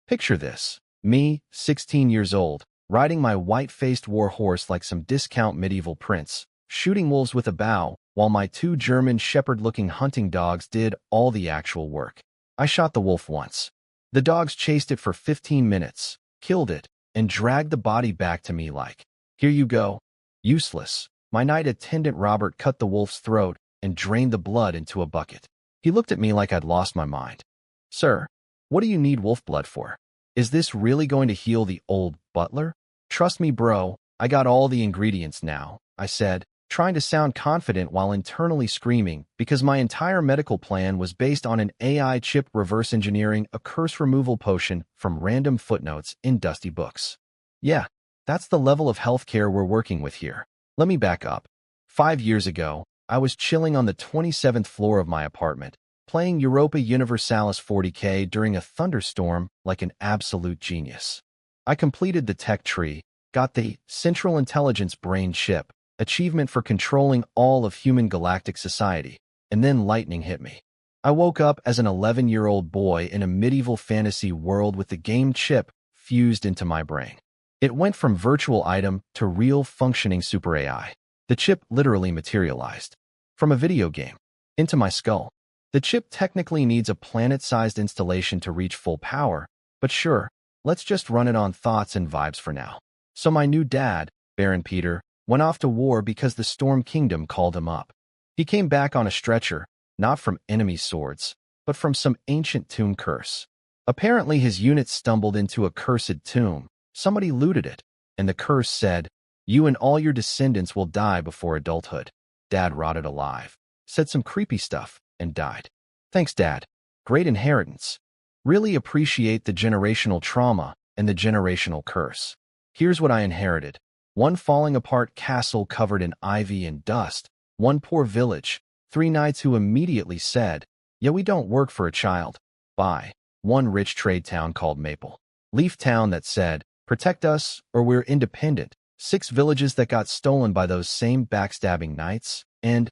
Picture this. Me, 16 years old, riding my white-faced war horse like some discount medieval prince, shooting wolves with a bow, while my two German shepherd-looking hunting dogs did all the actual work. I shot the wolf once. The dogs chased it for 15 minutes, killed it, and dragged the body back to me like, "Here you go." Useless. My night attendant Robert cut the wolf's throat and drained the blood into a bucket. He looked at me like I'd lost my mind. "Sir, what do you need wolf blood for? Is this really going to heal the old butler?" "Trust me, bro, I got all the ingredients now," I said, trying to sound confident while internally screaming because my entire medical plan was based on an AI chip reverse engineering a curse removal potion from random footnotes in dusty books. Yeah, that's the level of healthcare we're working with here. Let me back up. 5 years ago, I was chilling on the 27th floor of my apartment, playing Europa Universalis 40K during a thunderstorm like an absolute genius. I completed the tech tree, got the Central Intelligence Brain chip, achievement for controlling all of human galactic society, and then lightning hit me. I woke up as an 11-year-old boy in a medieval fantasy world with the game chip fused into my brain. It went from virtual item to real functioning super AI. The chip literally materialized from a video game into my skull. The chip technically needs a planet-sized installation to reach full power, but sure, let's just run it on thoughts and vibes for now. So my new dad, Baron Peter, went off to war because the Storm Kingdom called him up. He came back on a stretcher, not from enemy swords, but from some ancient tomb curse. Apparently his unit stumbled into a cursed tomb. Somebody looted it, and the curse said, "You and all your descendants will die before adulthood." Dad rotted alive, said some creepy stuff, and died. Thanks, Dad. Great inheritance. Really appreciate the generational trauma and the generational curse. Here's what I inherited. One falling apart castle covered in ivy and dust, one poor village, 3 knights who immediately said, "Yeah, we don't work for a child." Bye. One rich trade town called Maple Leaf Town that said, "Protect us or we're independent." 6 villages that got stolen by those same backstabbing knights, and,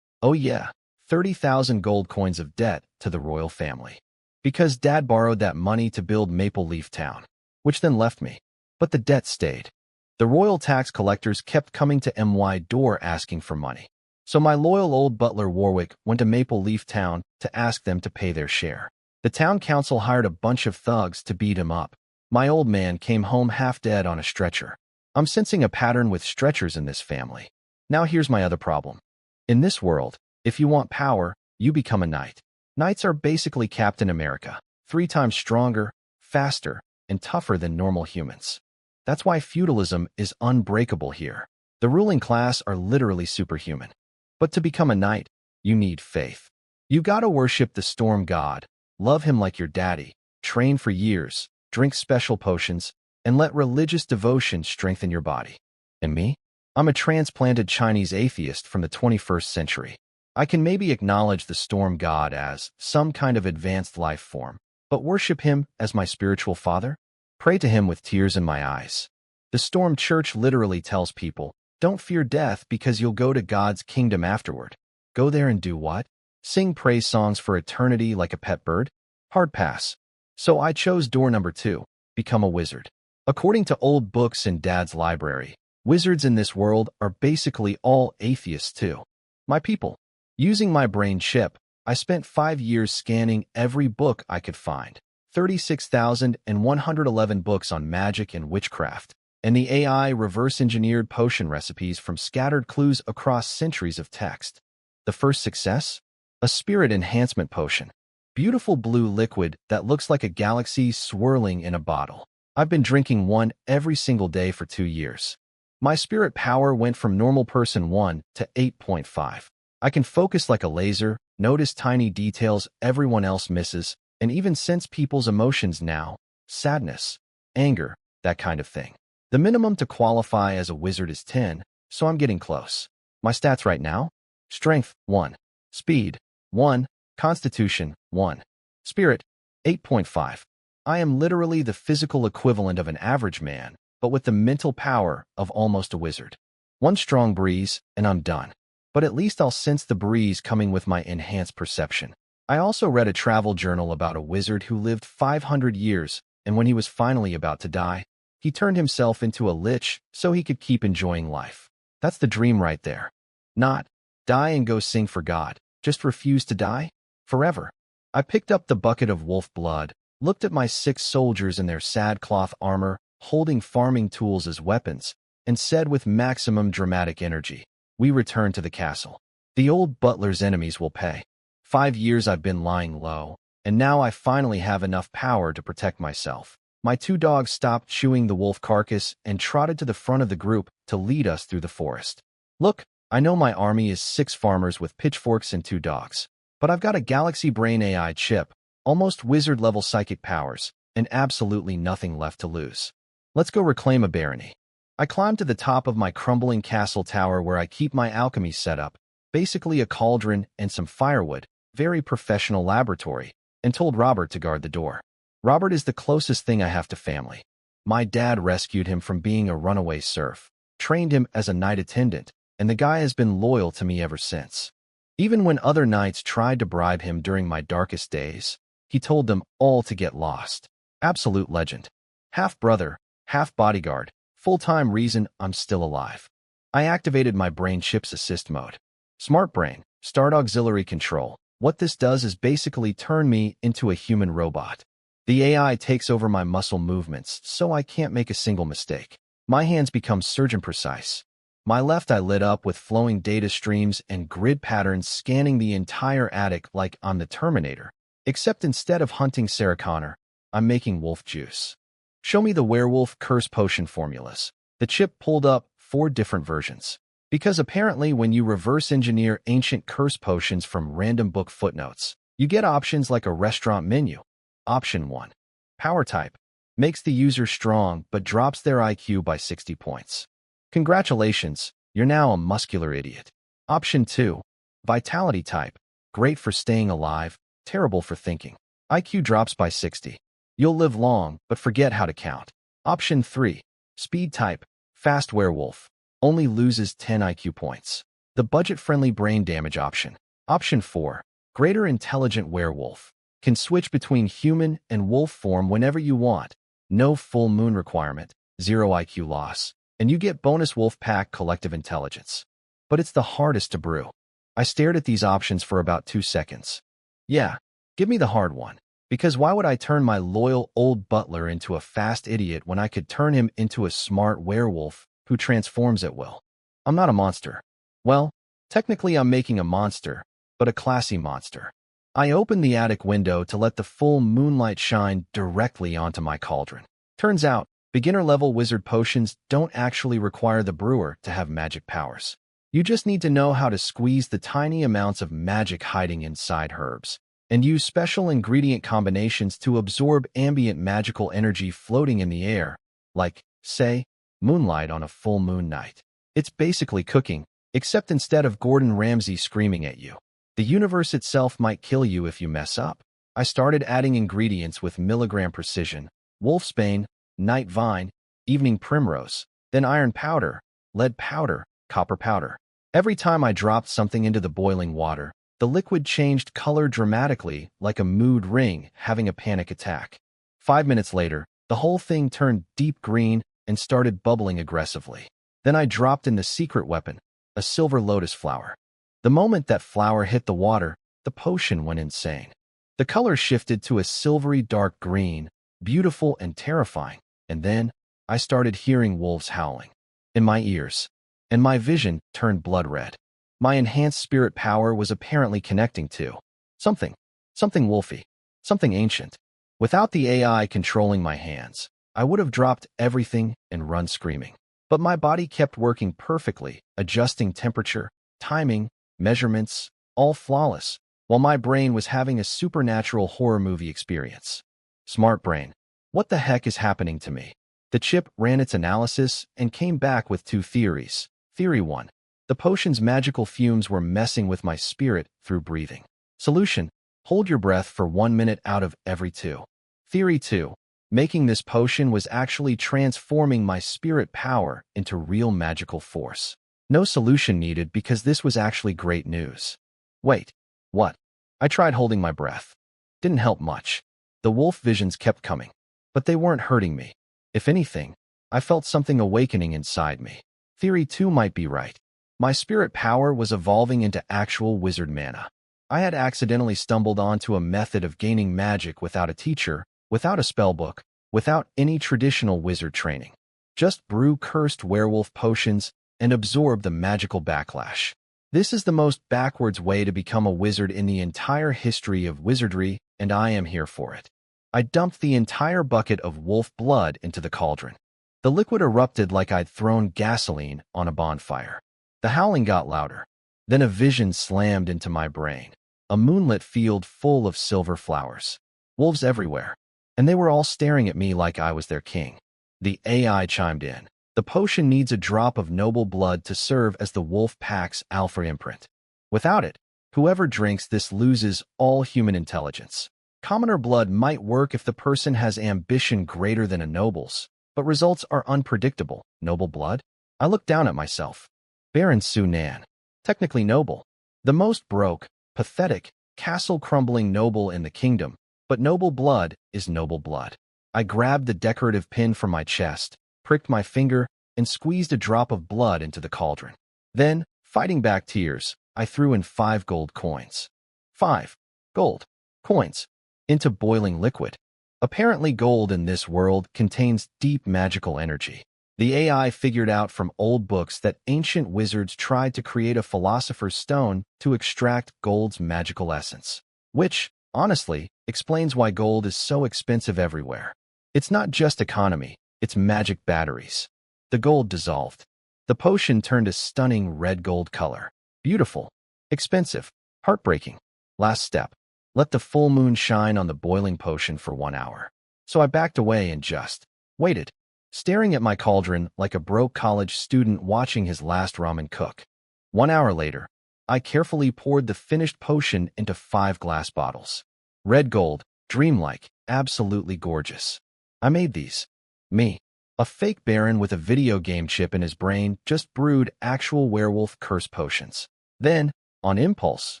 oh yeah, 30,000 gold coins of debt to the royal family. Because Dad borrowed that money to build Maple Leaf Town, which then left me. But the debt stayed. The royal tax collectors kept coming to my door asking for money. So my loyal old butler Warwick went to Maple Leaf Town to ask them to pay their share. The town council hired a bunch of thugs to beat him up. My old man came home half dead on a stretcher. I'm sensing a pattern with stretchers in this family. Now here's my other problem. In this world, if you want power, you become a knight. Knights are basically Captain America, 3 times stronger, faster, and tougher than normal humans. That's why feudalism is unbreakable here. The ruling class are literally superhuman. But to become a knight, you need faith. You gotta worship the storm god, love him like your daddy, train for years, drink special potions, and let religious devotion strengthen your body. And me? I'm a transplanted Chinese atheist from the 21st century. I can maybe acknowledge the storm god as some kind of advanced life form, but worship him as my spiritual father? Pray to him with tears in my eyes. The Storm Church literally tells people, don't fear death because you'll go to God's kingdom afterward. Go there and do what? Sing praise songs for eternity like a pet bird? Hard pass. So I chose door number 2, become a wizard. According to old books in Dad's library, wizards in this world are basically all atheists too. My people. Using my brain chip, I spent 5 years scanning every book I could find. 36,111 books on magic and witchcraft, and the AI reverse-engineered potion recipes from scattered clues across centuries of text. The first success? A spirit enhancement potion. Beautiful blue liquid that looks like a galaxy swirling in a bottle. I've been drinking one every single day for 2 years. My spirit power went from normal person 1 to 8.5. I can focus like a laser, notice tiny details everyone else misses, and even sense people's emotions now. Sadness, anger, that kind of thing. The minimum to qualify as a wizard is 10, so I'm getting close. My stats right now? Strength, 1. Speed, 1. Constitution, 1. Spirit, 8.5. I am literally the physical equivalent of an average man, but with the mental power of almost a wizard. One strong breeze, and I'm done. But at least I'll sense the breeze coming with my enhanced perception. I also read a travel journal about a wizard who lived 500 years and when he was finally about to die, he turned himself into a lich so he could keep enjoying life. That's the dream right there. Not, die and go sing for God, just refuse to die? Forever. I picked up the bucket of wolf blood, looked at my 6 soldiers in their sad cloth armor, holding farming tools as weapons, and said with maximum dramatic energy, we return to the castle. The old butler's enemies will pay. 5 years I've been lying low, and now I finally have enough power to protect myself. My 2 dogs stopped chewing the wolf carcass and trotted to the front of the group to lead us through the forest. Look, I know my army is 6 farmers with pitchforks and 2 dogs, but I've got a Galaxy Brain AI chip, almost wizard-level psychic powers, and absolutely nothing left to lose. Let's go reclaim a barony. I climbed to the top of my crumbling castle tower where I keep my alchemy setup, basically a cauldron and some firewood, very professional laboratory, and told Robert to guard the door. Robert is the closest thing I have to family. My dad rescued him from being a runaway serf, trained him as a night attendant, and the guy has been loyal to me ever since. Even when other knights tried to bribe him during my darkest days, he told them all to get lost. Absolute legend. Half brother, half bodyguard, full-time reason I'm still alive. I activated my brain chip's assist mode. Smart brain, start auxiliary control. What this does is basically turn me into a human robot. The AI takes over my muscle movements, so I can't make a single mistake. My hands become surgeon precise. My left eye lit up with flowing data streams and grid patterns scanning the entire attic like I'm the Terminator. Except instead of hunting Sarah Connor, I'm making wolf juice. Show me the werewolf curse potion formulas. The chip pulled up 4 different versions. Because apparently when you reverse engineer ancient curse potions from random book footnotes, you get options like a restaurant menu. Option 1. Power type. Makes the user strong but drops their IQ by 60 points. Congratulations, you're now a muscular idiot. Option 2. Vitality type. Great for staying alive, terrible for thinking. IQ drops by 60. You'll live long, but forget how to count. Option 3. Speed type. Fast werewolf. Only loses 10 IQ points. The budget-friendly brain damage option. Option 4. Greater intelligent werewolf. Can switch between human and wolf form whenever you want. No full moon requirement, 0 IQ loss, and you get bonus wolf pack collective intelligence. But it's the hardest to brew. I stared at these options for about 2 seconds. Yeah, give me the hard one. Because why would I turn my loyal old butler into a fast idiot when I could turn him into a smart werewolf who transforms at will? I'm not a monster. Well, technically I'm making a monster, but a classy monster. I opened the attic window to let the full moonlight shine directly onto my cauldron. Turns out, beginner-level wizard potions don't actually require the brewer to have magic powers. You just need to know how to squeeze the tiny amounts of magic hiding inside herbs, and use special ingredient combinations to absorb ambient magical energy floating in the air, like, say, moonlight on a full moon night. It's basically cooking, except instead of Gordon Ramsay screaming at you, the universe itself might kill you if you mess up. I started adding ingredients with milligram precision: wolfsbane, night vine, evening primrose, then iron powder, lead powder, copper powder. Every time I dropped something into the boiling water, the liquid changed color dramatically, like a mood ring having a panic attack. 5 minutes later, the whole thing turned deep green and started bubbling aggressively. Then I dropped in the secret weapon, a silver lotus flower. The moment that flower hit the water, the potion went insane. The color shifted to a silvery dark green, beautiful and terrifying, and then I started hearing wolves howling in my ears, and my vision turned blood red. My enhanced spirit power was apparently connecting to something wolfy, something ancient. Without the AI controlling my hands, I would have dropped everything and run screaming. But my body kept working perfectly, adjusting temperature, timing, measurements, all flawless, while my brain was having a supernatural horror movie experience. Smart brain. What the heck is happening to me? The chip ran its analysis and came back with 2 theories. Theory 1. The potion's magical fumes were messing with my spirit through breathing. Solution: hold your breath for 1 minute out of every 2. Theory 2. Making this potion was actually transforming my spirit power into real magical force. No solution needed because this was actually great news. Wait, what? I tried holding my breath. Didn't help much. The wolf visions kept coming. but they weren't hurting me. If anything, I felt something awakening inside me. Theory 2 might be right. My spirit power was evolving into actual wizard mana. I had accidentally stumbled onto a method of gaining magic without a teacher, without a spellbook, without any traditional wizard training. Just brew cursed werewolf potions and absorb the magical backlash. This is the most backwards way to become a wizard in the entire history of wizardry, and I am here for it. I dumped the entire bucket of wolf blood into the cauldron. The liquid erupted like I'd thrown gasoline on a bonfire. The howling got louder. Then a vision slammed into my brain. A moonlit field full of silver flowers. Wolves everywhere. And they were all staring at me like I was their king. The AI chimed in. The potion needs a drop of noble blood to serve as the wolf pack's alpha imprint. Without it, whoever drinks this loses all human intelligence. Commoner blood might work if the person has ambition greater than a noble's, but results are unpredictable. Noble blood? I looked down at myself. Baron Sunan. Technically noble. The most broke, pathetic, castle-crumbling noble in the kingdom, but noble blood is noble blood. I grabbed the decorative pin from my chest, pricked my finger, and squeezed a drop of blood into the cauldron. Then, fighting back tears, I threw in 5 gold coins. 5 gold coins into boiling liquid. Apparently gold in this world contains deep magical energy. The AI figured out from old books that ancient wizards tried to create a philosopher's stone to extract gold's magical essence, which, honestly, explains why gold is so expensive everywhere. It's not just economy, it's magic batteries. The gold dissolved. The potion turned a stunning red gold color. Beautiful, expensive, heartbreaking. Last step. Let the full moon shine on the boiling potion for 1 hour. So I backed away and just waited, staring at my cauldron like a broke college student watching his last ramen cook. 1 hour later, I carefully poured the finished potion into 5 glass bottles. Red gold, dreamlike, absolutely gorgeous. I made these. Me, a fake baron with a video game chip in his brain, just brewed actual werewolf curse potions. Then, on impulse,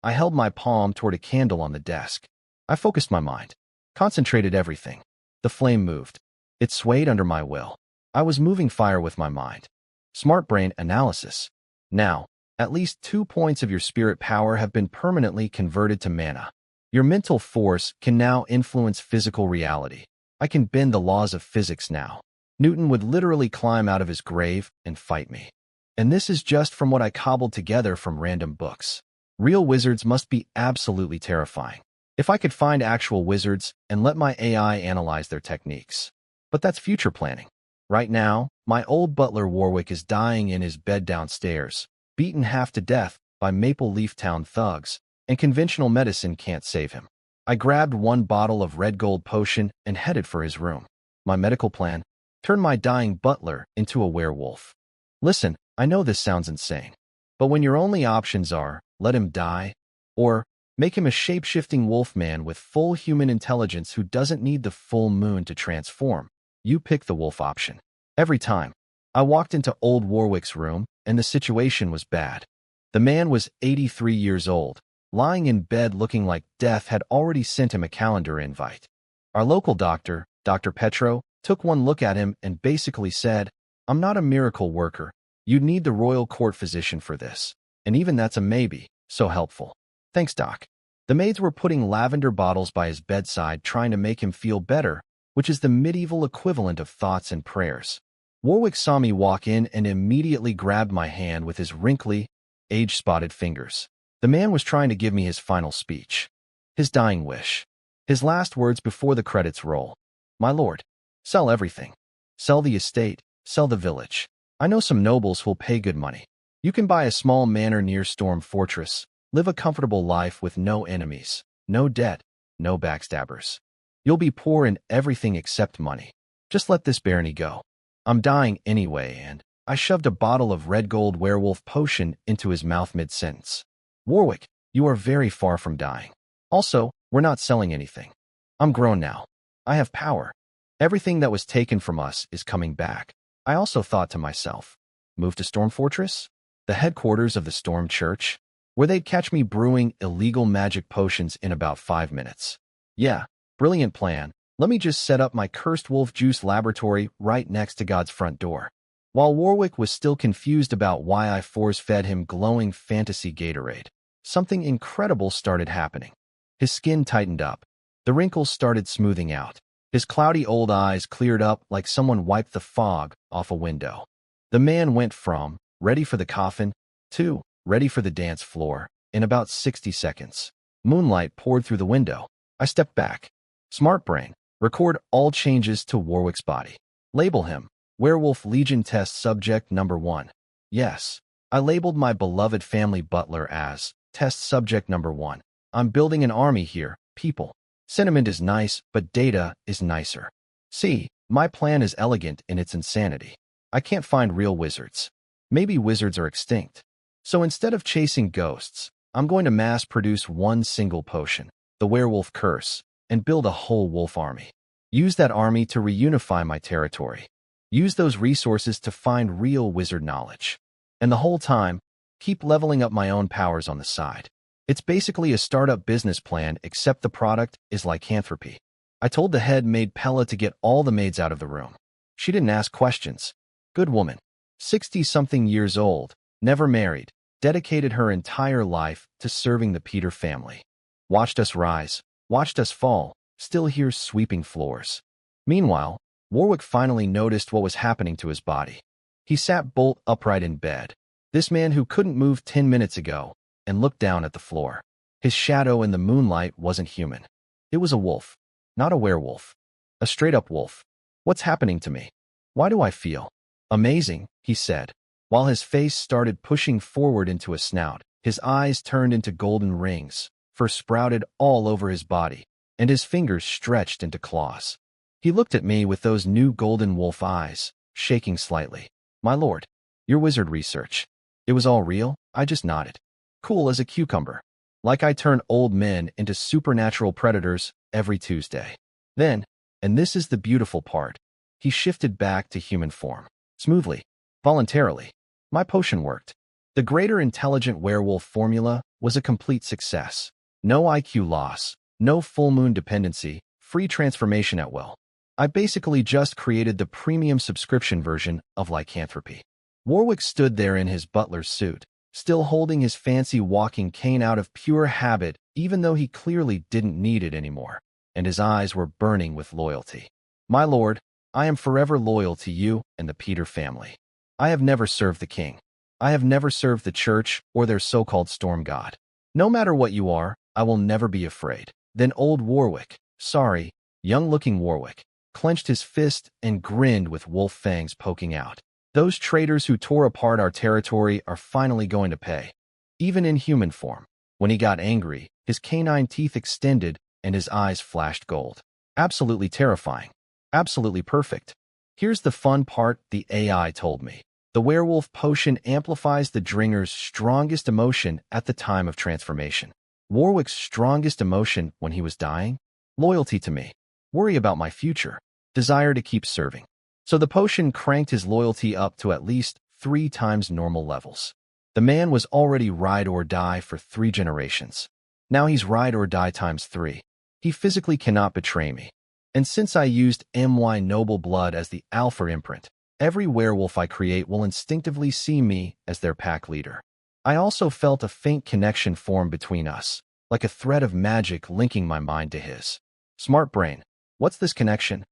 I held my palm toward a candle on the desk. I focused my mind, concentrated everything. The flame moved. It swayed under my will. I was moving fire with my mind. Smart brain analysis. Now, at least 2 points of your spirit power have been permanently converted to mana. Your mental force can now influence physical reality. I can bend the laws of physics now. Newton would literally climb out of his grave and fight me. And this is just from what I cobbled together from random books. Real wizards must be absolutely terrifying. If I could find actual wizards and let my AI analyze their techniques. But that's future planning. Right now, my old butler Warwick is dying in his bed downstairs, beaten half to death by Maple Leaf Town thugs, and conventional medicine can't save him. I grabbed 1 bottle of red gold potion and headed for his room. My medical plan: turn my dying butler into a werewolf. Listen, I know this sounds insane, but when your only options are, let him die, or make him a shape-shifting wolfman with full human intelligence who doesn't need the full moon to transform, you pick the wolf option. Every time. I walked into old Warwick's room, and the situation was bad. The man was 83 years old, lying in bed looking like death had already sent him a calendar invite. Our local doctor, Dr. Petro, took one look at him and basically said, "I'm not a miracle worker. You'd need the royal court physician for this. And even that's a maybe, so helpful. Thanks, Doc." The maids were putting lavender bottles by his bedside trying to make him feel better, which is the medieval equivalent of thoughts and prayers. Warwick saw me walk in and immediately grabbed my hand with his wrinkly, age-spotted fingers. The man was trying to give me his final speech. His dying wish. His last words before the credits roll. "My lord, sell everything. Sell the estate, sell the village. I know some nobles who'll pay good money. You can buy a small manor near Storm Fortress, live a comfortable life with no enemies, no debt, no backstabbers. You'll be poor in everything except money. Just let this barony go. I'm dying anyway," and I shoved a bottle of red gold werewolf potion into his mouth mid-sentence. "Warwick, you are very far from dying. Also, we're not selling anything. I'm grown now. I have power. Everything that was taken from us is coming back." I also thought to myself, move to Storm Fortress? The headquarters of the Storm Church? Where they'd catch me brewing illegal magic potions in about 5 minutes. Yeah, brilliant plan. Let me just set up my cursed wolf juice laboratory right next to God's front door. While Warwick was still confused about why I force-fed him glowing fantasy Gatorade, something incredible started happening. His skin tightened up. The wrinkles started smoothing out. His cloudy old eyes cleared up like someone wiped the fog off a window. The man went from ready for the coffin to ready for the dance floor in about 60 seconds. Moonlight poured through the window. I stepped back. Smart brain. Record all changes to Warwick's body. Label him Werewolf Legion Test Subject Number 1. Yes, I labeled my beloved family butler as Test Subject Number 1. I'm building an army here, people. Sentiment is nice, but data is nicer. See, my plan is elegant in its insanity. I can't find real wizards. Maybe wizards are extinct. So instead of chasing ghosts, I'm going to mass produce one single potion, the Werewolf Curse, and build a whole wolf army. Use that army to reunify my territory. Use those resources to find real wizard knowledge. And the whole time, keep leveling up my own powers on the side. It's basically a startup business plan, except the product is lycanthropy. I told the head maid Pella to get all the maids out of the room. She didn't ask questions. Good woman. 60-something years old, never married, dedicated her entire life to serving the Peter family. Watched us rise, watched us fall, still hears sweeping floors. Meanwhile, Warwick finally noticed what was happening to his body. He sat bolt upright in bed. This man who couldn't move 10 minutes ago, and looked down at the floor. His shadow in the moonlight wasn't human. It was a wolf, not a werewolf. A straight-up wolf. What's happening to me? Why do I feel amazing? He said. While his face started pushing forward into a snout, his eyes turned into golden rings, fur sprouted all over his body, and his fingers stretched into claws. He looked at me with those new golden wolf eyes, shaking slightly. My lord, your wizard research. It was all real? I just nodded. Cool as a cucumber. Like I turn old men into supernatural predators every Tuesday. Then, and this is the beautiful part, he shifted back to human form. Smoothly. Voluntarily. My potion worked. The greater intelligent werewolf formula was a complete success. No IQ loss, no full moon dependency, free transformation at will. I basically just created the premium subscription version of lycanthropy. Warwick stood there in his butler's suit, still holding his fancy walking cane out of pure habit, even though he clearly didn't need it anymore, and his eyes were burning with loyalty. My lord, I am forever loyal to you and the Peter family. I have never served the king. I have never served the church or their so-called storm god. No matter what you are, I will never be afraid. Then old Warwick, sorry, young-looking Warwick, clenched his fist and grinned with wolf fangs poking out. Those traitors who tore apart our territory are finally going to pay. Even in human form. When he got angry, his canine teeth extended and his eyes flashed gold. Absolutely terrifying. Absolutely perfect. Here's the fun part, the AI told me. The werewolf potion amplifies the dringer's strongest emotion at the time of transformation. Warwick's strongest emotion when he was dying? Loyalty to me. Worry about my future. Desire to keep serving. So the potion cranked his loyalty up to at least 3 times normal levels. The man was already ride or die for 3 generations. Now he's ride or die times 3. He physically cannot betray me. And since I used MY Noble Blood as the alpha imprint, every werewolf I create will instinctively see me as their pack leader. I also felt a faint connection form between us, like a thread of magic linking my mind to his. Smart brain, what's this connection?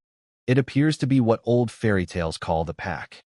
It appears to be what old fairy tales call the pack.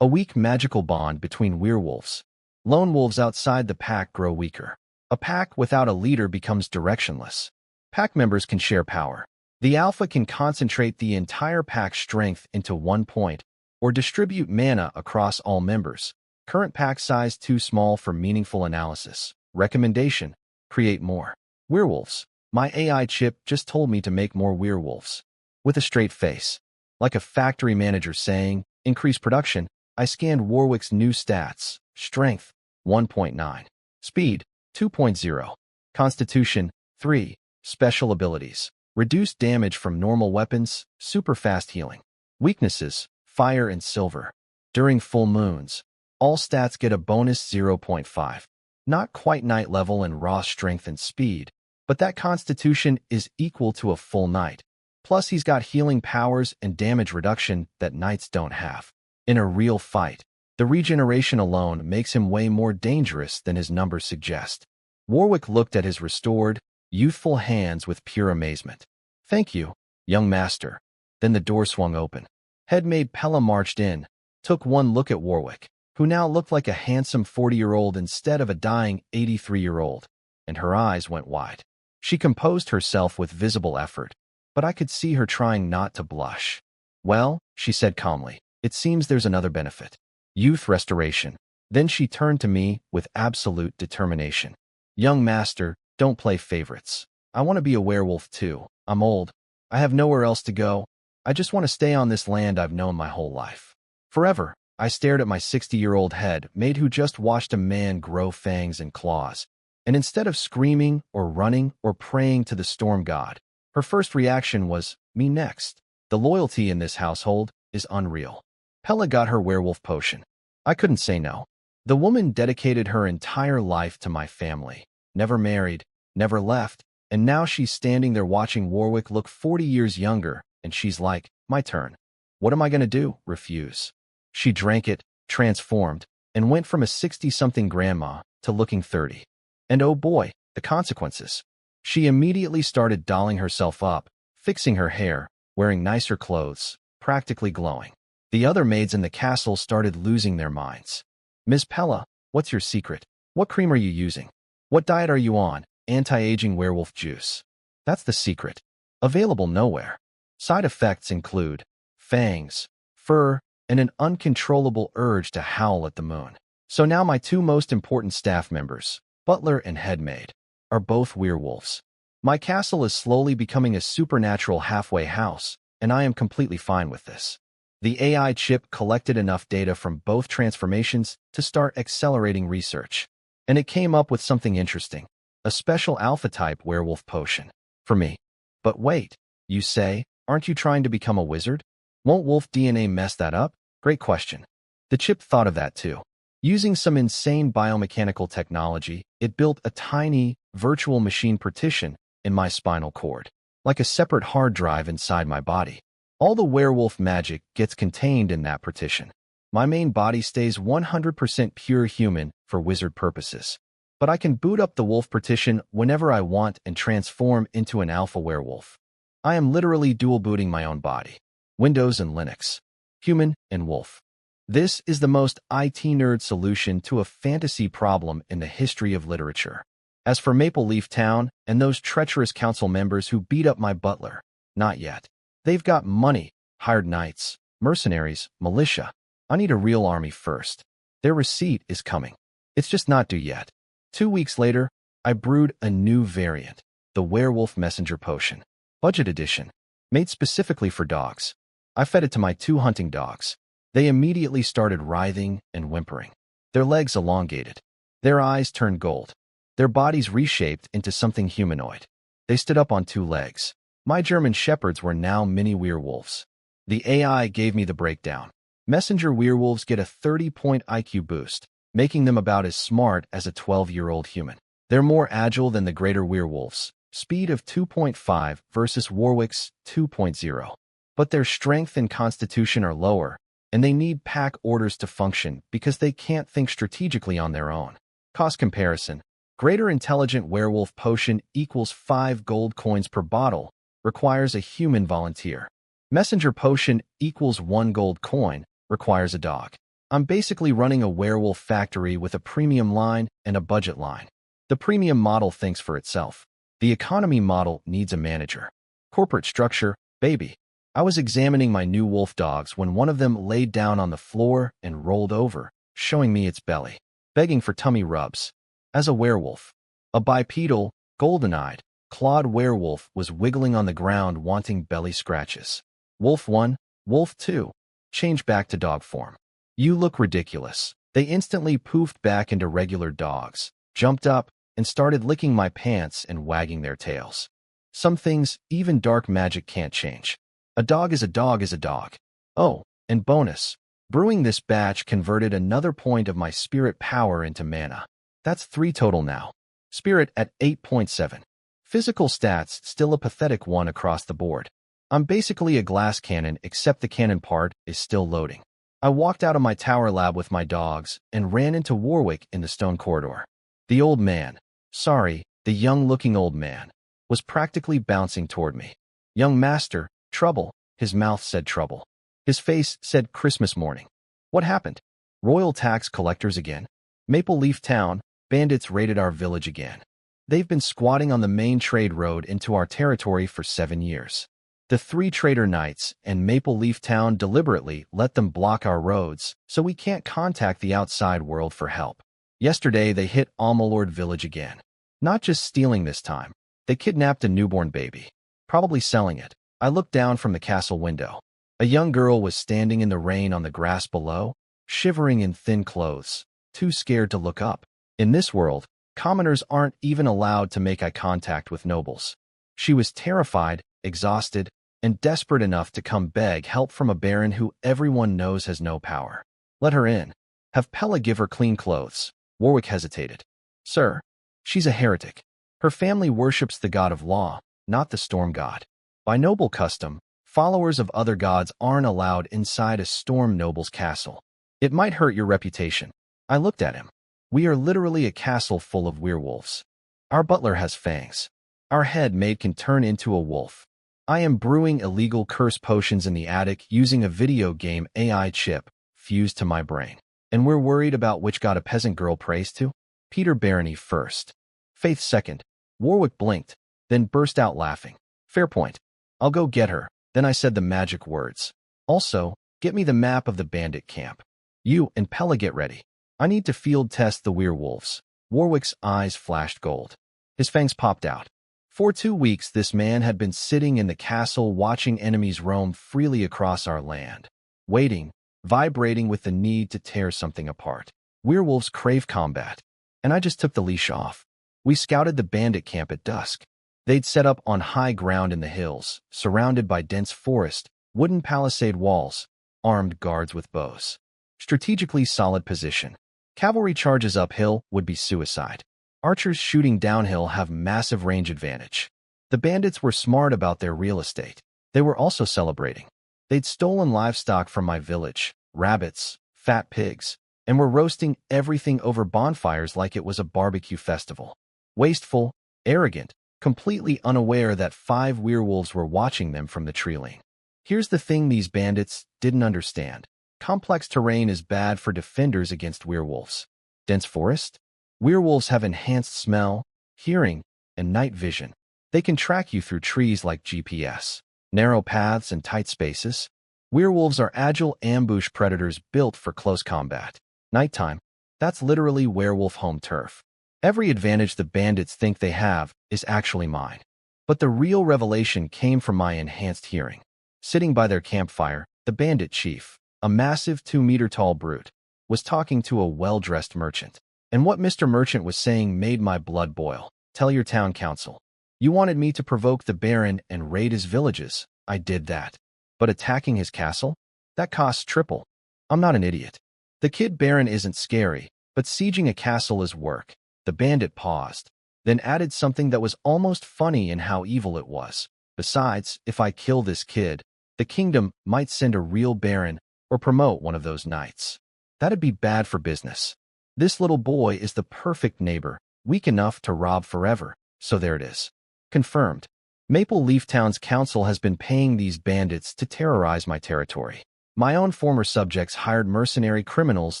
A weak magical bond between werewolves. Lone wolves outside the pack grow weaker. A pack without a leader becomes directionless. Pack members can share power. The alpha can concentrate the entire pack's strength into one point, or distribute mana across all members. Current pack size too small for meaningful analysis. Recommendation: create more. Werewolves. My AI chip just told me to make more werewolves. With a straight face. Like a factory manager saying, increase production, I scanned Warwick's new stats. Strength, 1.9. Speed, 2.0. Constitution, 3. Special abilities. Reduced damage from normal weapons, super fast healing. Weaknesses, fire and silver. During full moons, all stats get a bonus 0.5. Not quite night level and raw strength and speed, but that constitution is equal to a full night. Plus, he's got healing powers and damage reduction that knights don't have. In a real fight, the regeneration alone makes him way more dangerous than his numbers suggest. Warwick looked at his restored, youthful hands with pure amazement. "Thank you, young master." Then the door swung open. Headmaid Pella marched in, took one look at Warwick, who now looked like a handsome 40-year-old instead of a dying 83-year-old, and her eyes went wide. She composed herself with visible effort, but I could see her trying not to blush. "Well," she said calmly, "it seems there's another benefit. Youth restoration." Then she turned to me with absolute determination. "Young master, don't play favorites. I want to be a werewolf too. I'm old. I have nowhere else to go. I just want to stay on this land I've known my whole life. Forever." I stared at my 60-year-old head maid who just watched a man grow fangs and claws, and instead of screaming or running or praying to the storm god, her first reaction was, "Me next." The loyalty in this household is unreal. Pella got her werewolf potion. I couldn't say no. The woman dedicated her entire life to my family, never married, never left, and now she's standing there watching Warwick look 40 years younger, and she's like, "My turn. What am I going to do? Refuse?" She drank it, transformed, and went from a 60-something grandma to looking 30. And oh boy, the consequences. She immediately started dolling herself up, fixing her hair, wearing nicer clothes, practically glowing. The other maids in the castle started losing their minds. "Ms. Pella, what's your secret? What cream are you using? What diet are you on?" "Anti-aging werewolf juice. That's the secret. Available nowhere. Side effects include fangs, fur, and an uncontrollable urge to howl at the moon." So now my two most important staff members, butler and headmaid, are both werewolves. My castle is slowly becoming a supernatural halfway house, and I am completely fine with this. The AI chip collected enough data from both transformations to start accelerating research, and it came up with something interesting. A special alpha-type werewolf potion. For me. But wait, you say, aren't you trying to become a wizard? Won't wolf DNA mess that up? Great question. The chip thought of that too. Using some insane biomechanical technology, it built a tiny, virtual machine partition in my spinal cord, like a separate hard drive inside my body. All the werewolf magic gets contained in that partition. My main body stays 100% pure human for wizard purposes. But I can boot up the wolf partition whenever I want and transform into an alpha werewolf. I am literally dual booting my own body. Windows and Linux. Human and wolf. This is the most IT nerd solution to a fantasy problem in the history of literature. As for Maple Leaf Town and those treacherous council members who beat up my butler, not yet. They've got money, hired knights, mercenaries, militia. I need a real army first. Their receipt is coming. It's just not due yet. 2 weeks later, I brewed a new variant, the Werewolf Messenger Potion. Budget edition, made specifically for dogs. I fed it to my 2 hunting dogs. They immediately started writhing and whimpering. Their legs elongated. Their eyes turned gold. Their bodies reshaped into something humanoid. They stood up on 2 legs. My German shepherds were now mini werewolves. The AI gave me the breakdown. Messenger werewolves get a 30-point IQ boost, making them about as smart as a 12-year-old human. They're more agile than the greater werewolves, speed of 2.5 versus Warwick's 2.0. But their strength and constitution are lower, and they need pack orders to function because they can't think strategically on their own. Cost comparison. Greater intelligent werewolf potion equals 5 gold coins per bottle, requires a human volunteer. Messenger potion equals 1 gold coin, requires a dog. I'm basically running a werewolf factory with a premium line and a budget line. The premium model thinks for itself. The economy model needs a manager. Corporate structure, baby. I was examining my new wolf dogs when one of them laid down on the floor and rolled over, showing me its belly, begging for tummy rubs. As a werewolf, a bipedal, golden-eyed, clawed werewolf was wiggling on the ground wanting belly scratches. Wolf 1, Wolf 2, change back to dog form. You look ridiculous. They instantly poofed back into regular dogs, jumped up, and started licking my pants and wagging their tails. Some things even dark magic can't change. A dog is a dog is a dog. Oh, and bonus. Brewing this batch converted another point of my spirit power into mana. That's 3 total now. Spirit at 8.7. Physical stats still a pathetic 1 across the board. I'm basically a glass cannon, except the cannon part is still loading. I walked out of my tower lab with my dogs and ran into Warwick in the stone corridor. The old man, the young-looking old man, was practically bouncing toward me. Young master, trouble, his mouth said trouble. His face said Christmas morning. What happened? Royal tax collectors again? Maple Leaf Town, bandits raided our village again. They've been squatting on the main trade road into our territory for 7 years. The 3 traitor knights and Maple Leaf Town deliberately let them block our roads so we can't contact the outside world for help. Yesterday they hit Almalord village again. Not just stealing this time. They kidnapped a newborn baby. Probably selling it. I looked down from the castle window. A young girl was standing in the rain on the grass below, shivering in thin clothes, too scared to look up. In this world, commoners aren't even allowed to make eye contact with nobles. She was terrified, exhausted, and desperate enough to come beg help from a baron who everyone knows has no power. Let her in. Have Pella give her clean clothes. Warwick hesitated. Sir, she's a heretic. Her family worships the god of law, not the storm god. By noble custom, followers of other gods aren't allowed inside a storm noble's castle. It might hurt your reputation. I looked at him. We are literally a castle full of werewolves. Our butler has fangs. Our head maid can turn into a wolf. I am brewing illegal curse potions in the attic using a video game AI chip fused to my brain. And we're worried about which god a peasant girl prays to? Peter Barony first. Faith second. Warwick blinked, then burst out laughing. Fair point. I'll go get her. Then I said the magic words. Also, get me the map of the bandit camp. You and Pella get ready. I need to field test the werewolves. Warwick's eyes flashed gold. His fangs popped out. For 2 weeks, this man had been sitting in the castle watching enemies roam freely across our land. Waiting, vibrating with the need to tear something apart. Werewolves crave combat. And I just took the leash off. We scouted the bandit camp at dusk. They'd set up on high ground in the hills, surrounded by dense forest, wooden palisade walls, armed guards with bows. Strategically solid position. Cavalry charges uphill would be suicide. Archers shooting downhill have massive range advantage. The bandits were smart about their real estate. They were also celebrating. They'd stolen livestock from my village, rabbits, fat pigs, and were roasting everything over bonfires like it was a barbecue festival. Wasteful, arrogant, completely unaware that 5 werewolves were watching them from the tree-line. Here's the thing these bandits didn't understand. Complex terrain is bad for defenders against werewolves. Dense forest? Werewolves have enhanced smell, hearing, and night vision. They can track you through trees like GPS. Narrow paths and tight spaces. Werewolves are agile ambush predators built for close combat. Nighttime, that's literally werewolf home turf. Every advantage the bandits think they have is actually mine. But the real revelation came from my enhanced hearing. Sitting by their campfire, the bandit chief, a massive 2-meter-tall brute, was talking to a well-dressed merchant. And what Mr. Merchant was saying made my blood boil. Tell your town council. You wanted me to provoke the Baron and raid his villages. I did that. But attacking his castle? That costs triple. I'm not an idiot. The kid Baron isn't scary, but sieging a castle is work. The bandit paused, then added something that was almost funny in how evil it was. Besides, if I kill this kid, the kingdom might send a real Baron or promote one of those knights. That'd be bad for business. This little boy is the perfect neighbor, weak enough to rob forever. So there it is. Confirmed. Maple Leaf Town's council has been paying these bandits to terrorize my territory. My own former subjects hired mercenary criminals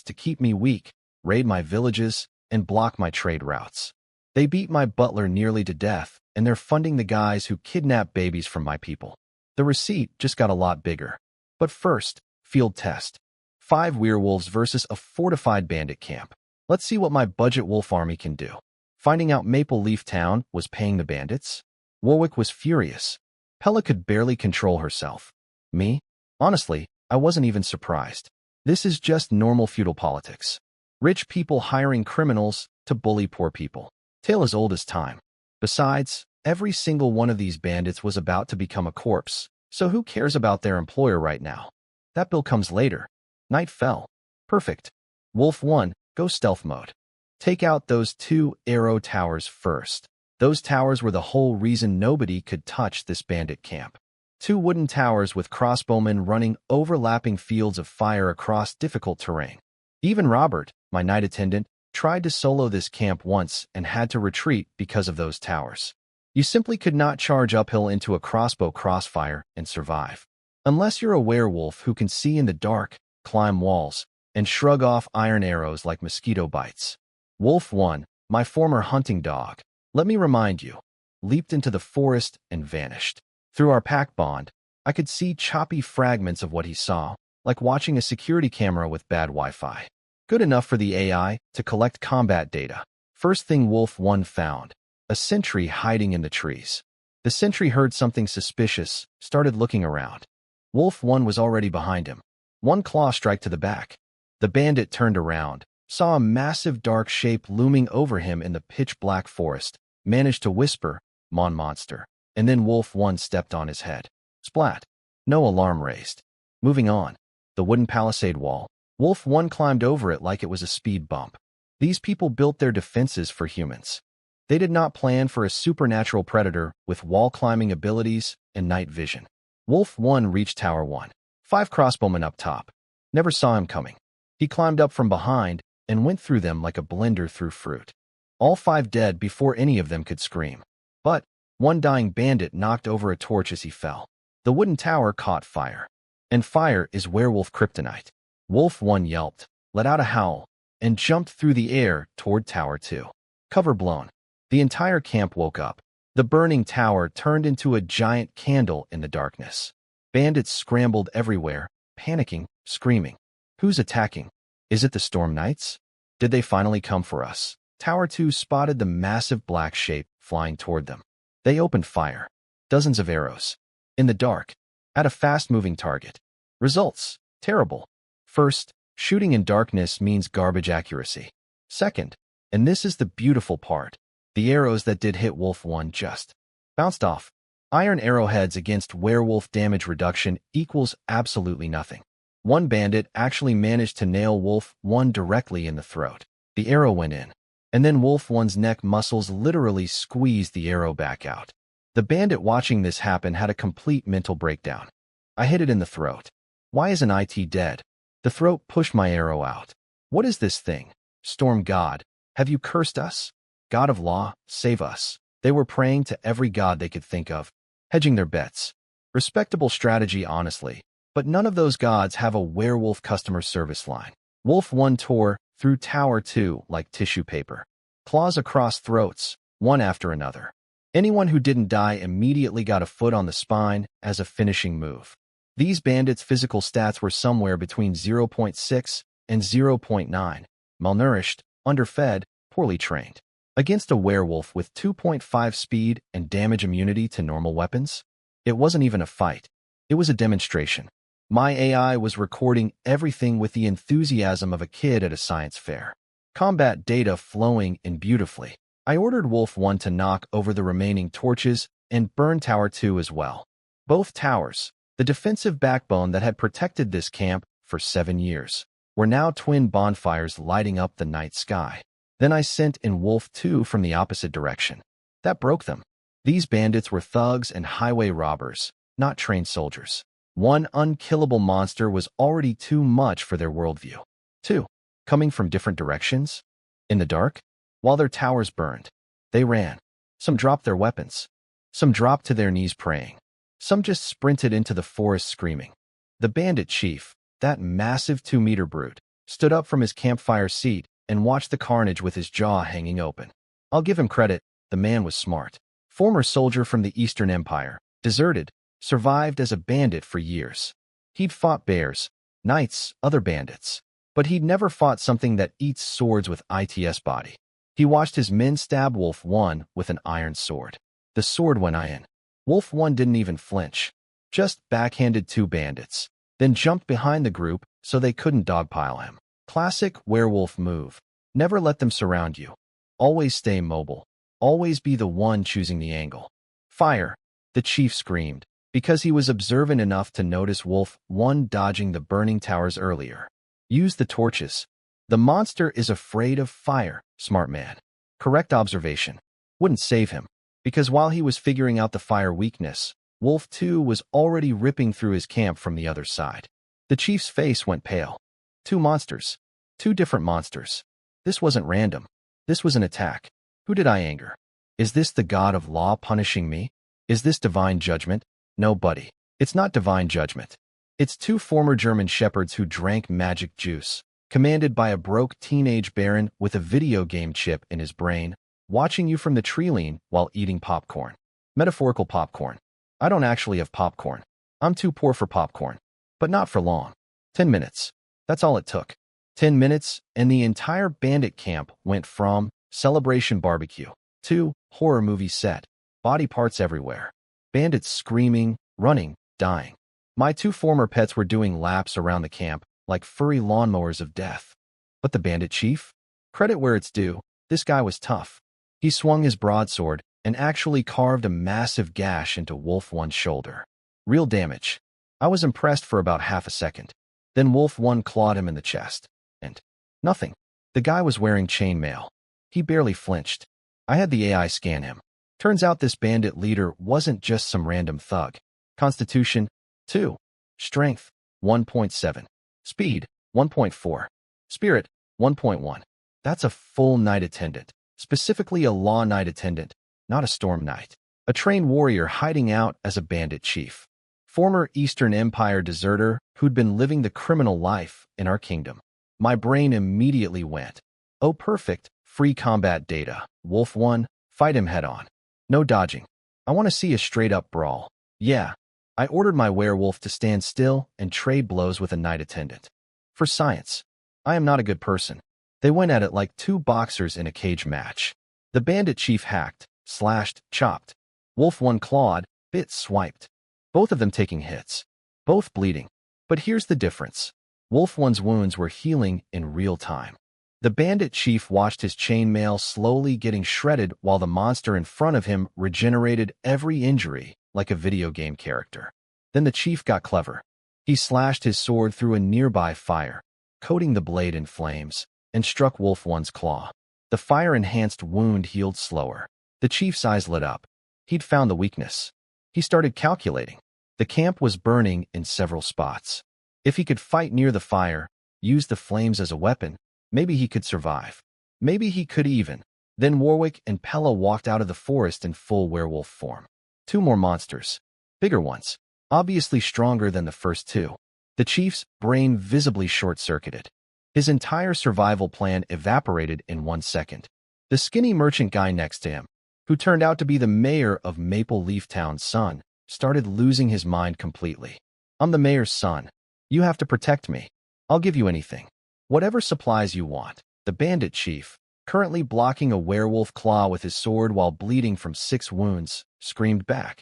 to keep me weak, raid my villages, and block my trade routes. They beat my butler nearly to death, and they're funding the guys who kidnap babies from my people. The receipt just got a lot bigger. But first, field test. 5 werewolves versus a fortified bandit camp. Let's see what my budget wolf army can do. Finding out Maple Leaf Town was paying the bandits? Warwick was furious. Pella could barely control herself. Me? Honestly, I wasn't even surprised. This is just normal feudal politics. Rich people hiring criminals to bully poor people. Tale as old as time. Besides, every single one of these bandits was about to become a corpse, so who cares about their employer right now? That bill comes later. Night fell. Perfect. Wolf 1, go stealth mode. Take out those 2 arrow towers first. Those towers were the whole reason nobody could touch this bandit camp. Two wooden towers with crossbowmen running overlapping fields of fire across difficult terrain. Even Robert, my night attendant, tried to solo this camp once and had to retreat because of those towers. You simply could not charge uphill into a crossbow crossfire and survive. Unless you're a werewolf who can see in the dark, climb walls, and shrug off iron arrows like mosquito bites. Wolf 1, my former hunting dog, let me remind you, leaped into the forest and vanished. Through our pack bond, I could see choppy fragments of what he saw, like watching a security camera with bad Wi-Fi. Good enough for the AI to collect combat data. First thing Wolf 1 found, a sentry hiding in the trees. The sentry heard something suspicious, started looking around. Wolf 1 was already behind him. One claw strike to the back. The bandit turned around, saw a massive dark shape looming over him in the pitch-black forest, managed to whisper, "Mon monster," and then Wolf 1 stepped on his head. Splat. No alarm raised. Moving on. The wooden palisade wall. Wolf 1 climbed over it like it was a speed bump. These people built their defenses for humans. They did not plan for a supernatural predator with wall-climbing abilities and night vision. Wolf 1 reached Tower 1. 5 crossbowmen up top. Never saw him coming. He climbed up from behind and went through them like a blender through fruit. All 5 dead before any of them could scream. But one dying bandit knocked over a torch as he fell. The wooden tower caught fire. And fire is werewolf kryptonite. Wolf 1 yelped, let out a howl, and jumped through the air toward Tower 2. Cover blown. The entire camp woke up. The burning tower turned into a giant candle in the darkness. Bandits scrambled everywhere, panicking, screaming. Who's attacking? Is it the Storm Knights? Did they finally come for us? Tower 2 spotted the massive black shape flying toward them. They opened fire. Dozens of arrows. In the dark. At a fast-moving target. Results. Terrible. First, shooting in darkness means garbage accuracy. Second, and this is the beautiful part, the arrows that did hit Wolf 1 just bounced off. Iron arrowheads against werewolf damage reduction equals absolutely nothing. One bandit actually managed to nail Wolf 1 directly in the throat. The arrow went in, and then Wolf 1's neck muscles literally squeezed the arrow back out. The bandit watching this happen had a complete mental breakdown. I hit it in the throat. Why isn't IT dead? The throat pushed my arrow out. What is this thing? Storm God, have you cursed us? God of law, save us. They were praying to every god they could think of, hedging their bets. Respectable strategy, honestly, but none of those gods have a werewolf customer service line. Wolf 1 tore through Tower 2 like tissue paper. Claws across throats, one after another. Anyone who didn't die immediately got a foot on the spine as a finishing move. These bandits' physical stats were somewhere between 0.6 and 0.9, malnourished, underfed, poorly trained. Against a werewolf with 2.5 speed and damage immunity to normal weapons? It wasn't even a fight. It was a demonstration. My AI was recording everything with the enthusiasm of a kid at a science fair. Combat data flowing in beautifully. I ordered Wolf 1 to knock over the remaining torches and burn Tower 2 as well. Both towers, the defensive backbone that had protected this camp for 7 years, were now twin bonfires lighting up the night sky. Then I sent in Wolf 2 from the opposite direction. That broke them. These bandits were thugs and highway robbers, not trained soldiers. One unkillable monster was already too much for their worldview. 2. Coming from different directions? In the dark? While their towers burned, they ran. Some dropped their weapons. Some dropped to their knees praying. Some just sprinted into the forest screaming. The bandit chief, that massive 2-meter brute, stood up from his campfire seat and watched the carnage with his jaw hanging open. I'll give him credit, the man was smart. Former soldier from the Eastern Empire, deserted, survived as a bandit for years. He'd fought bears, knights, other bandits, but he'd never fought something that eats swords with its body. He watched his men stab Wolf 1 with an iron sword. The sword went in. Wolf 1 didn't even flinch, just backhanded 2 bandits, then jumped behind the group so they couldn't dogpile him. Classic werewolf move. Never let them surround you. Always stay mobile. Always be the one choosing the angle. Fire, the chief screamed, because he was observant enough to notice Wolf 1 dodging the burning towers earlier. Use the torches. The monster is afraid of fire, smart man. Correct observation. Wouldn't save him, because while he was figuring out the fire weakness, Wolf 2 was already ripping through his camp from the other side. The chief's face went pale. Two monsters. Two different monsters. This wasn't random. This was an attack. Who did I anger? Is this the god of law punishing me? Is this divine judgment? No, buddy. It's not divine judgment. It's two former German shepherds who drank magic juice, commanded by a broke teenage baron with a video game chip in his brain, watching you from the tree line while eating popcorn. Metaphorical popcorn. I don't actually have popcorn. I'm too poor for popcorn. But not for long. 10 minutes. That's all it took. 10 minutes, and the entire bandit camp went from celebration barbecue to horror movie set. Body parts everywhere. Bandits screaming, running, dying. My two former pets were doing laps around the camp like furry lawnmowers of death. But the bandit chief? Credit where it's due, this guy was tough. He swung his broadsword and actually carved a massive gash into Wolf 1's shoulder. Real damage. I was impressed for about half a second. Then Wolf 1 clawed him in the chest. And nothing. The guy was wearing chainmail. He barely flinched. I had the AI scan him. Turns out this bandit leader wasn't just some random thug. Constitution, 2. Strength, 1.7. Speed, 1.4. Spirit, 1.1. That's a full knight attendant. Specifically a law knight attendant, not a storm knight. A trained warrior hiding out as a bandit chief. Former Eastern Empire deserter who'd been living the criminal life in our kingdom. My brain immediately went, oh perfect, free combat data. Wolf 1, fight him head on. No dodging. I want to see a straight-up brawl. Yeah. I ordered my werewolf to stand still and trade blows with a knight attendant. For science. I am not a good person. They went at it like two boxers in a cage match. The bandit chief hacked, slashed, chopped. Wolf 1 clawed, bit, swiped. Both of them taking hits. Both bleeding. But here's the difference. Wolf 1's wounds were healing in real time. The bandit chief watched his chainmail slowly getting shredded while the monster in front of him regenerated every injury like a video game character. Then the chief got clever. He slashed his sword through a nearby fire, coating the blade in flames, and struck Wolf 1's claw. The fire-enhanced wound healed slower. The chief's eyes lit up. He'd found the weakness. He started calculating. The camp was burning in several spots. If he could fight near the fire, use the flames as a weapon, maybe he could survive. Maybe he could even. Then Warwick and Pella walked out of the forest in full werewolf form. Two more monsters. Bigger ones. Obviously stronger than the first two. The chief's brain visibly short-circuited. His entire survival plan evaporated in 1 second. The skinny merchant guy next to him, who turned out to be the mayor of Maple Leaf Town's son, started losing his mind completely. I'm the mayor's son. You have to protect me. I'll give you anything. Whatever supplies you want. The bandit chief, currently blocking a werewolf claw with his sword while bleeding from 6 wounds, screamed back.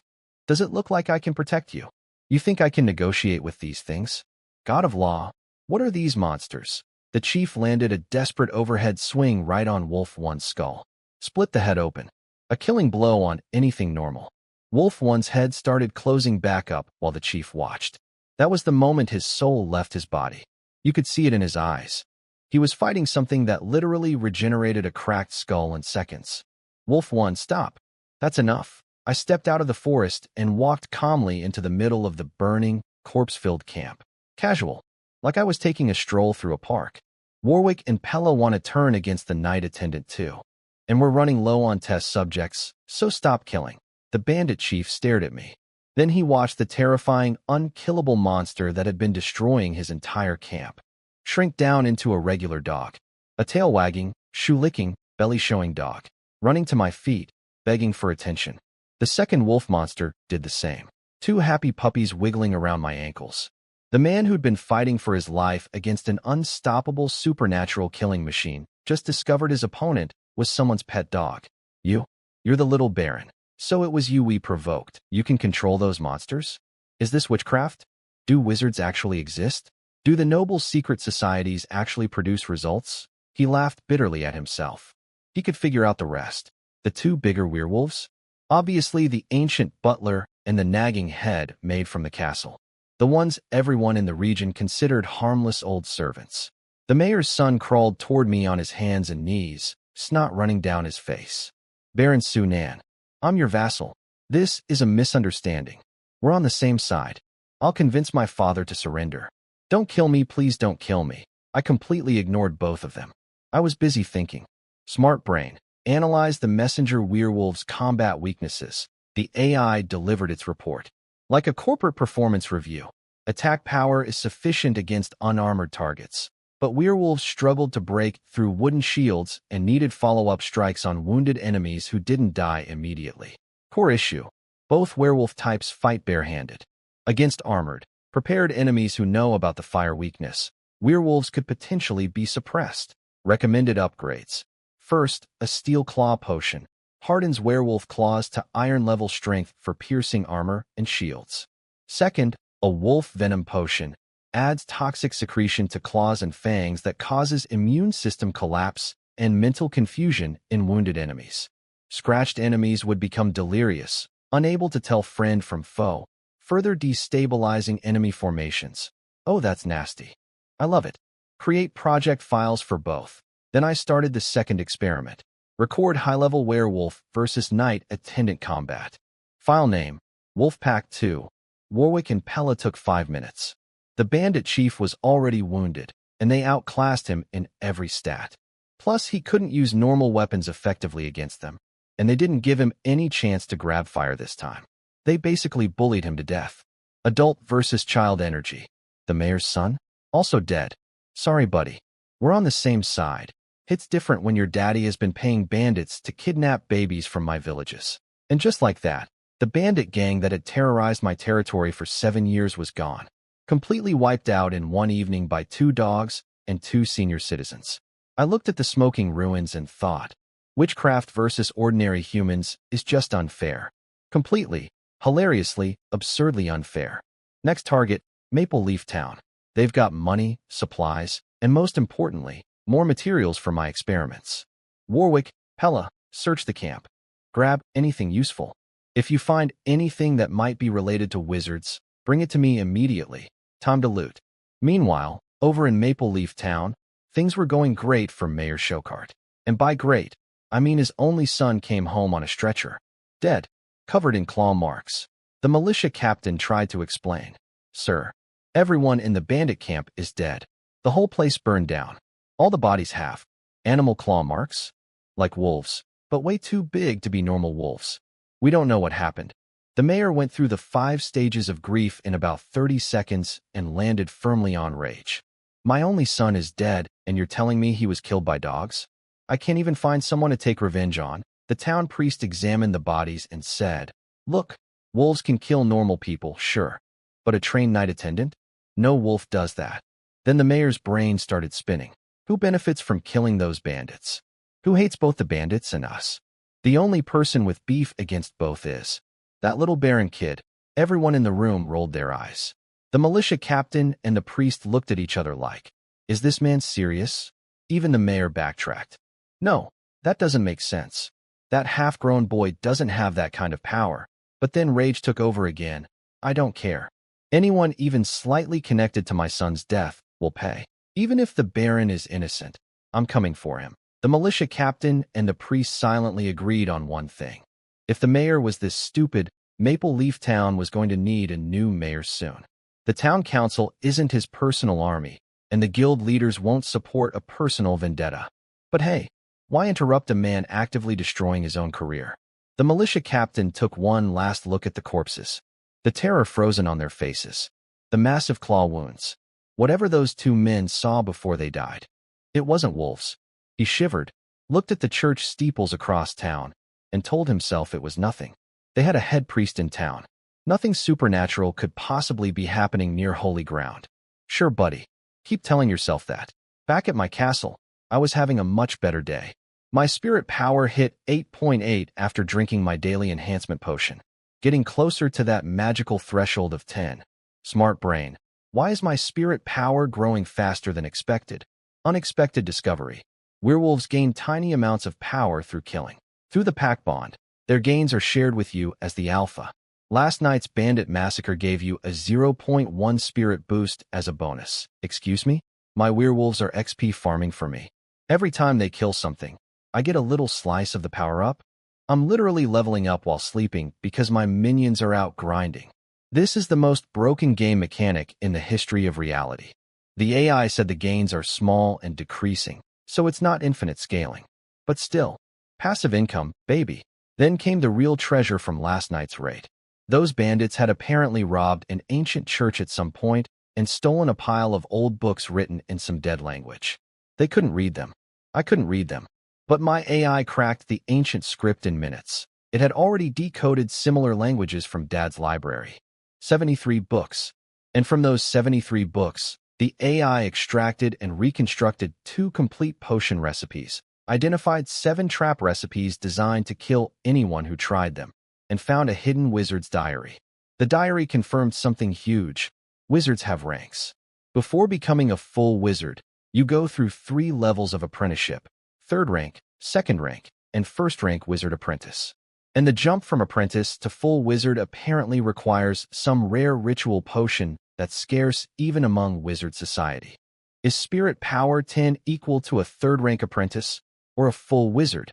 Does it look like I can protect you? You think I can negotiate with these things? God of law, what are these monsters? The chief landed a desperate overhead swing right on Wolf 1's skull. Split the head open. A killing blow on anything normal. Wolf 1's head started closing back up while the chief watched. That was the moment his soul left his body. You could see it in his eyes. He was fighting something that literally regenerated a cracked skull in seconds. Wolf 1, stop. That's enough. I stepped out of the forest and walked calmly into the middle of the burning, corpse-filled camp. Casual. Like I was taking a stroll through a park. Warwick and Pella want to turn against the knight attendant too. And we're running low on test subjects, so stop killing. The bandit chief stared at me. Then he watched the terrifying, unkillable monster that had been destroying his entire camp shrink down into a regular dog. A tail-wagging, shoe-licking, belly-showing dog. Running to my feet, begging for attention. The second wolf monster did the same. 2 happy puppies wiggling around my ankles. The man who'd been fighting for his life against an unstoppable supernatural killing machine just discovered his opponent was someone's pet dog. You're the little baron. So it was you we provoked. You can control those monsters? Is this witchcraft? Do wizards actually exist? Do the noble secret societies actually produce results? He laughed bitterly at himself. He could figure out the rest. The 2 bigger werewolves? Obviously the ancient butler and the nagging head made from the castle. The ones everyone in the region considered harmless old servants. The mayor's son crawled toward me on his hands and knees, snot running down his face. Baron Sunan. I'm your vassal. This is a misunderstanding. We're on the same side. I'll convince my father to surrender. Don't kill me, please don't kill me. I completely ignored both of them. I was busy thinking. Smart brain. Analyze the messenger werewolf's combat weaknesses. The AI delivered its report. Like a corporate performance review, attack power is sufficient against unarmored targets. But werewolves struggled to break through wooden shields and needed follow-up strikes on wounded enemies who didn't die immediately. Core issue. Both werewolf types fight barehanded. Against armored, prepared enemies who know about the fire weakness, werewolves could potentially be suppressed. Recommended upgrades. First, a steel claw potion. Hardens werewolf claws to iron-level strength for piercing armor and shields. Second, a wolf venom potion. Adds toxic secretion to claws and fangs that causes immune system collapse and mental confusion in wounded enemies. Scratched enemies would become delirious, unable to tell friend from foe, further destabilizing enemy formations. Oh, that's nasty. I love it. Create project files for both. Then I started the second experiment. Record high-level werewolf versus knight attendant combat. File name, Wolfpack 2. Warwick and Pella took 5 minutes. The bandit chief was already wounded, and they outclassed him in every stat. Plus, he couldn't use normal weapons effectively against them, and they didn't give him any chance to grab fire this time. They basically bullied him to death. Adult versus child energy. The mayor's son? Also dead. Sorry, buddy. We're on the same side. It's different when your daddy has been paying bandits to kidnap babies from my villages. And just like that, the bandit gang that had terrorized my territory for 7 years was gone. Completely wiped out in one evening by 2 dogs and 2 senior citizens. I looked at the smoking ruins and thought, witchcraft versus ordinary humans is just unfair. Completely, hilariously, absurdly unfair. Next target, Maple Leaf Town. They've got money, supplies, and most importantly, more materials for my experiments. Warwick, Pella, search the camp. Grab anything useful. If you find anything that might be related to wizards, bring it to me immediately. Time to loot. Meanwhile, over in Maple Leaf Town, things were going great for Mayor Shokart. And by great, I mean his only son came home on a stretcher. Dead. Covered in claw marks. The militia captain tried to explain. Sir, everyone in the bandit camp is dead. The whole place burned down. All the bodies have animal claw marks? Like wolves, but way too big to be normal wolves. We don't know what happened. The mayor went through the 5 stages of grief in about 30 seconds and landed firmly on rage. My only son is dead, and you're telling me he was killed by dogs? I can't even find someone to take revenge on. The town priest examined the bodies and said, look, wolves can kill normal people, sure. But a trained night attendant? No wolf does that. Then the mayor's brain started spinning. Who benefits from killing those bandits? Who hates both the bandits and us? The only person with beef against both is that little Baron kid. Everyone in the room rolled their eyes. The militia captain and the priest looked at each other like, is this man serious? Even the mayor backtracked. No, that doesn't make sense. That half-grown boy doesn't have that kind of power. But then rage took over again. I don't care. Anyone even slightly connected to my son's death will pay. Even if the Baron is innocent, I'm coming for him. The militia captain and the priest silently agreed on one thing. If the mayor was this stupid, Maple Leaf Town was going to need a new mayor soon. The town council isn't his personal army, and the guild leaders won't support a personal vendetta. But hey, why interrupt a man actively destroying his own career? The militia captain took one last look at the corpses. The terror frozen on their faces. The massive claw wounds. Whatever those 2 men saw before they died. It wasn't wolves. He shivered, looked at the church steeples across town, and told himself it was nothing. They had a head priest in town. Nothing supernatural could possibly be happening near holy ground. Sure, buddy. Keep telling yourself that. Back at my castle, I was having a much better day. My spirit power hit 8.8 after drinking my daily enhancement potion, getting closer to that magical threshold of 10. Smart brain. Why is my spirit power growing faster than expected? Unexpected discovery. Werewolves gain tiny amounts of power through killing. Through the pack bond, their gains are shared with you as the alpha. Last night's bandit massacre gave you a 0.1 spirit boost as a bonus. Excuse me? My werewolves are XP farming for me. Every time they kill something, I get a little slice of the power up. I'm literally leveling up while sleeping because my minions are out grinding. This is the most broken game mechanic in the history of reality. The AI said the gains are small and decreasing, so it's not infinite scaling. But still, passive income, baby. Then came the real treasure from last night's raid. Those bandits had apparently robbed an ancient church at some point and stolen a pile of old books written in some dead language. They couldn't read them. I couldn't read them. But my AI cracked the ancient script in minutes. It had already decoded similar languages from Dad's library. 73 books. And from those 73 books, the AI extracted and reconstructed 2 complete potion recipes, identified 7 trap recipes designed to kill anyone who tried them, and found a hidden wizard's diary. The diary confirmed something huge. Wizards have ranks. Before becoming a full wizard, you go through 3 levels of apprenticeship: 3rd rank, 2nd rank, and 1st rank wizard apprentice. And the jump from apprentice to full wizard apparently requires some rare ritual potion that's scarce even among wizard society. Is spirit power 10 equal to a 3rd rank apprentice or a full wizard?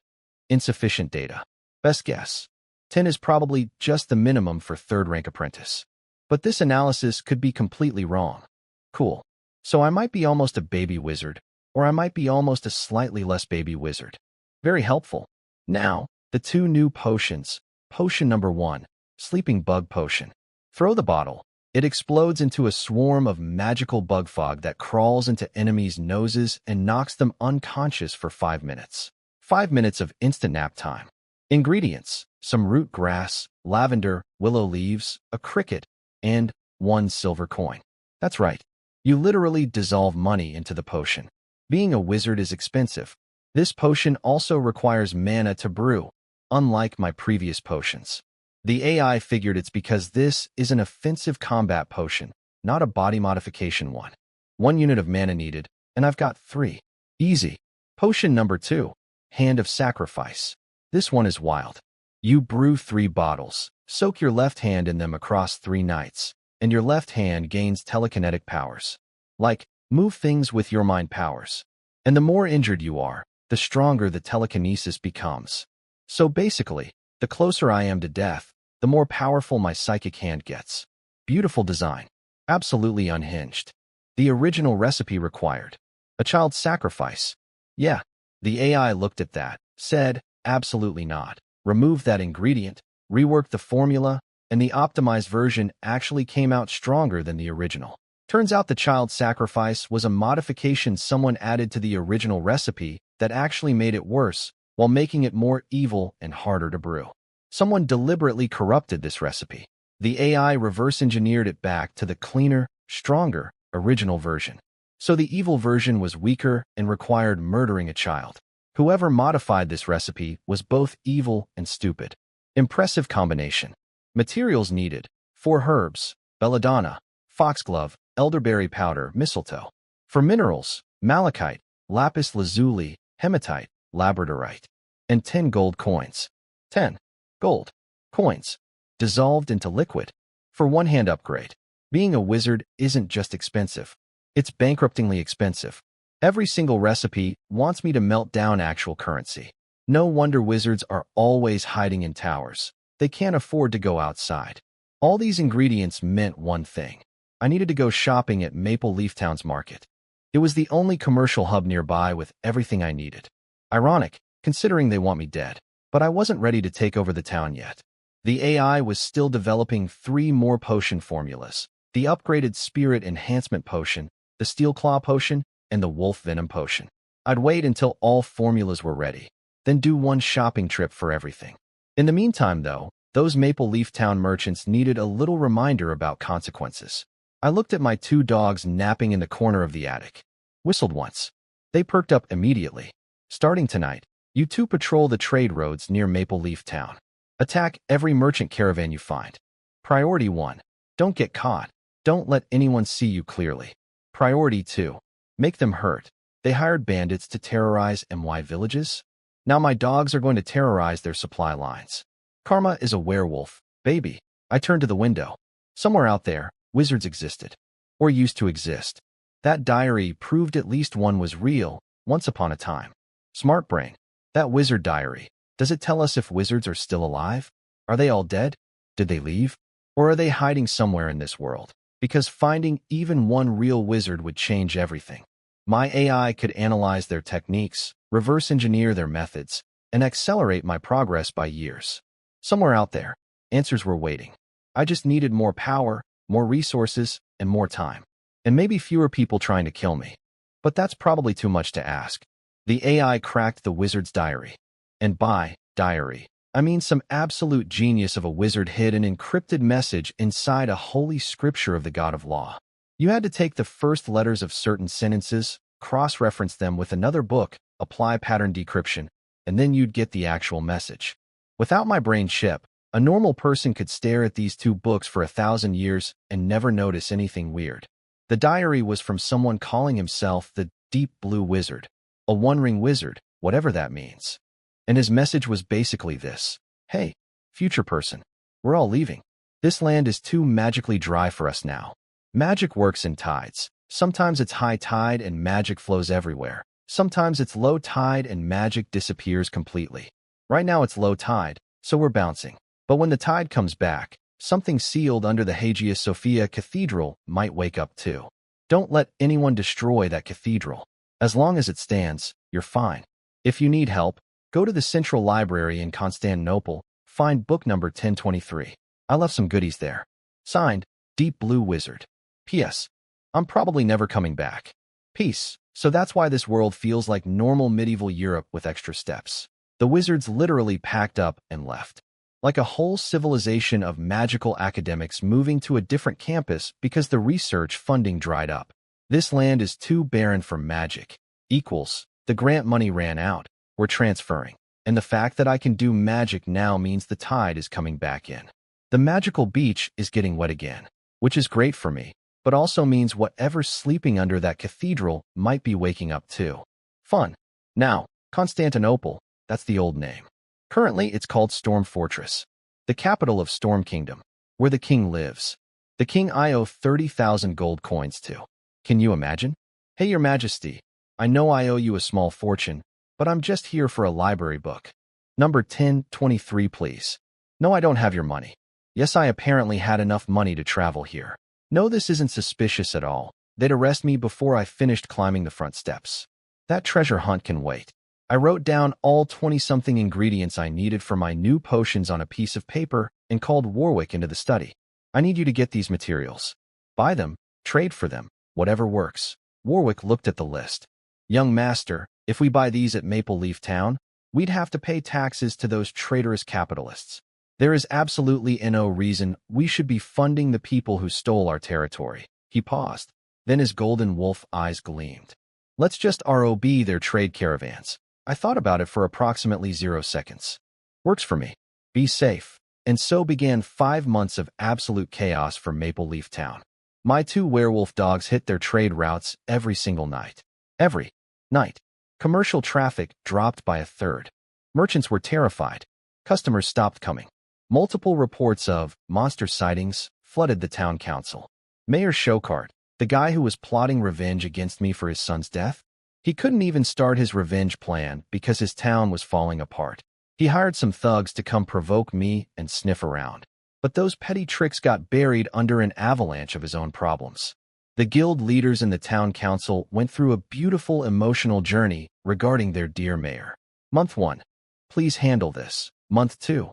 Insufficient data. Best guess. 10 is probably just the minimum for 3rd rank apprentice. But this analysis could be completely wrong. Cool. So I might be almost a baby wizard, or I might be almost a slightly less baby wizard. Very helpful. Now, the 2 new potions. Potion number 1, Sleeping Bug Potion. Throw the bottle. It explodes into a swarm of magical bug fog that crawls into enemies' noses and knocks them unconscious for 5 minutes. 5 minutes of instant nap time. Ingredients: some root grass, lavender, willow leaves, a cricket, and 1 silver coin. That's right. You literally dissolve money into the potion. Being a wizard is expensive. This potion also requires mana to brew, unlike my previous potions. The AI figured it's because this is an offensive combat potion, not a body modification one. 1 unit of mana needed, and I've got 3. Easy. Potion number 2, Hand of Sacrifice. This one is wild. You brew 3 bottles, soak your left hand in them across 3 nights, and your left hand gains telekinetic powers. Like, move things with your mind powers. And the more injured you are, the stronger the telekinesis becomes. So basically, the closer I am to death, the more powerful my psychic hand gets. Beautiful design. Absolutely unhinged. The original recipe required a child sacrifice. Yeah, the AI looked at that, said, absolutely not. Removed that ingredient, reworked the formula, and the optimized version actually came out stronger than the original. Turns out the child sacrifice was a modification someone added to the original recipe that actually made it worse, while making it more evil and harder to brew. Someone deliberately corrupted this recipe. The AI reverse-engineered it back to the cleaner, stronger, original version. So the evil version was weaker and required murdering a child. Whoever modified this recipe was both evil and stupid. Impressive combination. Materials needed: 4 herbs, belladonna, foxglove, elderberry powder, mistletoe. For minerals: malachite, lapis lazuli, hematite, labradorite. And 10 gold coins. 10 gold coins, dissolved into liquid. For 1 hand upgrade. Being a wizard isn't just expensive. It's bankruptingly expensive. Every single recipe wants me to melt down actual currency. No wonder wizards are always hiding in towers. They can't afford to go outside. All these ingredients meant one thing. I needed to go shopping at Maple Leaf Town's market. It was the only commercial hub nearby with everything I needed. Ironic, considering they want me dead. But I wasn't ready to take over the town yet. The AI was still developing 3 more potion formulas: the upgraded Spirit Enhancement Potion, the Steel Claw Potion, and the Wolf Venom Potion. I'd wait until all formulas were ready, then do 1 shopping trip for everything. In the meantime, though, those Maple Leaf Town merchants needed a little reminder about consequences. I looked at my 2 dogs napping in the corner of the attic. Whistled once. They perked up immediately. Starting tonight, you 2 patrol the trade roads near Maple Leaf Town. Attack every merchant caravan you find. Priority 1. Don't get caught. Don't let anyone see you clearly. Priority 2. Make them hurt. They hired bandits to terrorize MY villages. Now my dogs are going to terrorize their supply lines. Karma is a werewolf, baby. I turned to the window. Somewhere out there, wizards existed. Or used to exist. That diary proved at least one was real, once upon a time. Smart brain. That wizard diary. Does it tell us if wizards are still alive? Are they all dead? Did they leave? Or are they hiding somewhere in this world? Because finding even one real wizard would change everything. My AI could analyze their techniques, reverse engineer their methods, and accelerate my progress by years. Somewhere out there, answers were waiting. I just needed more power, more resources, and more time. And maybe fewer people trying to kill me. But that's probably too much to ask. The AI cracked the wizard's diary. And by diary, I mean some absolute genius of a wizard hid an encrypted message inside a holy scripture of the god of law. You had to take the first letters of certain sentences, cross-reference them with another book, apply pattern decryption, and then you'd get the actual message. Without my brain chip, a normal person could stare at these two books for 1,000 years and never notice anything weird. The diary was from someone calling himself the Deep Blue Wizard, a one-ring wizard, whatever that means. And his message was basically this: hey, future person, we're all leaving. This land is too magically dry for us now. Magic works in tides. Sometimes it's high tide and magic flows everywhere. Sometimes it's low tide and magic disappears completely. Right now it's low tide, so we're bouncing. But when the tide comes back, something sealed under the Hagia Sophia Cathedral might wake up too. Don't let anyone destroy that cathedral. As long as it stands, you're fine. If you need help, go to the Central Library in Constantinople, find book number 1023. I left some goodies there. Signed, Deep Blue Wizard. P.S. I'm probably never coming back. Peace. So that's why this world feels like normal medieval Europe with extra steps. The wizards literally packed up and left. Like a whole civilization of magical academics moving to a different campus because the research funding dried up. This land is too barren for magic. Equals, the grant money ran out. We're transferring. And the fact that I can do magic now means the tide is coming back in. The magical beach is getting wet again, which is great for me, but also means whatever's sleeping under that cathedral might be waking up too. Fun. Now, Constantinople, that's the old name. Currently, it's called Storm Fortress, the capital of Storm Kingdom, where the king lives. The king I owe 30,000 gold coins to. Can you imagine? Hey, your majesty, I know I owe you a small fortune, but I'm just here for a library book. Number 1023, please. No, I don't have your money. Yes, I apparently had enough money to travel here. No, this isn't suspicious at all. They'd arrest me before I finished climbing the front steps. That treasure hunt can wait. I wrote down all 20-something ingredients I needed for my new potions on a piece of paper and called Warwick into the study. I need you to get these materials. Buy them, trade for them, whatever works. Warwick looked at the list. Young master, if we buy these at Maple Leaf Town, we'd have to pay taxes to those traitorous capitalists. There is absolutely no reason we should be funding the people who stole our territory. He paused. Then his golden wolf eyes gleamed. Let's just rob their trade caravans. I thought about it for approximately 0 seconds. Works for me. Be safe. And so began 5 months of absolute chaos for Maple Leaf Town. My 2 werewolf dogs hit their trade routes every single night. Every night. Commercial traffic dropped by 1/3. Merchants were terrified. Customers stopped coming. Multiple reports of monster sightings flooded the town council. Mayor Shokart, the guy who was plotting revenge against me for his son's death, he couldn't even start his revenge plan because his town was falling apart. He hired some thugs to come provoke me and sniff around. But those petty tricks got buried under an avalanche of his own problems. The guild leaders in the town council went through a beautiful emotional journey regarding their dear mayor. Month 1. Please handle this. Month 2.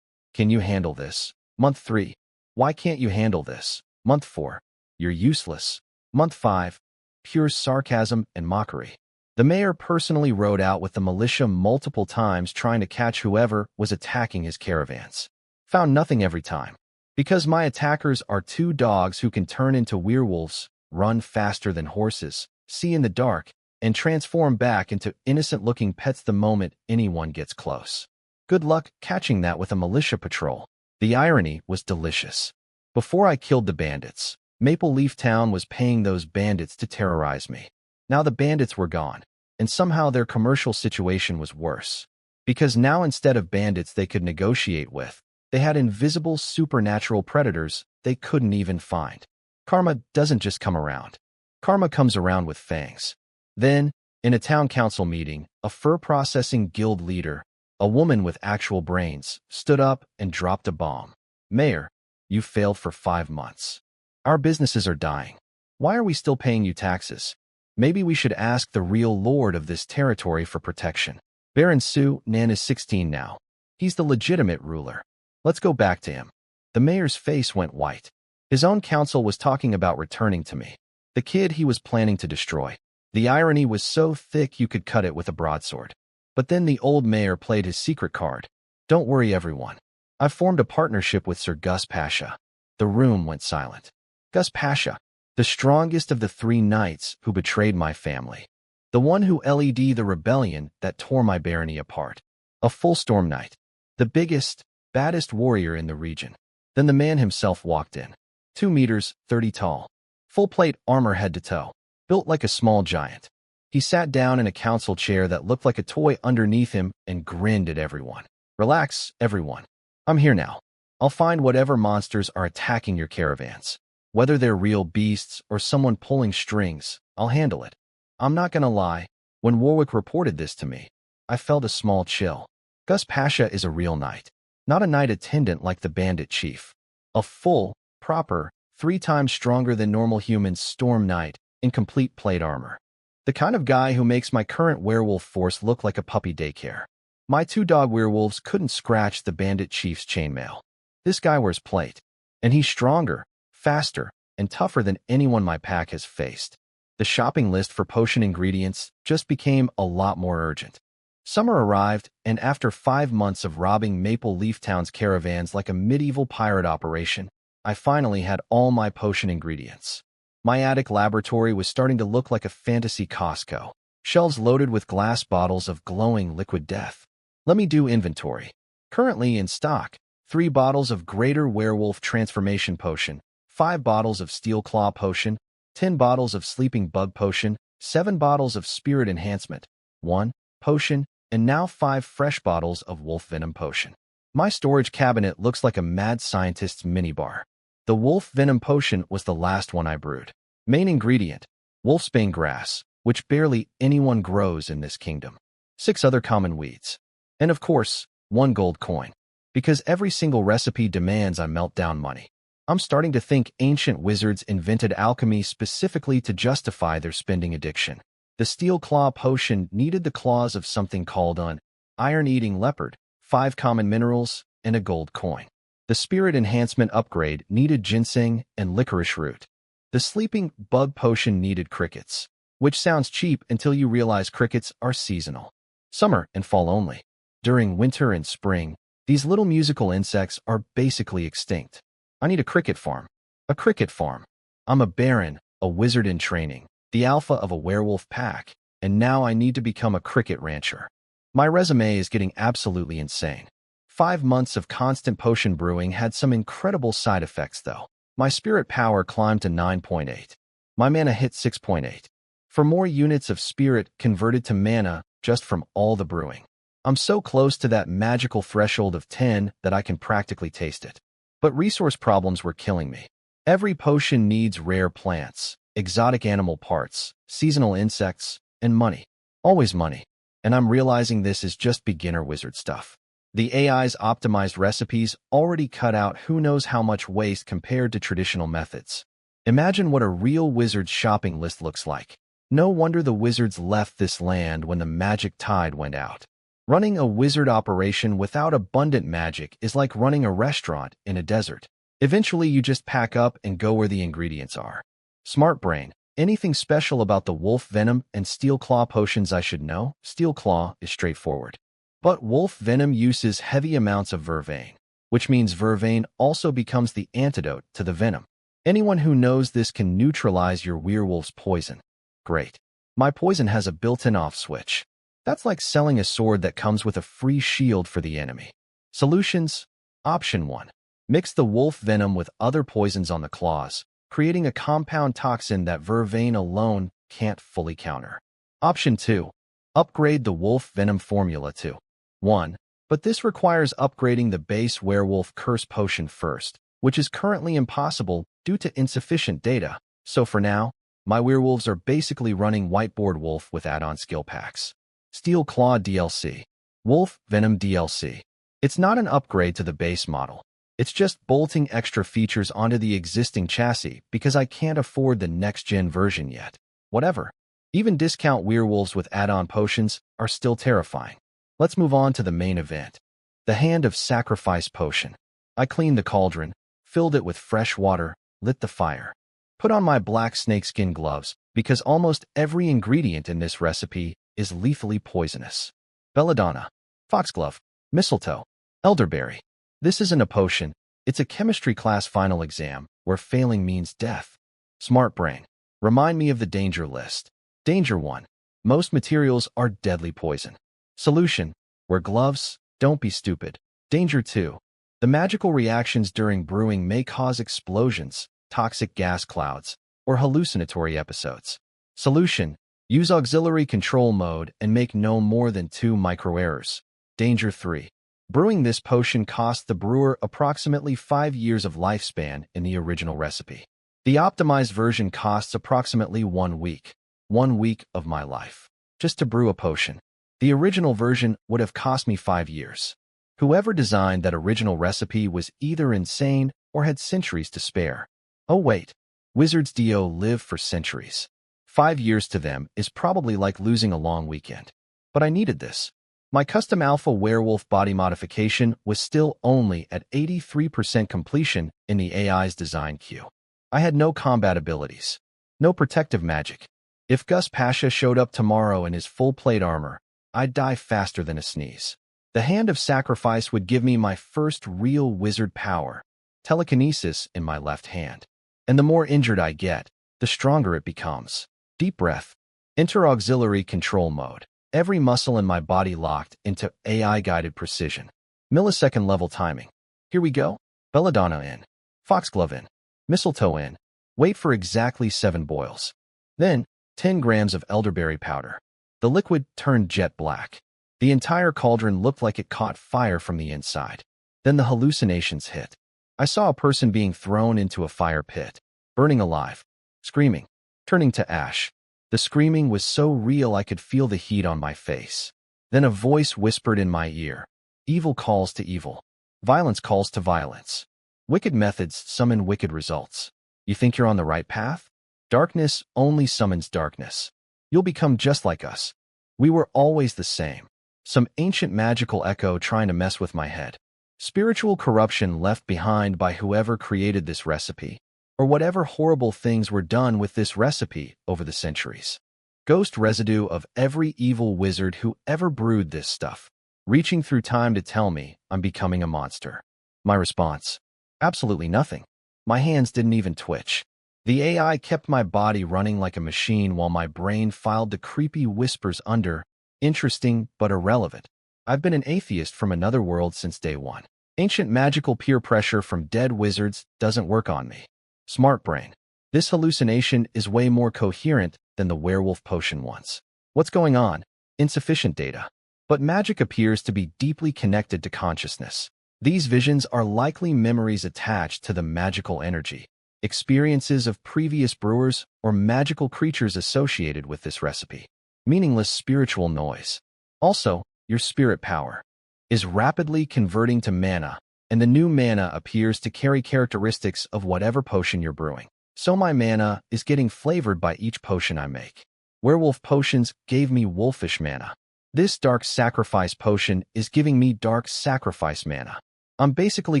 Can you handle this? Month 3. Why can't you handle this? Month 4. You're useless. Month 5. Pure sarcasm and mockery. The mayor personally rode out with the militia multiple times trying to catch whoever was attacking his caravans. Found nothing every time. Because my attackers are 2 dogs who can turn into werewolves, run faster than horses, see in the dark, and transform back into innocent-looking pets the moment anyone gets close. Good luck catching that with a militia patrol. The irony was delicious. Before I killed the bandits, Maple Leaf Town was paying those bandits to terrorize me. Now the bandits were gone, and somehow their commercial situation was worse. Because now instead of bandits they could negotiate with, they had invisible supernatural predators they couldn't even find. Karma doesn't just come around. Karma comes around with fangs. Then, in a town council meeting, a fur-processing guild leader, a woman with actual brains, stood up and dropped a bomb. Mayor, You failed for 5 months. Our businesses are dying. Why are we still paying you taxes? Maybe we should ask the real lord of this territory for protection. Baron Su Nan is 16 now. He's the legitimate ruler. Let's go back to him. The mayor's face went white. His own council was talking about returning to me. The kid he was planning to destroy. The irony was so thick you could cut it with a broadsword. But then the old mayor played his secret card. Don't worry, everyone. I've formed a partnership with Sir Gus Pasha. The room went silent. Gus Pasha, the strongest of the 3 knights who betrayed my family. The one who led the rebellion that tore my barony apart. A full storm knight. The biggest, baddest warrior in the region. Then the man himself walked in. 2 meters, 30 tall. Full plate armor head to toe. Built like a small giant. He sat down in a council chair that looked like a toy underneath him and grinned at everyone. Relax, everyone. I'm here now. I'll find whatever monsters are attacking your caravans. Whether they're real beasts or someone pulling strings, I'll handle it. I'm not gonna lie. When Warwick reported this to me, I felt a small chill. Gus Pasha is a real knight. Not a knight attendant like the bandit chief. A full, proper, 3 times stronger than normal humans storm knight in complete plate armor. The kind of guy who makes my current werewolf force look like a puppy daycare. My 2 dog werewolves couldn't scratch the bandit chief's chainmail. This guy wears plate, and he's stronger, faster, and tougher than anyone my pack has faced. The shopping list for potion ingredients just became a lot more urgent. Summer arrived, and after 5 months of robbing Maple Leaf Town's caravans like a medieval pirate operation, I finally had all my potion ingredients. My attic laboratory was starting to look like a fantasy Costco. Shelves loaded with glass bottles of glowing liquid death. Let me do inventory. Currently in stock, 3 bottles of Greater Werewolf Transformation Potion, 5 bottles of Steel Claw Potion, 10 bottles of Sleeping Bug Potion, 7 bottles of Spirit Enhancement, 1 potion, and now 5 fresh bottles of Wolf Venom Potion. My storage cabinet looks like a mad scientist's minibar. The Wolf Venom Potion was the last one I brewed. Main ingredient, wolfsbane grass, which barely anyone grows in this kingdom. 6 other common weeds. And of course, 1 gold coin. Because every single recipe demands I melt down money. I'm starting to think ancient wizards invented alchemy specifically to justify their spending addiction. The Steel Claw Potion needed the claws of something called an iron-eating leopard, 5 common minerals, and a gold coin. The Spirit Enhancement Upgrade needed ginseng and licorice root. The Sleeping Bug Potion needed crickets, which sounds cheap until you realize crickets are seasonal. Summer and fall only. During winter and spring, these little musical insects are basically extinct. I need a cricket farm. A cricket farm. I'm a baron, a wizard in training, the alpha of a werewolf pack, and now I need to become a cricket rancher. My resume is getting absolutely insane. 5 months of constant potion brewing had some incredible side effects, though. My spirit power climbed to 9.8. My mana hit 6.8. For more units of spirit converted to mana just from all the brewing. I'm so close to that magical threshold of 10 that I can practically taste it. But resource problems were killing me. Every potion needs rare plants, exotic animal parts, seasonal insects, and money. Always money. And I'm realizing this is just beginner wizard stuff. The AI's optimized recipes already cut out who knows how much waste compared to traditional methods. Imagine what a real wizard's shopping list looks like. No wonder the wizards left this land when the magic tide went out. Running a wizard operation without abundant magic is like running a restaurant in a desert. Eventually, you just pack up and go where the ingredients are. Smart brain. Anything special about the wolf venom and steel claw potions I should know? Steel claw is straightforward. But wolf venom uses heavy amounts of vervain, which means vervain also becomes the antidote to the venom. Anyone who knows this can neutralize your werewolf's poison. Great. My poison has a built-in off switch. That's like selling a sword that comes with a free shield for the enemy. Solutions. Option 1. Mix the wolf venom with other poisons on the claws, creating a compound toxin that vervain alone can't fully counter. Option 2. Upgrade the wolf venom formula to 1. But this requires upgrading the base werewolf curse potion first, which is currently impossible due to insufficient data. So for now, my werewolves are basically running Whiteboard Wolf with add-on skill packs. Steel Claw DLC. Wolf Venom DLC. It's not an upgrade to the base model. It's just bolting extra features onto the existing chassis because I can't afford the next-gen version yet. Whatever. Even discount werewolves with add-on potions are still terrifying. Let's move on to the main event. The Hand of Sacrifice Potion. I cleaned the cauldron, filled it with fresh water, lit the fire. Put on my black snakeskin gloves because almost every ingredient in this recipe is lethally poisonous. Belladonna, foxglove, mistletoe, elderberry. This isn't a potion, it's a chemistry class final exam where failing means death. Smart brain. Remind me of the danger list. Danger 1. Most materials are deadly poison. Solution. Wear gloves, don't be stupid. Danger 2. The magical reactions during brewing may cause explosions, toxic gas clouds, or hallucinatory episodes. Solution. Use auxiliary control mode and make no more than 2 microerrors. Danger 3. Brewing this potion cost the brewer approximately 5 years of lifespan in the original recipe. The optimized version costs approximately 1 week. 1 week of my life. Just to brew a potion. The original version would have cost me 5 years. Whoever designed that original recipe was either insane or had centuries to spare. Oh wait, wizards do live for centuries. 5 years to them is probably like losing a long weekend. But I needed this. My custom alpha werewolf body modification was still only at 83% completion in the AI's design queue. I had no combat abilities. No protective magic. If Gus Pasha showed up tomorrow in his full plate armor, I'd die faster than a sneeze. The Hand of Sacrifice would give me my first real wizard power, telekinesis in my left hand. And the more injured I get, the stronger it becomes. Deep breath. Enter auxiliary control mode. Every muscle in my body locked into AI-guided precision. Millisecond level timing. Here we go. Belladonna in. Foxglove in. Mistletoe in. Wait for exactly 7 boils. Then, 10 grams of elderberry powder. The liquid turned jet black. The entire cauldron looked like it caught fire from the inside. Then the hallucinations hit. I saw a person being thrown into a fire pit, burning alive, screaming, turning to ash. The screaming was so real I could feel the heat on my face. Then a voice whispered in my ear. Evil calls to evil. Violence calls to violence. Wicked methods summon wicked results. You think you're on the right path? Darkness only summons darkness. You'll become just like us. We were always the same. Some ancient magical echo trying to mess with my head. Spiritual corruption left behind by whoever created this recipe, or whatever horrible things were done with this recipe over the centuries. Ghost residue of every evil wizard who ever brewed this stuff, reaching through time to tell me I'm becoming a monster. My response? Absolutely nothing. My hands didn't even twitch. The AI kept my body running like a machine while my brain filed the creepy whispers under, interesting but irrelevant. I've been an atheist from another world since day one. Ancient magical peer pressure from dead wizards doesn't work on me. Smart brain. This hallucination is way more coherent than the werewolf potion once. What's going on? Insufficient data. But magic appears to be deeply connected to consciousness. These visions are likely memories attached to the magical energy, experiences of previous brewers or magical creatures associated with this recipe. Meaningless spiritual noise. Also, your spirit power is rapidly converting to mana, and the new mana appears to carry characteristics of whatever potion you're brewing. So my mana is getting flavored by each potion I make. Werewolf potions gave me wolfish mana. This dark sacrifice potion is giving me dark sacrifice mana. I'm basically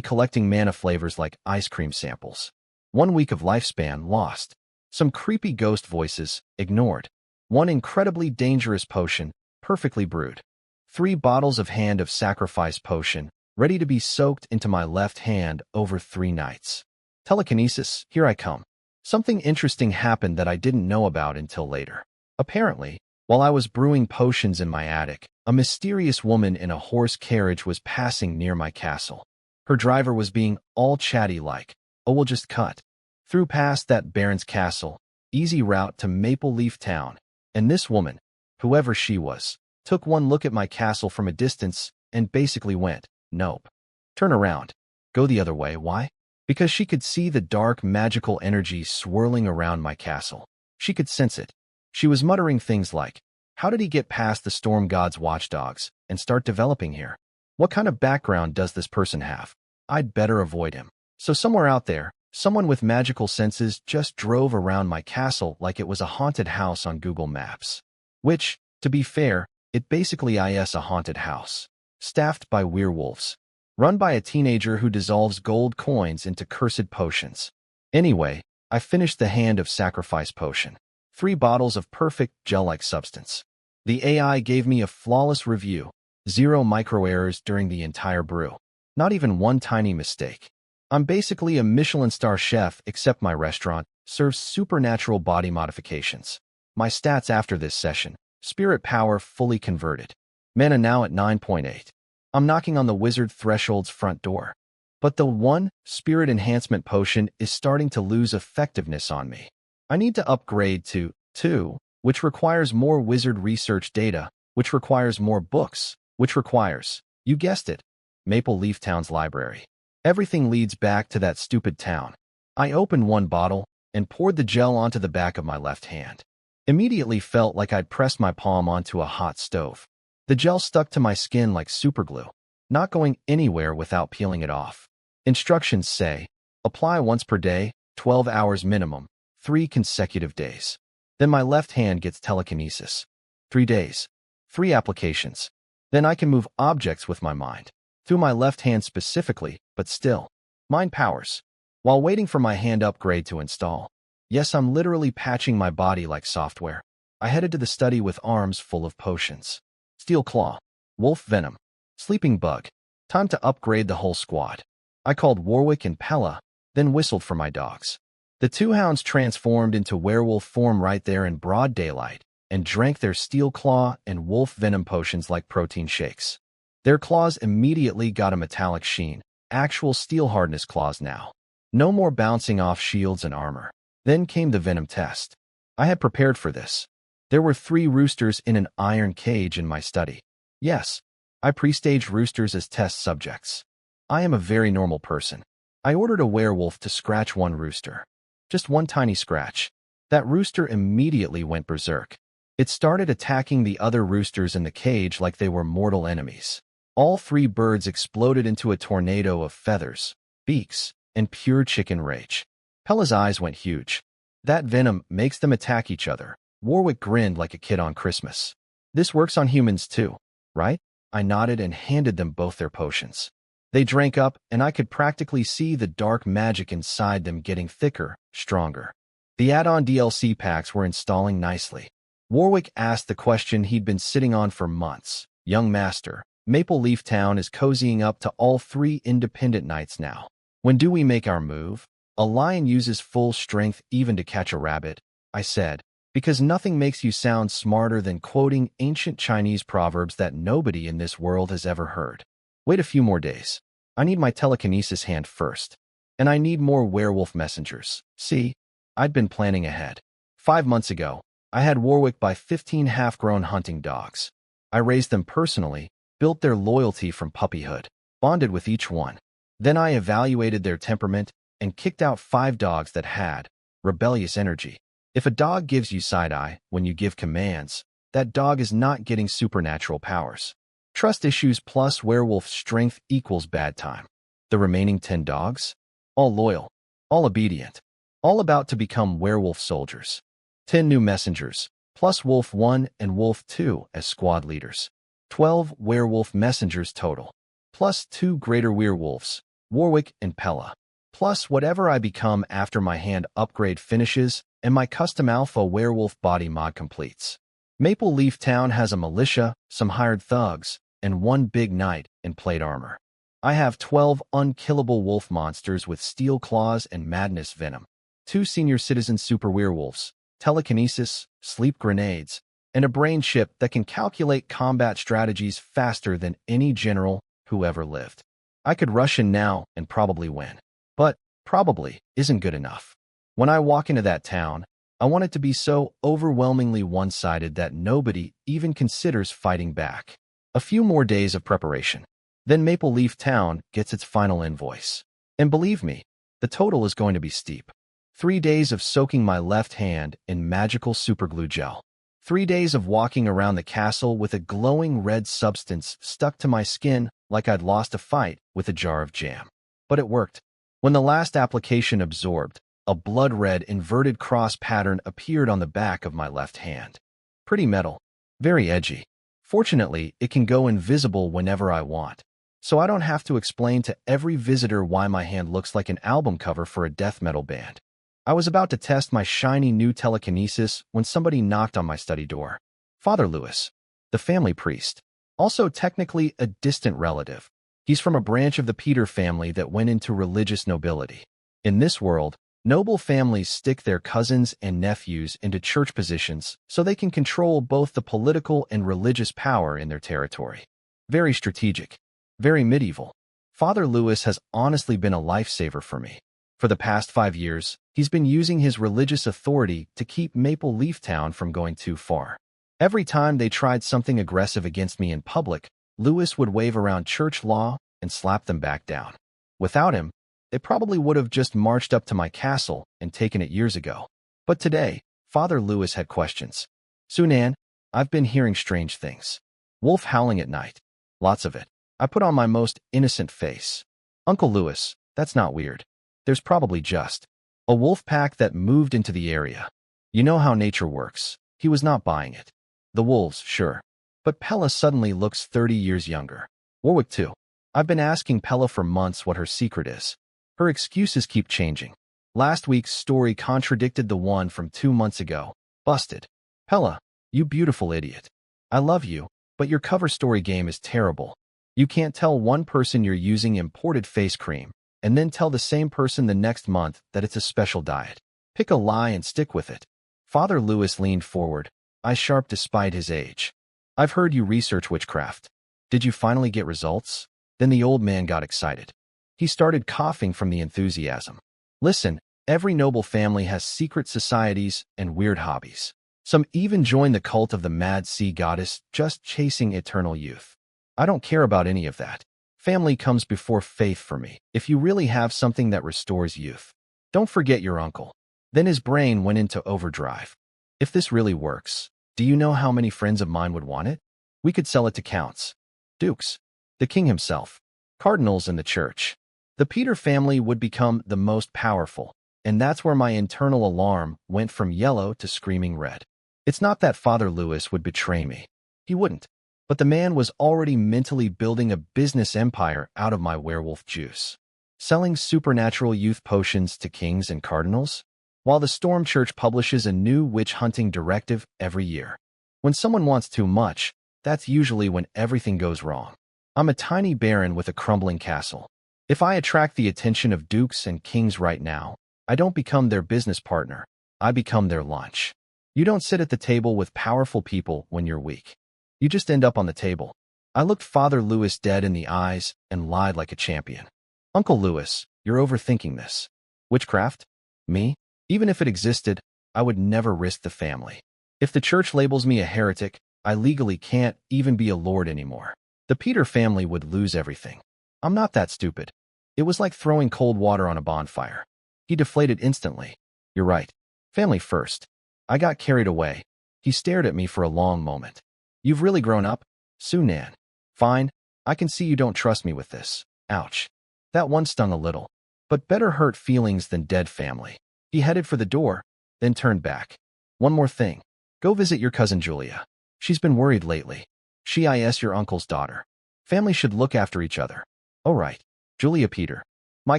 collecting mana flavors like ice cream samples. 1 week of lifespan lost. Some creepy ghost voices ignored. 1 incredibly dangerous potion, perfectly brewed. 3 bottles of Hand of Sacrifice potion, ready to be soaked into my left hand over 3 nights. Telekinesis, here I come. Something interesting happened that I didn't know about until later. Apparently, while I was brewing potions in my attic, a mysterious woman in a horse carriage was passing near my castle. Her driver was being all chatty like, "Oh, we'll just cut through past that Baron's castle, easy route to Maple Leaf Town." And this woman, whoever she was, took one look at my castle from a distance and basically went, "Nope. Turn around. Go the other way." Why? Because she could see the dark magical energy swirling around my castle. She could sense it. She was muttering things like, "How did he get past the storm god's watchdogs and start developing here? What kind of background does this person have? I'd better avoid him. So somewhere out there, someone with magical senses just drove around my castle like it was a haunted house on Google Maps. Which, to be fair, it basically is a haunted house. Staffed by werewolves. Run by a teenager who dissolves gold coins into cursed potions. Anyway, I finished the Hand of Sacrifice potion. 3 bottles of perfect gel-like substance. The AI gave me a flawless review. 0 micro-errors during the entire brew. Not even one tiny mistake. I'm basically a Michelin star chef, except my restaurant serves supernatural body modifications. My stats after this session: spirit power fully converted. Mana now at 9.8. I'm knocking on the wizard threshold's front door. But the 1 spirit enhancement potion is starting to lose effectiveness on me. I need to upgrade to 2, which requires more wizard research data, which requires more books, which requires, you guessed it, Maple Leaf Town's library. Everything leads back to that stupid town. I opened 1 bottle and poured the gel onto the back of my left hand. Immediately felt like I'd pressed my palm onto a hot stove. The gel stuck to my skin like superglue, not going anywhere without peeling it off. Instructions say, apply once per day, 12 hours minimum, 3 consecutive days. Then my left hand gets telekinesis. 3 days. 3 applications. Then I can move objects with my mind. Through my left hand specifically, but still. Mind powers. While waiting for my hand upgrade to install. Yes, I'm literally patching my body like software. I headed to the study with arms full of potions. Steel Claw. Wolf Venom. Sleeping Bug. Time to upgrade the whole squad. I called Warwick and Pella, then whistled for my dogs. The 2 hounds transformed into werewolf form right there in broad daylight and drank their Steel Claw and Wolf Venom potions like protein shakes. Their claws immediately got a metallic sheen, actual steel hardness claws now. No more bouncing off shields and armor. Then came the venom test. I had prepared for this. There were 3 roosters in an iron cage in my study. Yes, I pre-staged roosters as test subjects. I am a very normal person. I ordered a werewolf to scratch 1 rooster. Just 1 tiny scratch. That rooster immediately went berserk. It started attacking the other roosters in the cage like they were mortal enemies. All 3 birds exploded into a tornado of feathers, beaks, and pure chicken rage. Pella's eyes went huge. That venom makes them attack each other. Warwick grinned like a kid on Christmas. This works on humans too, right? I nodded and handed them both their potions. They drank up, and I could practically see the dark magic inside them getting thicker, stronger. The add-on DLC packs were installing nicely. Warwick asked the question he'd been sitting on for months. Young Master, Maple Leaf Town is cozying up to all 3 independent nights now. When do we make our move? A lion uses full strength even to catch a rabbit, I said, because nothing makes you sound smarter than quoting ancient Chinese proverbs that nobody in this world has ever heard. Wait a few more days. I need my telekinesis hand first. And I need more werewolf messengers. See, I'd been planning ahead. 5 months ago, I had Warwick buy 15 half-grown hunting dogs. I raised them personally, built their loyalty from puppyhood, bonded with each one. Then I evaluated their temperament and kicked out 5 dogs that had rebellious energy. If a dog gives you side-eye when you give commands, that dog is not getting supernatural powers. Trust issues plus werewolf strength equals bad time. The remaining 10 dogs? All loyal, all obedient, all about to become werewolf soldiers. 10 new messengers, plus Wolf 1 and Wolf 2 as squad leaders. 12 werewolf messengers total, plus 2 greater werewolves, Warwick and Pella, plus whatever I become after my hand upgrade finishes and my custom alpha werewolf body mod completes. Maple Leaf Town has a militia, some hired thugs, and 1 big knight in plate armor. I have 12 unkillable wolf monsters with steel claws and madness venom, 2 senior citizen super werewolves, telekinesis, sleep grenades, and a brain chip that can calculate combat strategies faster than any general who ever lived. I could rush in now and probably win. But probably isn't good enough. When I walk into that town, I want it to be so overwhelmingly one-sided that nobody even considers fighting back. A few more days of preparation. Then Maple Leaf Town gets its final invoice. And believe me, the total is going to be steep. 3 days of soaking my left hand in magical superglue gel. 3 days of walking around the castle with a glowing red substance stuck to my skin like I'd lost a fight with a jar of jam. But it worked. When the last application absorbed, a blood-red inverted cross pattern appeared on the back of my left hand. Pretty metal. Very edgy. Fortunately, it can go invisible whenever I want, so I don't have to explain to every visitor why my hand looks like an album cover for a death metal band. I was about to test my shiny new telekinesis when somebody knocked on my study door. Father Lewis, the family priest, also technically a distant relative. He's from a branch of the Peter family that went into religious nobility. In this world, noble families stick their cousins and nephews into church positions so they can control both the political and religious power in their territory. Very strategic. Very medieval. Father Lewis has honestly been a lifesaver for me. For the past 5 years, he's been using his religious authority to keep Maple Leaf Town from going too far. Every time they tried something aggressive against me in public, Lewis would wave around church law and slap them back down. Without him, they probably would have just marched up to my castle and taken it years ago. But today, Father Lewis had questions. Sunan, I've been hearing strange things. Wolf howling at night. Lots of it. I put on my most innocent face. Uncle Lewis, that's not weird. There's probably just a wolf pack that moved into the area. You know how nature works. He was not buying it. The wolves, sure. But Pella suddenly looks 30 years younger. Warwick too. I've been asking Pella for months what her secret is. Her excuses keep changing. Last week's story contradicted the one from 2 months ago. Busted. Pella, you beautiful idiot. I love you, but your cover story game is terrible. You can't tell one person you're using imported face cream, and then tell the same person the next month that it's a special diet. Pick a lie and stick with it. Father Lewis leaned forward, eyes sharp despite his age. I've heard you research witchcraft. Did you finally get results? Then the old man got excited. He started coughing from the enthusiasm. Listen, every noble family has secret societies and weird hobbies. Some even join the cult of the mad sea goddess just chasing eternal youth. I don't care about any of that. Family comes before faith for me. If you really have something that restores youth, don't forget your uncle. Then his brain went into overdrive. If this really works, do you know how many friends of mine would want it? We could sell it to counts, dukes, the king himself, cardinals in the church. The Peter family would become the most powerful, and that's where my internal alarm went from yellow to screaming red. It's not that Father Lewis would betray me. He wouldn't. But the man was already mentally building a business empire out of my werewolf juice. Selling supernatural youth potions to kings and cardinals, while the Storm Church publishes a new witch-hunting directive every year. When someone wants too much, that's usually when everything goes wrong. I'm a tiny baron with a crumbling castle. If I attract the attention of dukes and kings right now, I don't become their business partner. I become their lunch. You don't sit at the table with powerful people when you're weak. You just end up on the table. I looked Father Lewis dead in the eyes and lied like a champion. Uncle Lewis, you're overthinking this. Witchcraft? Me? Even if it existed, I would never risk the family. If the church labels me a heretic, I legally can't even be a lord anymore. The Peter family would lose everything. I'm not that stupid. It was like throwing cold water on a bonfire. He deflated instantly. You're right. Family first. I got carried away. He stared at me for a long moment. You've really grown up, Sunan. Fine, I can see you don't trust me with this. Ouch. That one stung a little. But better hurt feelings than dead family. He headed for the door, then turned back. One more thing. Go visit your cousin Julia. She's been worried lately. She is your uncle's daughter. Family should look after each other. Oh right, Julia Peter. My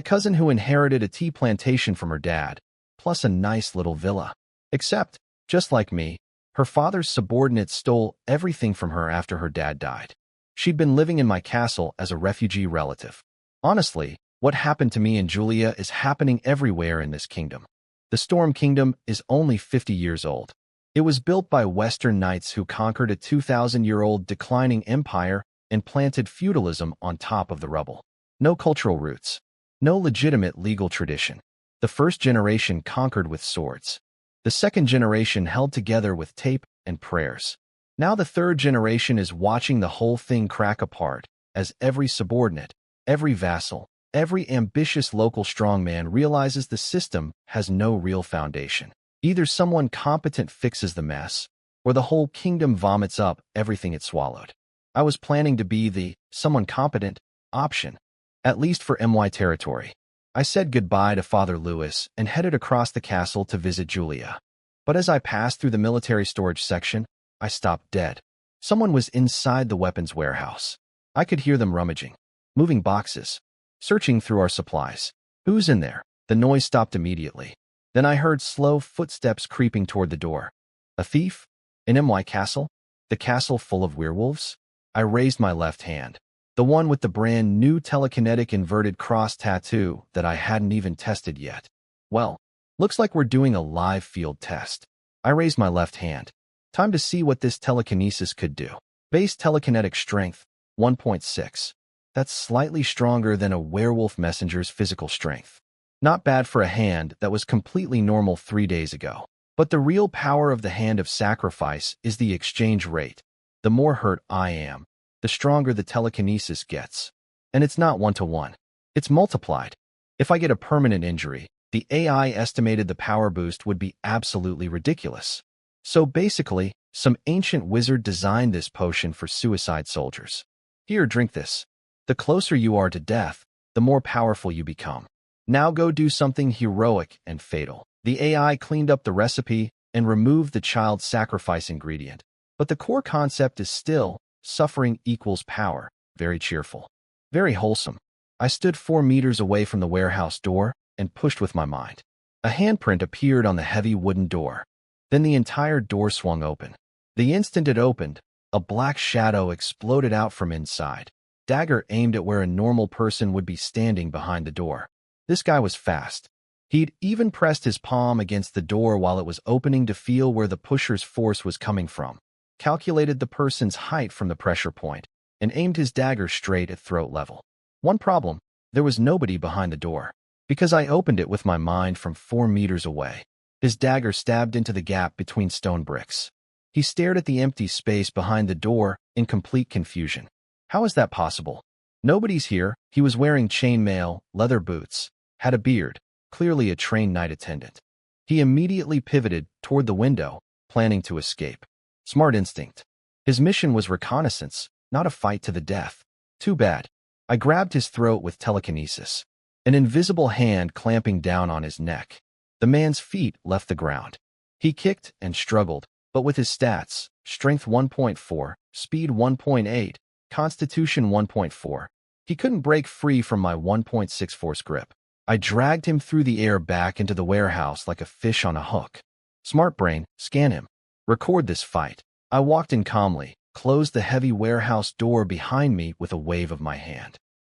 cousin who inherited a tea plantation from her dad, plus a nice little villa. Except, just like me, her father's subordinates stole everything from her after her dad died. She'd been living in my castle as a refugee relative. Honestly, what happened to me and Julia is happening everywhere in this kingdom. The Storm Kingdom is only 50 years old. It was built by Western knights who conquered a 2,000-year-old declining empire and planted feudalism on top of the rubble. No cultural roots. No legitimate legal tradition. The first generation conquered with swords. The second generation held together with tape and prayers. Now the third generation is watching the whole thing crack apart, as every subordinate, every vassal, every ambitious local strongman realizes the system has no real foundation. Either someone competent fixes the mess, or the whole kingdom vomits up everything it swallowed. I was planning to be the someone competent option. at least for MY territory. I said goodbye to Father Lewis and headed across the castle to visit Julia. But as I passed through the military storage section, I stopped dead. Someone was inside the weapons warehouse. I could hear them rummaging, moving boxes, searching through our supplies. Who's in there? The noise stopped immediately. Then I heard slow footsteps creeping toward the door. A thief? In MY Castle? The castle full of werewolves? I raised my left hand. The one with the brand new telekinetic inverted cross tattoo that I hadn't even tested yet. Well, looks like we're doing a live field test. I raised my left hand. Time to see what this telekinesis could do. Base telekinetic strength, 1.6. That's slightly stronger than a werewolf messenger's physical strength. Not bad for a hand that was completely normal 3 days ago. But the real power of the hand of sacrifice is the exchange rate. The more hurt I am, the stronger the telekinesis gets. And it's not 1-to-1. It's multiplied. If I get a permanent injury, the AI estimated the power boost would be absolutely ridiculous. So basically, some ancient wizard designed this potion for suicide soldiers. Here, drink this. The closer you are to death, the more powerful you become. Now go do something heroic and fatal. The AI cleaned up the recipe and removed the child sacrifice ingredient. But the core concept is still suffering equals power. Very cheerful. Very wholesome. I stood 4 meters away from the warehouse door and pushed with my mind. A handprint appeared on the heavy wooden door. Then the entire door swung open. The instant it opened, a black shadow exploded out from inside. Dagger aimed at where a normal person would be standing behind the door. This guy was fast. He'd even pressed his palm against the door while it was opening to feel where the pusher's force was coming from, calculated the person's height from the pressure point, and aimed his dagger straight at throat level. One problem, there was nobody behind the door, because I opened it with my mind from 4 meters away. His dagger stabbed into the gap between stone bricks. He stared at the empty space behind the door in complete confusion. How is that possible? Nobody's here. He was wearing chainmail, leather boots, had a beard, clearly a trained night attendant. He immediately pivoted toward the window, planning to escape. Smart instinct. His mission was reconnaissance, not a fight to the death. Too bad. I grabbed his throat with telekinesis, an invisible hand clamping down on his neck. The man's feet left the ground. He kicked and struggled, but with his stats, strength 1.4, speed 1.8, constitution 1.4, he couldn't break free from my 1.6 force grip. I dragged him through the air back into the warehouse like a fish on a hook. Smart brain, scan him. Record this fight. I walked in calmly, closed the heavy warehouse door behind me with a wave of my hand.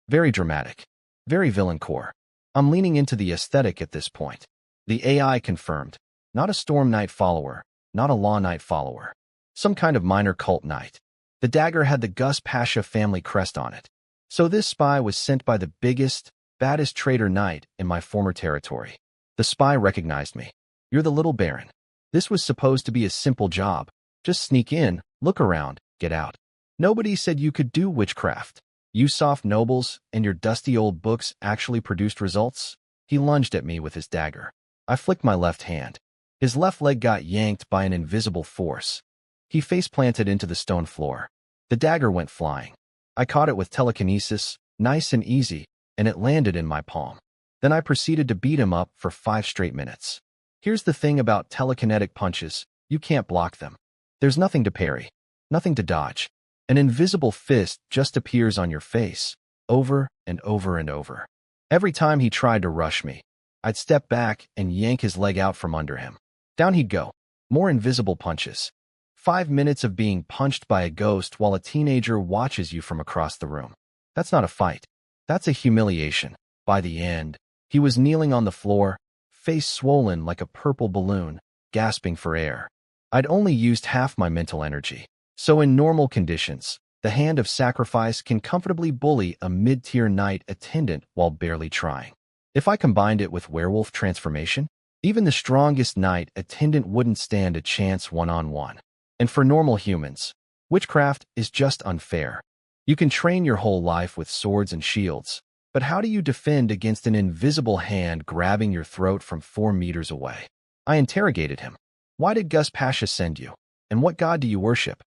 Very dramatic. Very villain core. I'm leaning into the aesthetic at this point. The AI confirmed. Not a Storm Knight follower, not a Law Knight follower. Some kind of minor cult knight. The dagger had the Gus Pasha family crest on it. So this spy was sent by the biggest, baddest traitor knight in my former territory. The spy recognized me. You're the little baron. This was supposed to be a simple job. Just sneak in, look around, get out. Nobody said you could do witchcraft. You soft nobles and your dusty old books actually produced results? He lunged at me with his dagger. I flicked my left hand. His left leg got yanked by an invisible force. He face-planted into the stone floor. The dagger went flying. I caught it with telekinesis, nice and easy, and it landed in my palm. Then I proceeded to beat him up for 5 straight minutes. Here's the thing about telekinetic punches, you can't block them. There's nothing to parry, nothing to dodge. An invisible fist just appears on your face, over and over and over. Every time he tried to rush me, I'd step back and yank his leg out from under him. Down he'd go. More invisible punches. 5 minutes of being punched by a ghost while a teenager watches you from across the room. That's not a fight. That's a humiliation. By the end, he was kneeling on the floor, face swollen like a purple balloon, gasping for air. I'd only used half my mental energy. So in normal conditions, the hand of sacrifice can comfortably bully a mid-tier knight attendant while barely trying. If I combined it with werewolf transformation, even the strongest knight attendant wouldn't stand a chance one-on-one. And for normal humans, witchcraft is just unfair. You can train your whole life with swords and shields, but how do you defend against an invisible hand grabbing your throat from 4 meters away? I interrogated him. Why did Gus Pasha send you? And what god do you worship?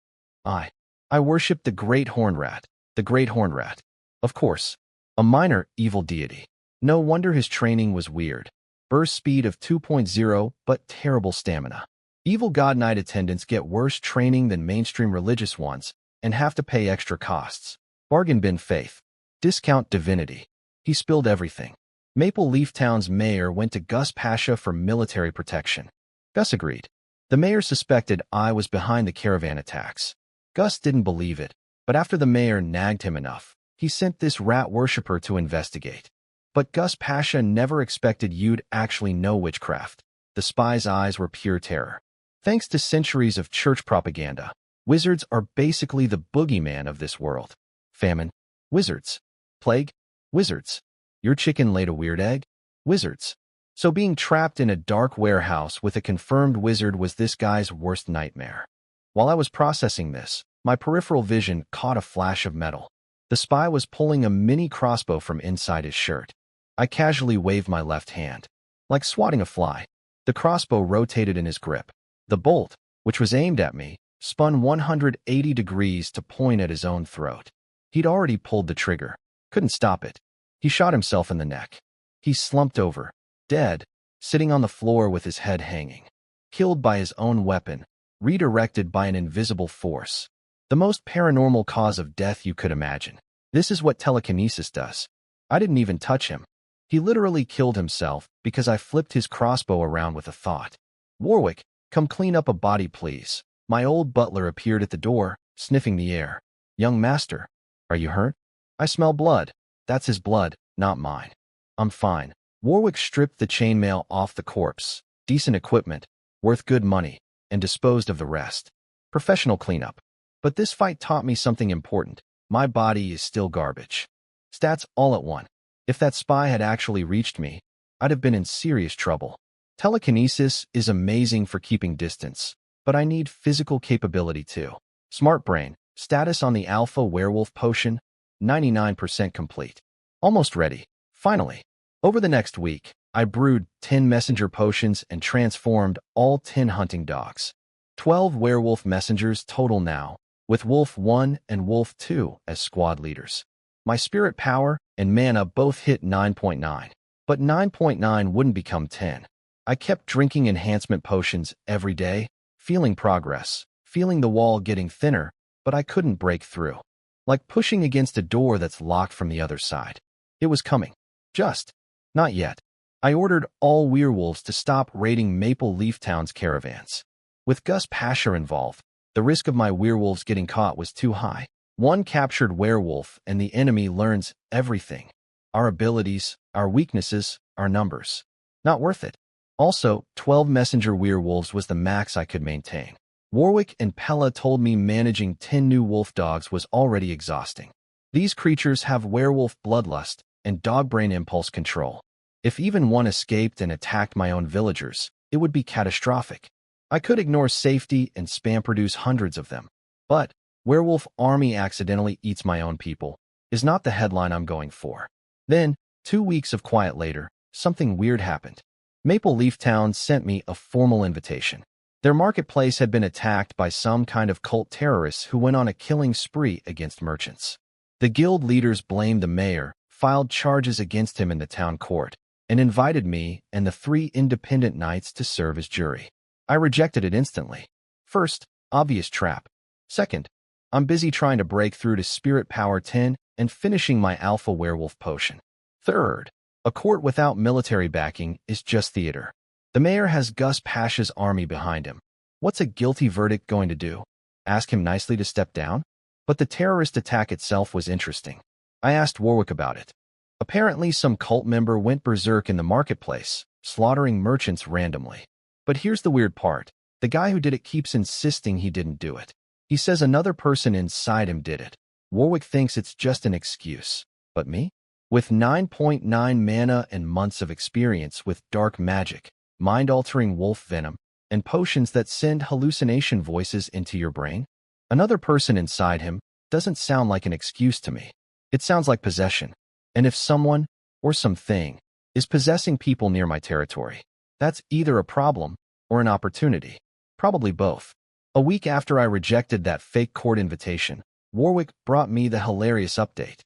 I worship the Great Horned Rat. The Great Horned Rat. Of course. A minor evil deity. No wonder his training was weird. Burst speed of 2.0, but terrible stamina. Evil God Knight attendants get worse training than mainstream religious ones and have to pay extra costs. Bargain bin faith. Discount divinity. He spilled everything. Maple Leaf Town's mayor went to Gus Pasha for military protection. Gus agreed. The mayor suspected I was behind the caravan attacks. Gus didn't believe it, but after the mayor nagged him enough, he sent this rat worshipper to investigate. But Gus Pasha never expected you'd actually know witchcraft. The spy's eyes were pure terror. Thanks to centuries of church propaganda, wizards are basically the boogeyman of this world. Famine. Wizards. Plague. Wizards. Your chicken laid a weird egg? Wizards. So being trapped in a dark warehouse with a confirmed wizard was this guy's worst nightmare. While I was processing this, my peripheral vision caught a flash of metal. The spy was pulling a mini crossbow from inside his shirt. I casually waved my left hand. Like swatting a fly, the crossbow rotated in his grip. The bolt, which was aimed at me, spun 180 degrees to point at his own throat. He'd already pulled the trigger. Couldn't stop it. He shot himself in the neck. He slumped over, dead, sitting on the floor with his head hanging. Killed by his own weapon, redirected by an invisible force. The most paranormal cause of death you could imagine. This is what telekinesis does. I didn't even touch him. He literally killed himself because I flipped his crossbow around with a thought. Warwick, come clean up a body, please. My old butler appeared at the door, sniffing the air. Young master, are you hurt? I smell blood. That's his blood, not mine. I'm fine. Warwick stripped the chainmail off the corpse. Decent equipment, worth good money, and disposed of the rest. Professional cleanup. But this fight taught me something important. My body is still garbage. Stats all at one. If that spy had actually reached me, I'd have been in serious trouble. Telekinesis is amazing for keeping distance, but I need physical capability too. Smart brain, status on the alpha werewolf potion, 99% complete. Almost ready. Finally. Over the next week, I brewed 10 messenger potions and transformed all 10 hunting dogs. 12 werewolf messengers total now, with Wolf 1 and Wolf 2 as squad leaders. My spirit power and mana both hit 9.9, but 9.9 wouldn't become 10. I kept drinking enhancement potions every day, feeling progress, feeling the wall getting thinner, but I couldn't break through. Like pushing against a door that's locked from the other side. It was coming. Just. Not yet. I ordered all werewolves to stop raiding Maple Leaf Town's caravans. With Gus Pasha involved, the risk of my werewolves getting caught was too high. One captured werewolf and the enemy learns everything. Our abilities, our weaknesses, our numbers. Not worth it. Also, 12 messenger werewolves was the max I could maintain. Warwick and Pella told me managing 10 new wolf dogs was already exhausting. These creatures have werewolf bloodlust and dog brain impulse control. If even one escaped and attacked my own villagers, it would be catastrophic. I could ignore safety and spam produce hundreds of them. But werewolf army accidentally eats my own people is not the headline I'm going for. Then, 2 weeks of quiet later, something weird happened. Maple Leaf Town sent me a formal invitation. Their marketplace had been attacked by some kind of cult terrorists who went on a killing spree against merchants. The guild leaders blamed the mayor, filed charges against him in the town court, and invited me and the 3 independent knights to serve as jury. I rejected it instantly. First, obvious trap. Second, I'm busy trying to break through to Spirit Power 10 and finishing my Alpha Werewolf potion. Third, a court without military backing is just theater. The mayor has Gus Pasha's army behind him. What's a guilty verdict going to do? Ask him nicely to step down? But the terrorist attack itself was interesting. I asked Warwick about it. Apparently some cult member went berserk in the marketplace, slaughtering merchants randomly. But here's the weird part. The guy who did it keeps insisting he didn't do it. He says another person inside him did it. Warwick thinks it's just an excuse. But me? With 9.9 mana and months of experience with dark magic, mind-altering wolf venom, and potions that send hallucination voices into your brain, another person inside him doesn't sound like an excuse to me. It sounds like possession. And if someone, or something, is possessing people near my territory, that's either a problem or an opportunity. Probably both. A week after I rejected that fake court invitation, Warwick brought me the hilarious update.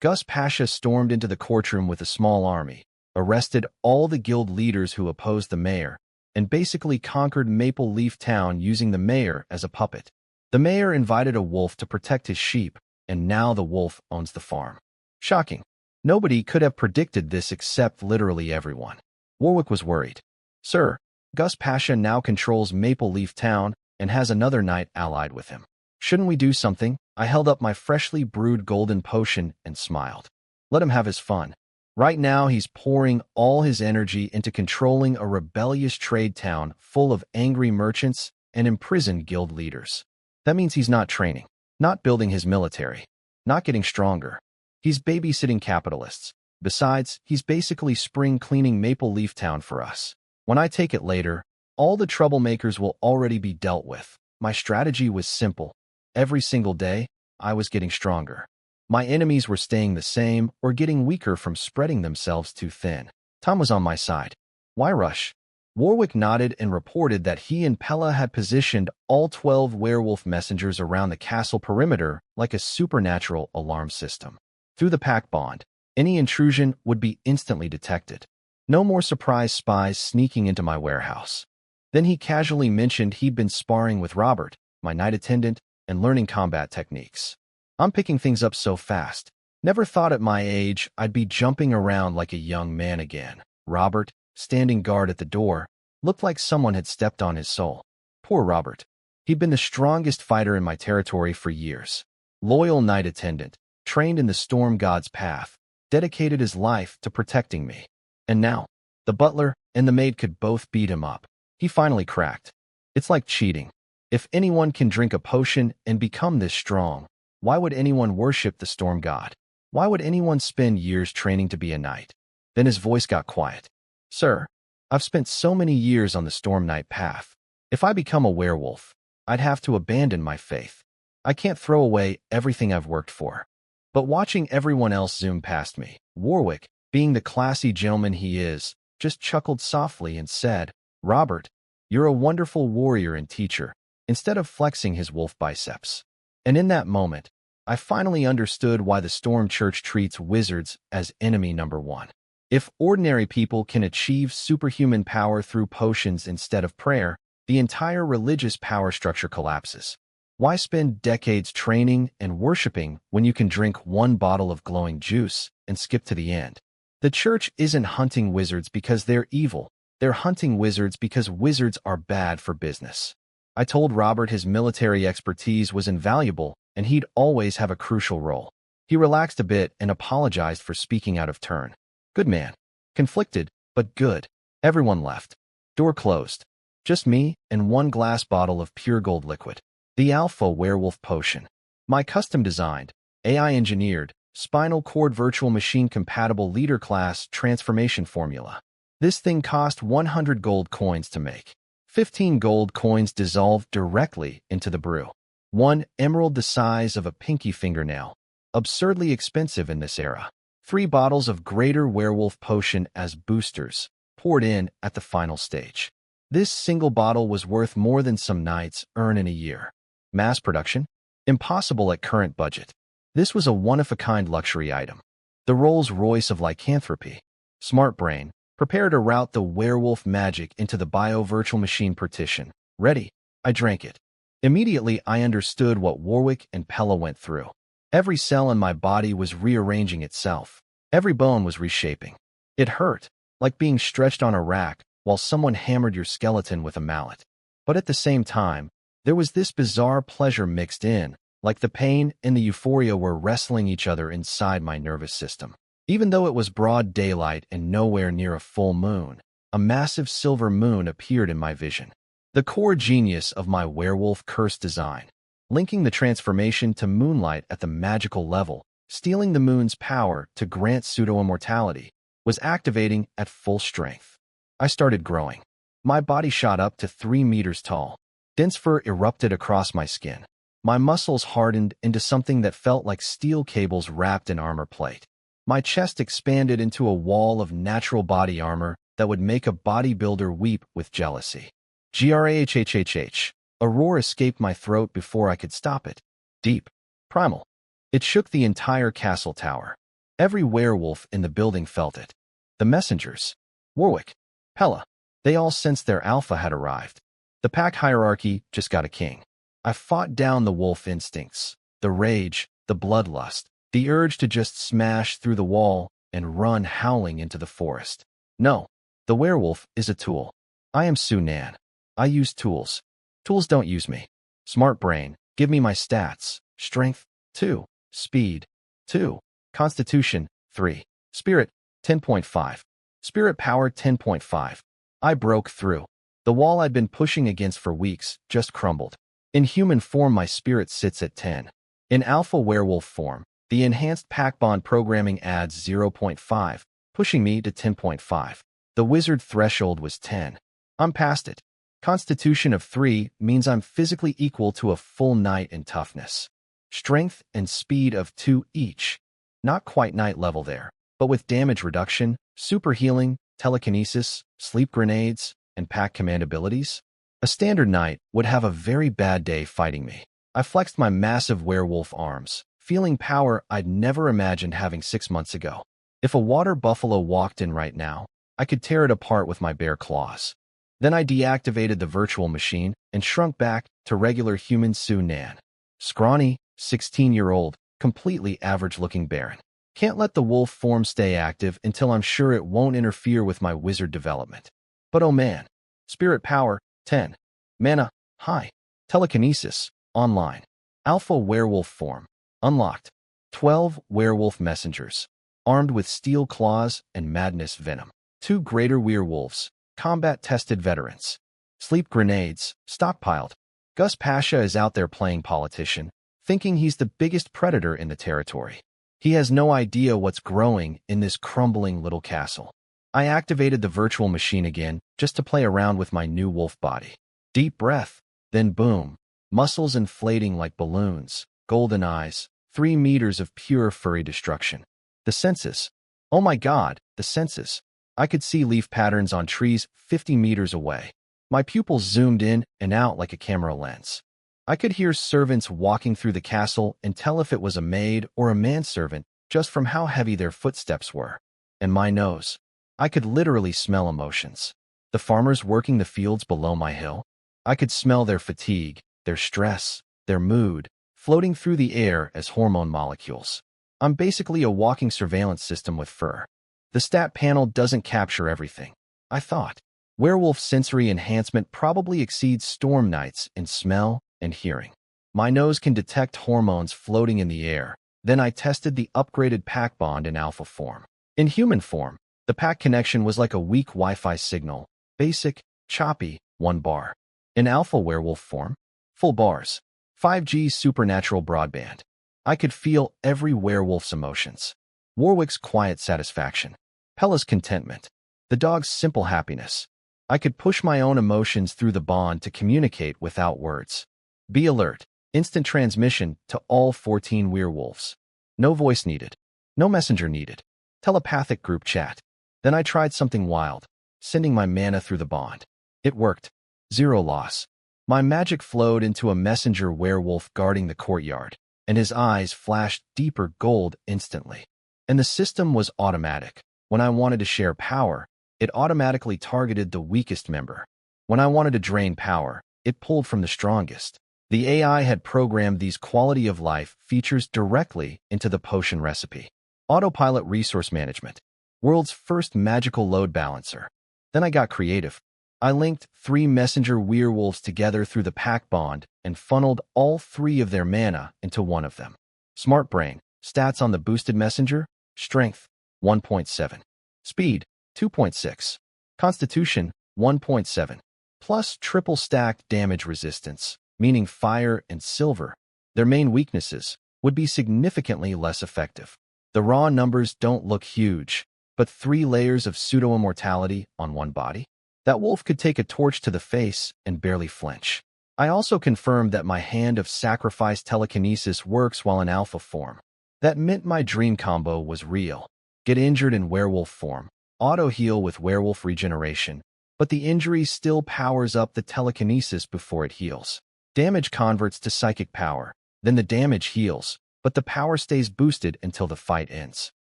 Gus Pasha stormed into the courtroom with a small army, arrested all the guild leaders who opposed the mayor, and basically conquered Maple Leaf Town using the mayor as a puppet. The mayor invited a wolf to protect his sheep, and now the wolf owns the farm. Shocking. Nobody could have predicted this except literally everyone. Warwick was worried. Sir, Gus Pasha now controls Maple Leaf Town and has another knight allied with him. Shouldn't we do something? I held up my freshly brewed golden potion and smiled. Let him have his fun. Right now he's pouring all his energy into controlling a rebellious trade town full of angry merchants and imprisoned guild leaders. That means he's not training, not building his military, not getting stronger. He's babysitting capitalists. Besides, he's basically spring cleaning Maple Leaf Town for us. When I take it later, all the troublemakers will already be dealt with. My strategy was simple. Every single day, I was getting stronger. My enemies were staying the same or getting weaker from spreading themselves too thin. Tom was on my side. Why rush? Warwick nodded and reported that he and Pella had positioned all 12 werewolf messengers around the castle perimeter like a supernatural alarm system. Through the pack bond, any intrusion would be instantly detected. No more surprise spies sneaking into my warehouse. Then he casually mentioned he'd been sparring with Robert, my knight attendant, and learning combat techniques. I'm picking things up so fast. Never thought at my age I'd be jumping around like a young man again. Robert, standing guard at the door, looked like someone had stepped on his soul. Poor Robert. He'd been the strongest fighter in my territory for years. Loyal knight attendant, trained in the storm god's path, dedicated his life to protecting me. And now, the butler and the maid could both beat him up. He finally cracked. It's like cheating. If anyone can drink a potion and become this strong, why would anyone worship the storm god? Why would anyone spend years training to be a knight? Then his voice got quiet. Sir, I've spent so many years on the storm knight path. If I become a werewolf, I'd have to abandon my faith. I can't throw away everything I've worked for. But watching everyone else zoom past me, Warwick, being the classy gentleman he is, just chuckled softly and said, Robert, you're a wonderful warrior and teacher, instead of flexing his wolf biceps. And in that moment, I finally understood why the Storm Church treats wizards as enemy number one. If ordinary people can achieve superhuman power through potions instead of prayer, the entire religious power structure collapses. Why spend decades training and worshiping when you can drink one bottle of glowing juice and skip to the end? The church isn't hunting wizards because they're evil. They're hunting wizards because wizards are bad for business. I told Robert his military expertise was invaluable and he'd always have a crucial role. He relaxed a bit and apologized for speaking out of turn. Good man. Conflicted, but good. Everyone left. Door closed. Just me and one glass bottle of pure gold liquid. The Alpha Werewolf Potion. My custom-designed, AI-engineered, spinal cord virtual machine compatible leader class transformation formula. This thing cost 100 gold coins to make. 15 gold coins dissolved directly into the brew. 1 emerald the size of a pinky fingernail. Absurdly expensive in this era. 3 bottles of Greater Werewolf Potion as boosters, poured in at the final stage. This single bottle was worth more than some knights earn in a year. Mass production? Impossible at current budget. This was a one-of-a-kind luxury item. The Rolls-Royce of lycanthropy. Smart brain, prepare to route the werewolf magic into the bio-virtual machine partition. Ready? I drank it. Immediately, I understood what Warwick and Pella went through. Every cell in my body was rearranging itself. Every bone was reshaping. It hurt, like being stretched on a rack while someone hammered your skeleton with a mallet. But at the same time, there was this bizarre pleasure mixed in, like the pain and the euphoria were wrestling each other inside my nervous system. Even though it was broad daylight and nowhere near a full moon, a massive silver moon appeared in my vision. The core genius of my werewolf curse design, linking the transformation to moonlight at the magical level, stealing the moon's power to grant pseudo-immortality, was activating at full strength. I started growing. My body shot up to 3 meters tall. Dense fur erupted across my skin. My muscles hardened into something that felt like steel cables wrapped in armor plate. My chest expanded into a wall of natural body armor that would make a bodybuilder weep with jealousy. Grahhhhh. A roar escaped my throat before I could stop it. Deep. Primal. It shook the entire castle tower. Every werewolf in the building felt it. The messengers, Warwick, Pella, they all sensed their alpha had arrived. The pack hierarchy just got a king. I fought down the wolf instincts, the rage, the bloodlust, the urge to just smash through the wall and run howling into the forest. No, the werewolf is a tool. I am Sunan. I use tools. Tools don't use me. Smart brain, give me my stats. Strength, 2. Speed, 2. Constitution, 3. Spirit, 10.5. Spirit power, 10.5. I broke through. The wall I'd been pushing against for weeks just crumbled. In human form, my spirit sits at 10. In alpha werewolf form, the enhanced pack bond programming adds 0.5, pushing me to 10.5. The wizard threshold was 10. I'm past it. Constitution of 3 means I'm physically equal to a full knight in toughness. Strength and speed of 2 each. Not quite knight level there, but with damage reduction, super healing, telekinesis, sleep grenades, and pack command abilities, a standard knight would have a very bad day fighting me. I flexed my massive werewolf arms, feeling power I'd never imagined having 6 months ago. If a water buffalo walked in right now, I could tear it apart with my bare claws. Then I deactivated the virtual machine and shrunk back to regular human Sunan. Scrawny, 16-year-old, completely average-looking Baron. Can't let the wolf form stay active until I'm sure it won't interfere with my wizard development. But oh man, spirit power, 10. Mana, high. Telekinesis, online. Alpha werewolf form, unlocked. 12 werewolf messengers, armed with steel claws and madness venom. 2 greater werewolves, combat-tested veterans. Sleep grenades, stockpiled. Gus Pasha is out there playing politician, thinking he's the biggest predator in the territory. He has no idea what's growing in this crumbling little castle. I activated the virtual machine again just to play around with my new wolf body. Deep breath, then boom, muscles inflating like balloons, golden eyes, 3 meters of pure furry destruction. The senses. Oh my god, the senses. I could see leaf patterns on trees 50 meters away. My pupils zoomed in and out like a camera lens. I could hear servants walking through the castle and tell if it was a maid or a manservant just from how heavy their footsteps were. And my nose. I could literally smell emotions. The farmers working the fields below my hill. I could smell their fatigue, their stress, their mood, floating through the air as hormone molecules. I'm basically a walking surveillance system with fur. The stat panel doesn't capture everything. I thought. Werewolf sensory enhancement probably exceeds Storm Knight's in smell and hearing. My nose can detect hormones floating in the air. Then I tested the upgraded pack bond in alpha form. In human form, the pack connection was like a weak Wi-Fi signal. Basic, choppy, 1 bar. In alpha werewolf form, full bars. 5G supernatural broadband. I could feel every werewolf's emotions. Warwick's quiet satisfaction. Pella's contentment. The dog's simple happiness. I could push my own emotions through the bond to communicate without words. Be alert. Instant transmission to all 14 werewolves. No voice needed. No messenger needed. Telepathic group chat. Then I tried something wild, sending my mana through the bond. It worked. 0 loss. My magic flowed into a messenger werewolf guarding the courtyard, and his eyes flashed deeper gold instantly. And the system was automatic. When I wanted to share power, it automatically targeted the weakest member. When I wanted to drain power, it pulled from the strongest. The AI had programmed these quality of life features directly into the potion recipe. Autopilot resource management. World's first magical load balancer. Then I got creative. I linked 3 messenger werewolves together through the pack bond and funneled all 3 of their mana into one of them. Smart brain. Stats on the boosted messenger. Strength, 1.7. Speed, 2.6. Constitution, 1.7. Plus triple stacked damage resistance, meaning fire and silver. Their main weaknesses would be significantly less effective. The raw numbers don't look huge, but 3 layers of pseudo-immortality on one body? That wolf could take a torch to the face and barely flinch. I also confirmed that my hand of sacrifice telekinesis works while in alpha form. That meant my dream combo was real. Get injured in werewolf form, auto-heal with werewolf regeneration, but the injury still powers up the telekinesis before it heals. Damage converts to psychic power, then the damage heals, but the power stays boosted until the fight ends.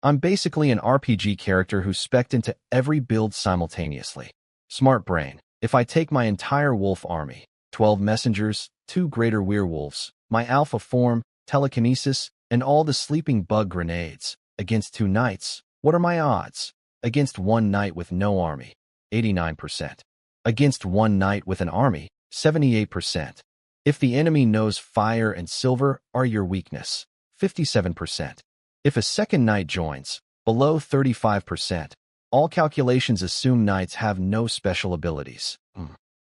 I'm basically an RPG character who spec'd into every build simultaneously. Smart brain. If I take my entire wolf army, 12 messengers, 2 greater werewolves, my alpha form, telekinesis, and all the sleeping bug grenades, against 2 knights, what are my odds? Against 1 knight with no army, 89%. Against 1 knight with an army, 78%. If the enemy knows fire and silver are your weakness, 57%. If a second knight joins, below 35%. All calculations assume knights have no special abilities.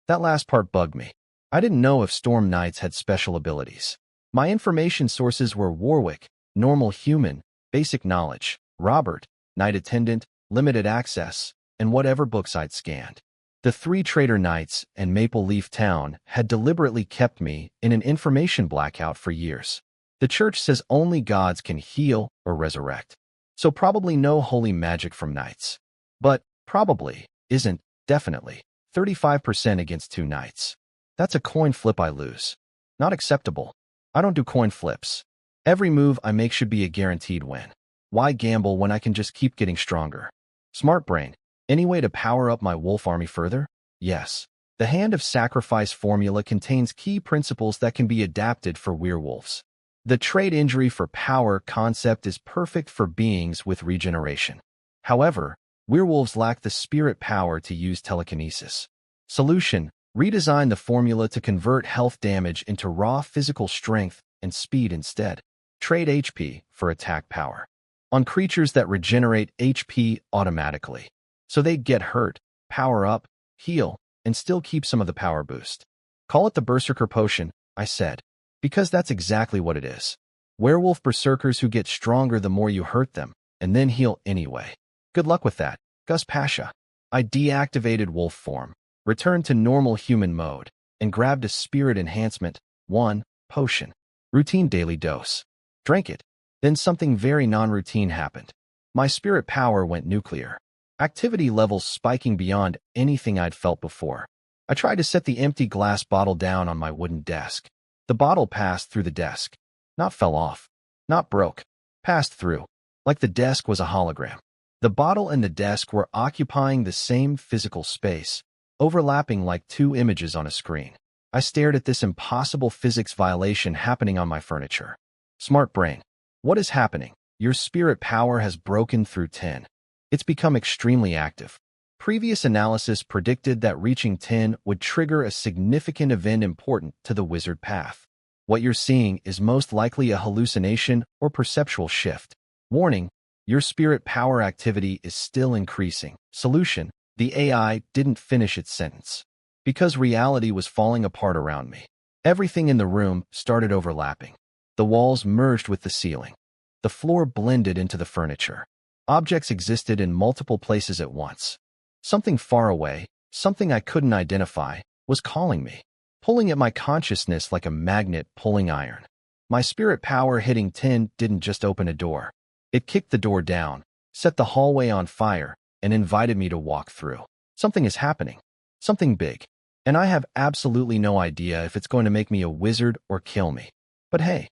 That last part bugged me. I didn't know if storm knights had special abilities. My information sources were Warwick, normal human, basic knowledge, Robert, knight attendant, limited access, and whatever books I'd scanned. The 3 traitor knights and Maple Leaf Town had deliberately kept me in an information blackout for years. The church says only gods can heal or resurrect, so probably no holy magic from knights. But probably isn't definitely 35% against 2 knights. That's a coin flip I lose. Not acceptable. I don't do coin flips. Every move I make should be a guaranteed win. Why gamble when I can just keep getting stronger? Smart brain. Any way to power up my wolf army further? Yes. The Hand of Sacrifice formula contains key principles that can be adapted for werewolves. The trade injury for power concept is perfect for beings with regeneration. However, werewolves lack the spirit power to use telekinesis. Solution: redesign the formula to convert health damage into raw physical strength and speed instead. Trade HP for attack power on creatures that regenerate HP automatically. So they get hurt, power up, heal, and still keep some of the power boost. Call it the Berserker Potion, I said, because that's exactly what it is. Werewolf berserkers who get stronger the more you hurt them, and then heal anyway. Good luck with that, Gus Pasha. I deactivated wolf form, returned to normal human mode, and grabbed a spirit enhancement, 1, potion. Routine daily dose. Drank it. Then something very non-routine happened. My spirit power went nuclear. Activity levels spiking beyond anything I'd felt before. I tried to set the empty glass bottle down on my wooden desk. The bottle passed through the desk. Not fell off. Not broke. Passed through. Like the desk was a hologram. The bottle and the desk were occupying the same physical space, overlapping like 2 images on a screen. I stared at this impossible physics violation happening on my furniture. Smart brain. What is happening? Your spirit power has broken through 10. It's become extremely active. Previous analysis predicted that reaching 10 would trigger a significant event important to the wizard path. What you're seeing is most likely a hallucination or perceptual shift. Warning, your spirit power activity is still increasing. Solution: the AI didn't finish its sentence. Because reality was falling apart around me. Everything in the room started overlapping. The walls merged with the ceiling. The floor blended into the furniture. Objects existed in multiple places at once. Something far away, something I couldn't identify, was calling me, pulling at my consciousness like a magnet pulling iron. My spirit power hitting 10 didn't just open a door. It kicked the door down, set the hallway on fire, and invited me to walk through. Something is happening. Something big. And I have absolutely no idea if it's going to make me a wizard or kill me. But hey,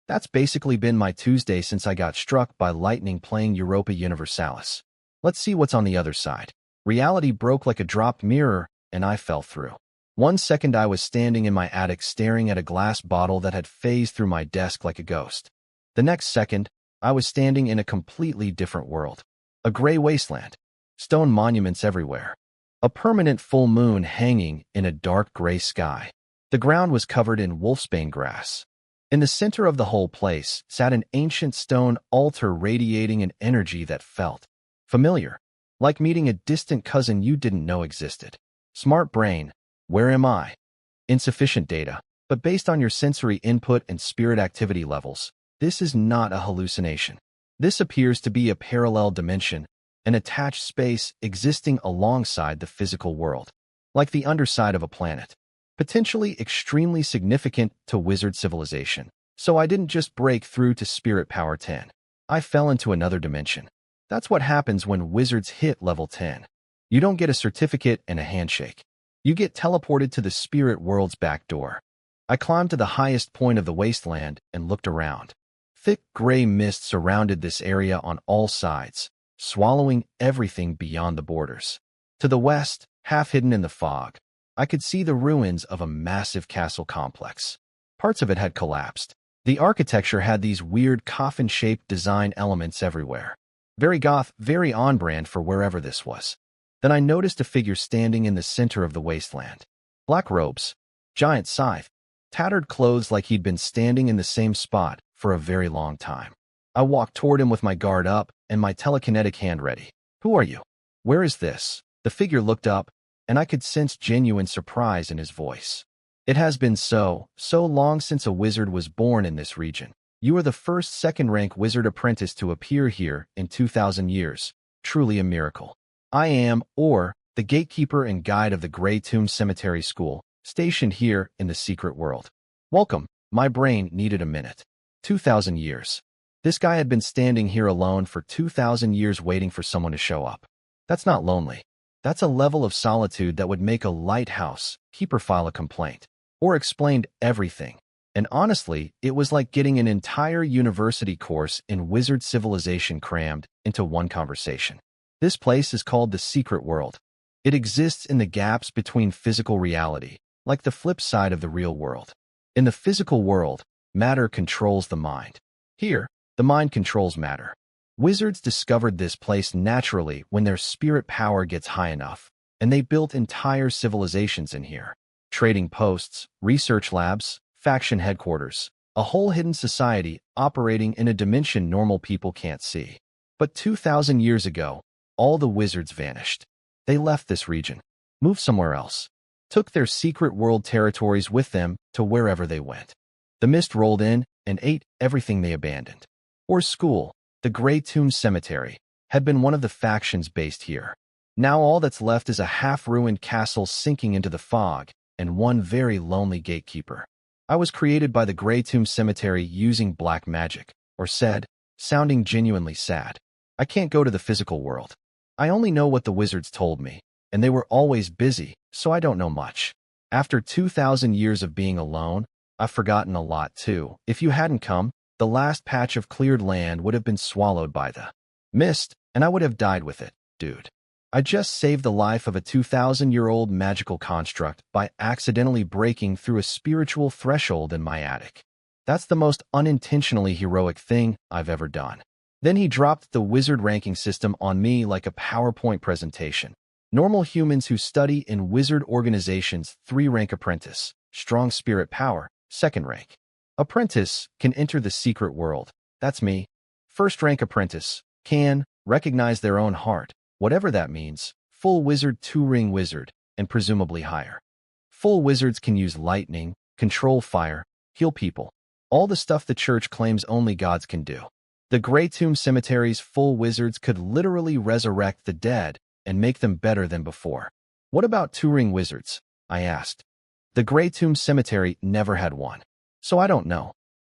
that's basically been my Tuesday since I got struck by lightning playing Europa Universalis. Let's see what's on the other side. Reality broke like a dropped mirror, and I fell through. 1 second I was standing in my attic staring at a glass bottle that had phased through my desk like a ghost. The next second, I was standing in a completely different world. A gray wasteland. Stone monuments everywhere. A permanent full moon hanging in a dark gray sky. The ground was covered in wolfsbane grass. In the center of the whole place sat an ancient stone altar radiating an energy that felt familiar, like meeting a distant cousin you didn't know existed. Smart brain, where am I? Insufficient data, but based on your sensory input and spirit activity levels, this is not a hallucination. This appears to be a parallel dimension, an attached space existing alongside the physical world, like the underside of a planet. Potentially extremely significant to wizard civilization. So I didn't just break through to spirit power 10. I fell into another dimension. That's what happens when wizards hit level 10. You don't get a certificate and a handshake. You get teleported to the spirit world's back door. I climbed to the highest point of the wasteland and looked around. Thick gray mist surrounded this area on all sides, swallowing everything beyond the borders. To the west, half hidden in the fog, I could see the ruins of a massive castle complex. Parts of it had collapsed. The architecture had these weird coffin-shaped design elements everywhere. Very goth, very on-brand for wherever this was. Then I noticed a figure standing in the center of the wasteland. Black robes, giant scythe, tattered clothes like he'd been standing in the same spot for a very long time. I walked toward him with my guard up and my telekinetic hand ready. "Who are you? Where is this?" The figure looked up, and I could sense genuine surprise in his voice. "It has been so long since a wizard was born in this region. You are the first second-rank wizard apprentice to appear here in 2,000 years. Truly a miracle. I am, the gatekeeper and guide of the Grey Tomb Cemetery School, stationed here in the secret world. Welcome." My brain needed a minute. 2,000 years. This guy had been standing here alone for 2,000 years waiting for someone to show up. That's not lonely. That's a level of solitude that would make a lighthouse keeper file a complaint. Or explained everything. And honestly, it was like getting an entire university course in wizard civilization crammed into one conversation. This place is called the Secret World. It exists in the gaps between physical reality, like the flip side of the real world. In the physical world, matter controls the mind. Here, the mind controls matter. Wizards discovered this place naturally when their spirit power gets high enough, and they built entire civilizations in here. Trading posts, research labs, faction headquarters, a whole hidden society operating in a dimension normal people can't see. But 2,000 years ago, all the wizards vanished. They left this region, moved somewhere else, took their secret world territories with them to wherever they went. The mist rolled in and ate everything they abandoned. Or school, the Grey Tomb Cemetery, had been one of the factions based here. Now all that's left is a half-ruined castle sinking into the fog and one very lonely gatekeeper. I was created by the Grey Tomb Cemetery using black magic, or said, sounding genuinely sad. I can't go to the physical world. I only know what the wizards told me, and they were always busy, so I don't know much. After 2,000 years of being alone, I've forgotten a lot too. If you hadn't come, the last patch of cleared land would have been swallowed by the mist, and I would have died with it, dude. I just saved the life of a 2,000-year-old magical construct by accidentally breaking through a spiritual threshold in my attic. That's the most unintentionally heroic thing I've ever done. Then he dropped the wizard ranking system on me like a PowerPoint presentation. Normal humans who study in wizard organizations 3-rank apprentice, strong spirit power, 2nd rank. Apprentice can enter the secret world. That's me. 1st rank apprentice can recognize their own heart, whatever that means, full wizard 2-ring wizard, and presumably higher. Full wizards can use lightning, control fire, heal people, all the stuff the church claims only gods can do. The Grey Tomb Cemetery's full wizards could literally resurrect the dead and make them better than before. What about 2-ring wizards? I asked. The Grey Tomb Cemetery never had one, so I don't know.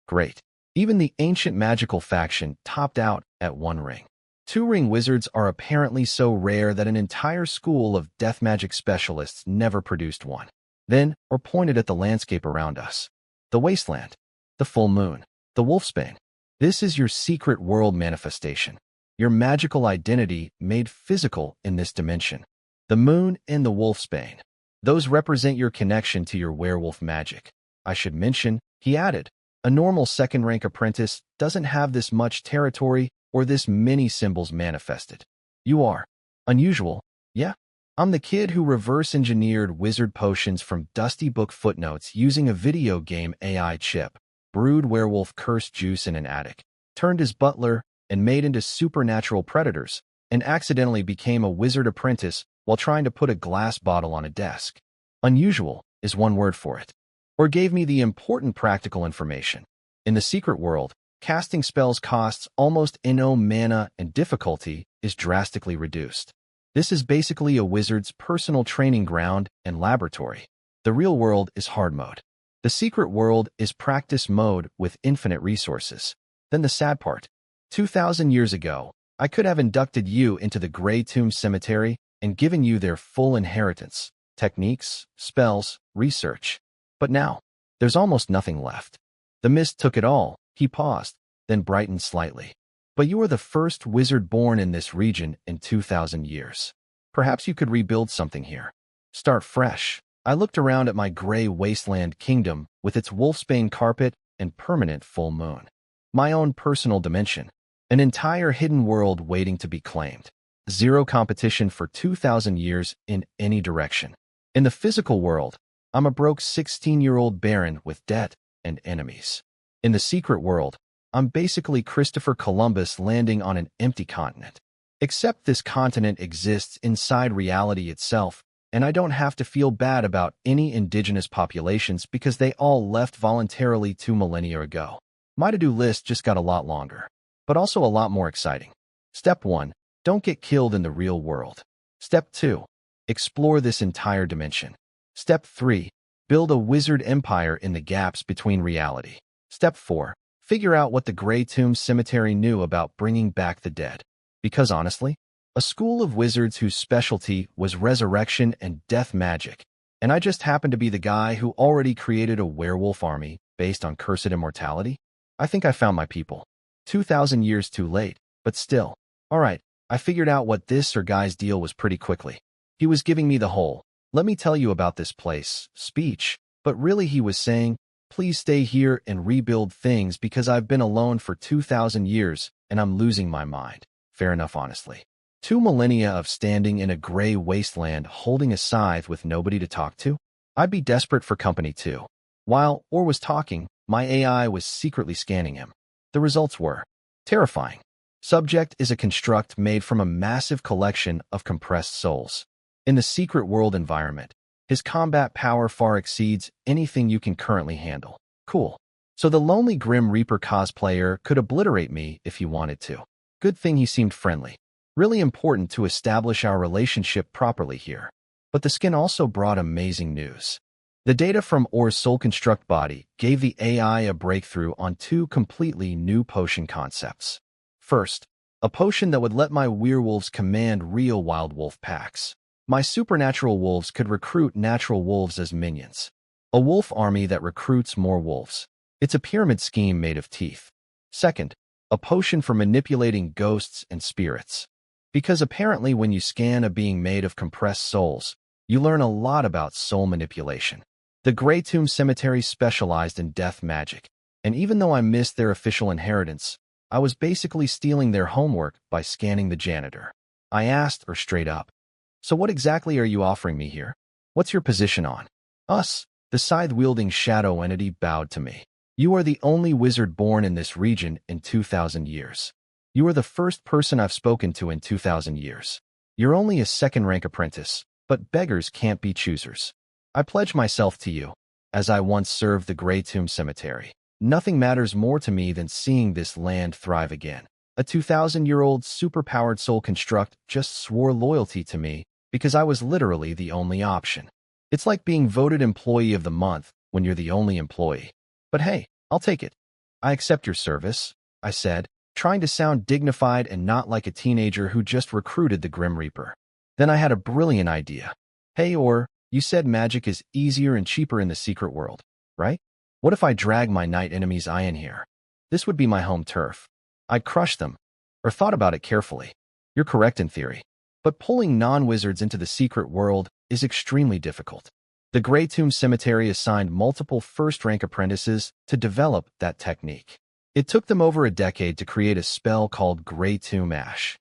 Great. Even the ancient magical faction topped out at 1 ring. 2-ring wizards are apparently so rare that an entire school of death magic specialists never produced one. Then, or pointed at the landscape around us. The wasteland, the full moon, the wolfsbane. This is your secret world manifestation. Your magical identity made physical in this dimension. The moon and the wolfsbane. Those represent your connection to your werewolf magic. I should mention, he added, a normal 2nd-rank apprentice doesn't have this much territory or this many symbols manifested. You are. Unusual, yeah? I'm the kid who reverse-engineered wizard potions from dusty book footnotes using a video game AI chip, brewed werewolf cursed juice in an attic, turned his butler, and made into supernatural predators, and accidentally became a wizard apprentice while trying to put a glass bottle on a desk. Unusual is one word for it. Or gave me the important practical information. In the secret world, casting spells costs almost no mana and difficulty is drastically reduced. This is basically a wizard's personal training ground and laboratory. The real world is hard mode. The secret world is practice mode with infinite resources. Then the sad part. 2,000 years ago, I could have inducted you into the Grey Tomb Cemetery and given you their full inheritance, techniques, spells, research. But now, there's almost nothing left. The mist took it all. He paused, then brightened slightly. But you are the first wizard born in this region in 2,000 years. Perhaps you could rebuild something here. Start fresh. I looked around at my gray wasteland kingdom with its wolfsbane carpet and permanent full moon. My own personal dimension. An entire hidden world waiting to be claimed. Zero competition for 2,000 years in any direction. In the physical world, I'm a broke 16-year-old baron with debt and enemies. In the secret world, I'm basically Christopher Columbus landing on an empty continent. Except this continent exists inside reality itself, and I don't have to feel bad about any indigenous populations because they all left voluntarily 2 millennia ago. My to-do list just got a lot longer, but also a lot more exciting. Step 1. Don't get killed in the real world. Step 2. Explore this entire dimension. Step 3. Build a wizard empire in the gaps between reality. Step 4. Figure out what the Grey Tomb Cemetery knew about bringing back the dead. Because honestly, a school of wizards whose specialty was resurrection and death magic, and I just happened to be the guy who already created a werewolf army based on cursed immortality. I think I found my people. 2,000 years too late, but still. Alright, I figured out what this guy's deal was pretty quickly. He was giving me the whole, "Let me tell you about this place," speech, but really he was saying, "Please stay here and rebuild things because I've been alone for 2,000 years and I'm losing my mind." Fair enough, honestly. 2 millennia of standing in a gray wasteland holding a scythe with nobody to talk to? I'd be desperate for company too. While Orr was talking, my AI was secretly scanning him. The results were terrifying. Subject is a construct made from a massive collection of compressed souls. In the secret world environment, his combat power far exceeds anything you can currently handle. Cool. So the lonely Grim Reaper cosplayer could obliterate me if he wanted to. Good thing he seemed friendly. Really important to establish our relationship properly here. But the skin also brought amazing news. The data from Orr's soul construct body gave the AI a breakthrough on 2 completely new potion concepts. First, a potion that would let my werewolves command real wild wolf packs. My supernatural wolves could recruit natural wolves as minions. A wolf army that recruits more wolves. It's a pyramid scheme made of teeth. Second, a potion for manipulating ghosts and spirits. Because apparently when you scan a being made of compressed souls, you learn a lot about soul manipulation. The Grey Tomb Cemetery specialized in death magic, and even though I missed their official inheritance, I was basically stealing their homework by scanning the janitor. I asked her straight up, "So what exactly are you offering me here? What's your position on us?" The scythe-wielding shadow entity bowed to me. "You are the only wizard born in this region in 2,000 years. You are the first person I've spoken to in 2,000 years. You're only a second-rank apprentice, but beggars can't be choosers. I pledge myself to you, as I once served the Grey Tomb Cemetery. Nothing matters more to me than seeing this land thrive again. A 2,000-year-old superpowered soul construct just swore loyalty to me because I was literally the only option. It's like being voted Employee of the Month when you're the only employee. But hey, I'll take it. I accept your service," I said, trying to sound dignified and not like a teenager who just recruited the Grim Reaper. Then I had a brilliant idea. "Hey, Orr, you said magic is easier and cheaper in the secret world, right? What if I drag my night enemies in here? This would be my home turf. I'd crush them." Or thought about it carefully. "You're correct in theory. But pulling non-wizards into the secret world is extremely difficult. The Grey Tomb Cemetery assigned multiple first-rank apprentices to develop that technique. It took them over a decade to create a spell called Grey Tomb Ash.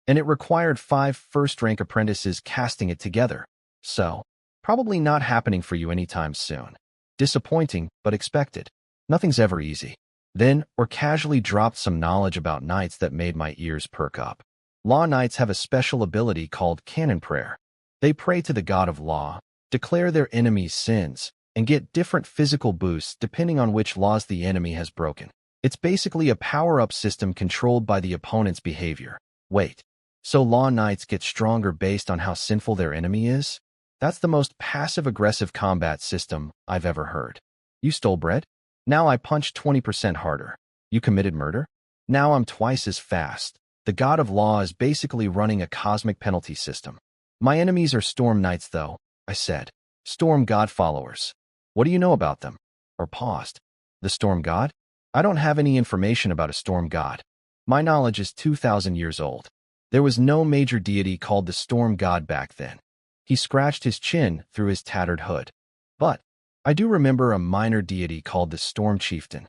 And it required 5 first-rank apprentices casting it together. So, probably not happening for you anytime soon. Disappointing, but expected. Nothing's ever easy." Then, or casually dropped some knowledge about knights that made my ears perk up. Law knights have a special ability called canon prayer. They pray to the god of law, declare their enemies' sins, and get different physical boosts depending on which laws the enemy has broken. It's basically a power-up system controlled by the opponent's behavior. Wait, so law knights get stronger based on how sinful their enemy is? That's the most passive-aggressive combat system I've ever heard. You stole bread? Now I punch 20% harder. You committed murder? Now I'm twice as fast. The god of law is basically running a cosmic penalty system. My enemies are storm knights, though, I said. Storm god followers. What do you know about them? Or paused. The storm god? I don't have any information about a storm god. My knowledge is 2,000 years old. There was no major deity called the storm god back then. He scratched his chin through his tattered hood. But I do remember a minor deity called the storm chieftain,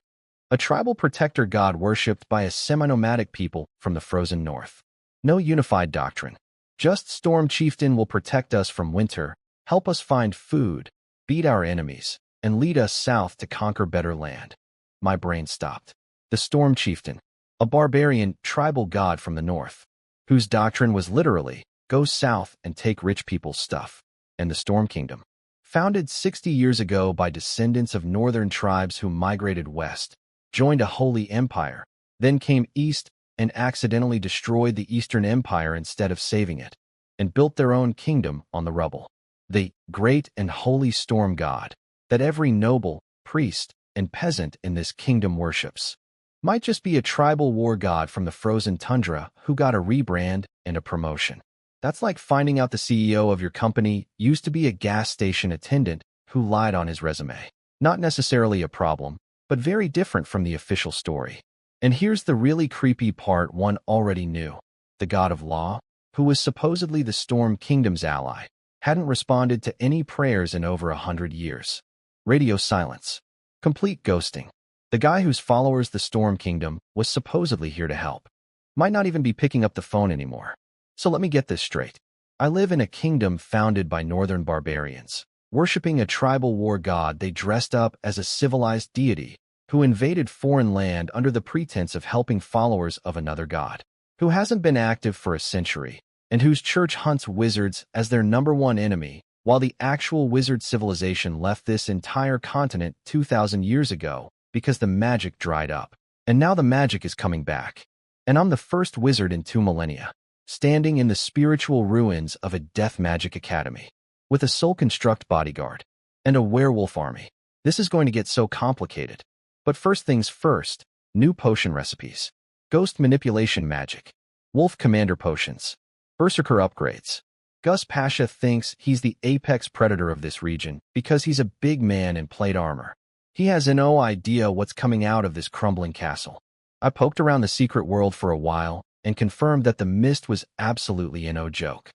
a tribal protector god worshipped by a semi-nomadic people from the frozen north. No unified doctrine. Just storm chieftain will protect us from winter, help us find food, beat our enemies, and lead us south to conquer better land. My brain stopped. The storm chieftain, a barbarian tribal god from the north, whose doctrine was literally, go south and take rich people's stuff. And the Storm Kingdom, founded 60 years ago by descendants of northern tribes who migrated west, joined a holy empire, then came east and accidentally destroyed the Eastern Empire instead of saving it, and built their own kingdom on the rubble. The great and holy storm god that every noble, priest, and peasant in this kingdom worships might just be a tribal war god from the frozen tundra who got a rebrand and a promotion. That's like finding out the CEO of your company used to be a gas station attendant who lied on his resume. Not necessarily a problem, but very different from the official story. And here's the really creepy part one already knew. The god of law, who was supposedly the Storm Kingdom's ally, hadn't responded to any prayers in over 100 years. Radio silence. Complete ghosting. The guy whose followers the Storm Kingdom was supposedly here to help might not even be picking up the phone anymore. So let me get this straight. I live in a kingdom founded by northern barbarians, worshipping a tribal war god they dressed up as a civilized deity who invaded foreign land under the pretense of helping followers of another god, who hasn't been active for a century, and whose church hunts wizards as their #1 enemy, while the actual wizard civilization left this entire continent 2,000 years ago because the magic dried up. And now the magic is coming back. And I'm the first wizard in 2 millennia, standing in the spiritual ruins of a death magic academy, with a soul construct bodyguard, and a werewolf army. This is going to get so complicated. But first things first, new potion recipes, ghost manipulation magic, wolf commander potions, berserker upgrades. Gus Pasha thinks he's the apex predator of this region because he's a big man in plate armor. He has no idea what's coming out of this crumbling castle. I poked around the secret world for a while and confirmed that the mist was absolutely no joke.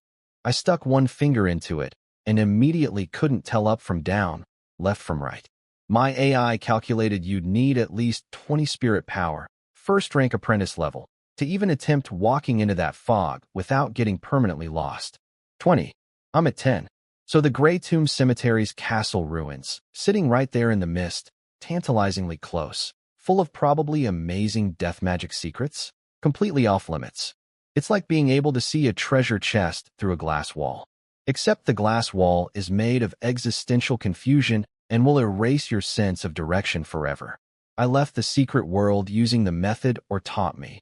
I stuck one finger into it and immediately couldn't tell up from down, left from right. My AI calculated you'd need at least 20 spirit power, first-rank apprentice level, to even attempt walking into that fog without getting permanently lost. 20. I'm at 10. So the Grey Tomb Cemetery's castle ruins, sitting right there in the mist, tantalizingly close, full of probably amazing death magic secrets, completely off limits. It's like being able to see a treasure chest through a glass wall. Except the glass wall is made of existential confusion and will erase your sense of direction forever. I left the secret world using the method or taught me.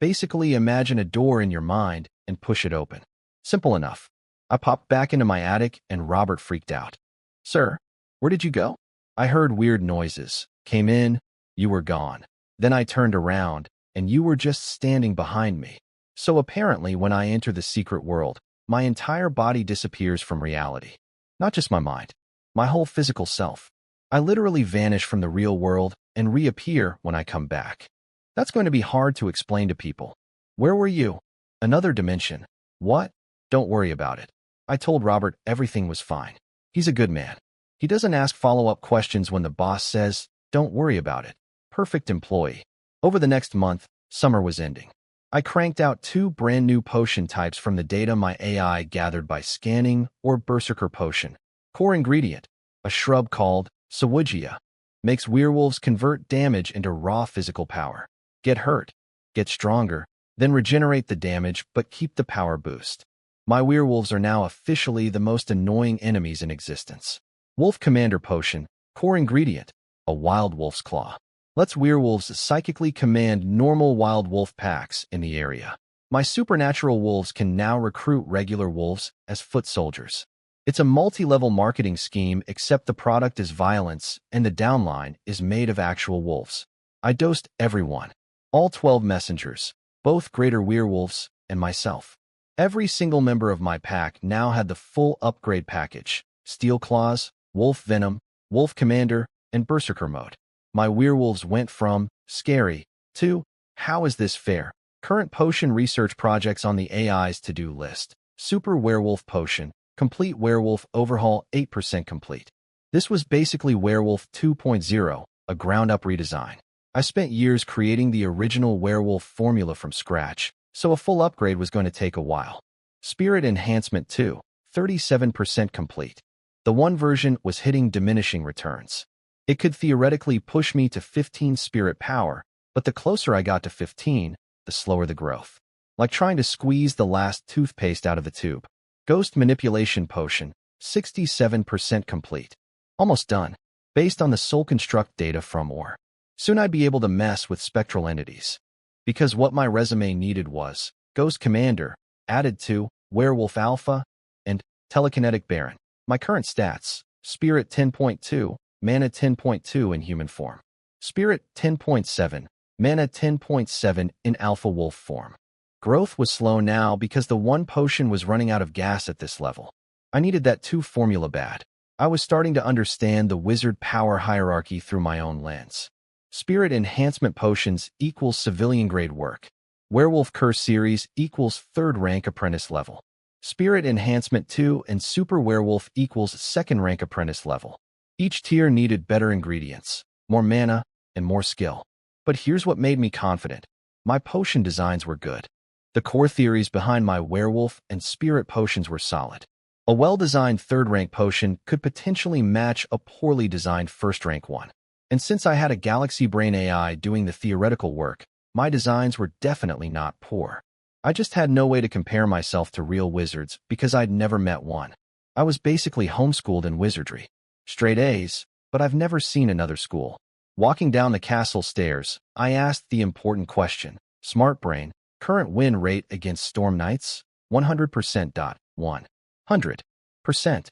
Basically, imagine a door in your mind and push it open. Simple enough. I popped back into my attic and Robert freaked out. "Sir, where did you go?" I heard weird noises, came in, you were gone. Then I turned around, and you were just standing behind me. So apparently when I enter the secret world, my entire body disappears from reality. Not just my mind, my whole physical self. I literally vanish from the real world and reappear when I come back. That's going to be hard to explain to people. Where were you? Another dimension. What? Don't worry about it. I told Robert everything was fine. He's a good man. He doesn't ask follow-up questions when the boss says, "Don't worry about it." Perfect employee. Over the next month, summer was ending. I cranked out 2 brand new potion types from the data my AI gathered by scanning or berserker potion. Core ingredient, a shrub called Sawujia, makes werewolves convert damage into raw physical power. Get hurt, get stronger, then regenerate the damage but keep the power boost. My werewolves are now officially the most annoying enemies in existence. Wolf Commander Potion, core ingredient, a wild wolf's claw. Lets werewolves psychically command normal wild wolf packs in the area. My supernatural wolves can now recruit regular wolves as foot soldiers. It's a multi-level marketing scheme except the product is violence and the downline is made of actual wolves. I dosed everyone. All 12 messengers, both greater werewolves and myself. Every single member of my pack now had the full upgrade package, Steel Claws, Wolf Venom, Wolf Commander, and Berserker mode. My werewolves went from Scary. 2. How is this fair? Current potion research projects on the AI's to-do list. Super Werewolf Potion. Complete Werewolf Overhaul 8% complete. This was basically Werewolf 2.0, a ground-up redesign. I spent years creating the original werewolf formula from scratch, so a full upgrade was going to take a while. Spirit Enhancement 2, 37% complete. The one version was hitting diminishing returns. It could theoretically push me to 15 spirit power, but the closer I got to 15, the slower the growth. Like trying to squeeze the last toothpaste out of the tube. Ghost Manipulation Potion, 67% complete. Almost done, based on the Soul Construct data from OR. Soon I'd be able to mess with spectral entities. Because what my resume needed was Ghost Commander, added to Werewolf Alpha, and Telekinetic Baron. My current stats, Spirit 10.2, Mana 10.2 in human form. Spirit 10.7, Mana 10.7 in Alpha Wolf form. Growth was slow now because the one potion was running out of gas at this level. I needed that 2 formula bad. I was starting to understand the wizard power hierarchy through my own lens. Spirit Enhancement Potions equals civilian-grade work. Werewolf Curse Series equals 3rd rank apprentice level. Spirit Enhancement 2 and Super Werewolf equals 2nd rank apprentice level. Each tier needed better ingredients, more mana, and more skill. But here's what made me confident. My potion designs were good. The core theories behind my werewolf and spirit potions were solid. A well-designed 3rd rank potion could potentially match a poorly designed 1st rank one. And since I had a Galaxy Brain AI doing the theoretical work, my designs were definitely not poor. I just had no way to compare myself to real wizards because I'd never met one. I was basically homeschooled in wizardry. Straight A's, but I've never seen another school. Walking down the castle stairs, I asked the important question. Smart Brain, current win rate against Storm Knights? 100%. 100%.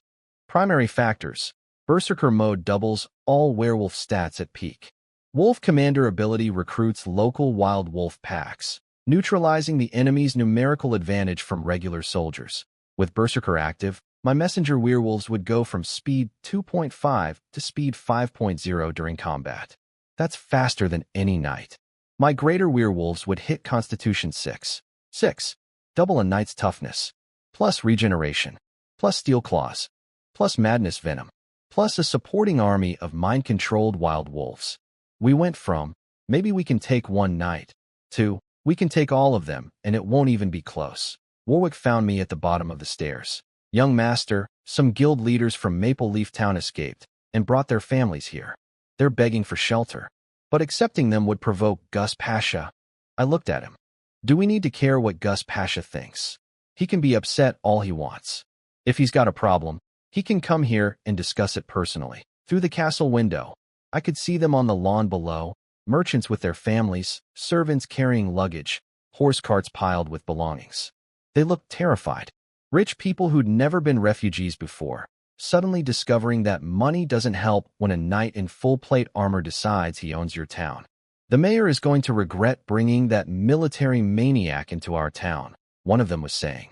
Primary factors. Berserker mode doubles all werewolf stats at peak. Wolf Commander ability recruits local wild wolf packs, neutralizing the enemy's numerical advantage from regular soldiers. With Berserker active, my messenger werewolves would go from speed 2.5 to speed 5.0 during combat. That's faster than any knight. My greater werewolves would hit Constitution 6, double a knight's toughness, plus regeneration, plus steel claws, plus madness venom, plus a supporting army of mind-controlled wild wolves. We went from, maybe we can take one knight, to, we can take all of them, and it won't even be close. Warwick found me at the bottom of the stairs. Young master, some guild leaders from Maple Leaf Town escaped and brought their families here. They're begging for shelter. But accepting them would provoke Gus Pasha. I looked at him. Do we need to care what Gus Pasha thinks? He can be upset all he wants. If he's got a problem, he can come here and discuss it personally. Through the castle window, I could see them on the lawn below, merchants with their families, servants carrying luggage, horse carts piled with belongings. They looked terrified. Rich people who'd never been refugees before, suddenly discovering that money doesn't help when a knight in full-plate armor decides he owns your town. The mayor is going to regret bringing that military maniac into our town, one of them was saying.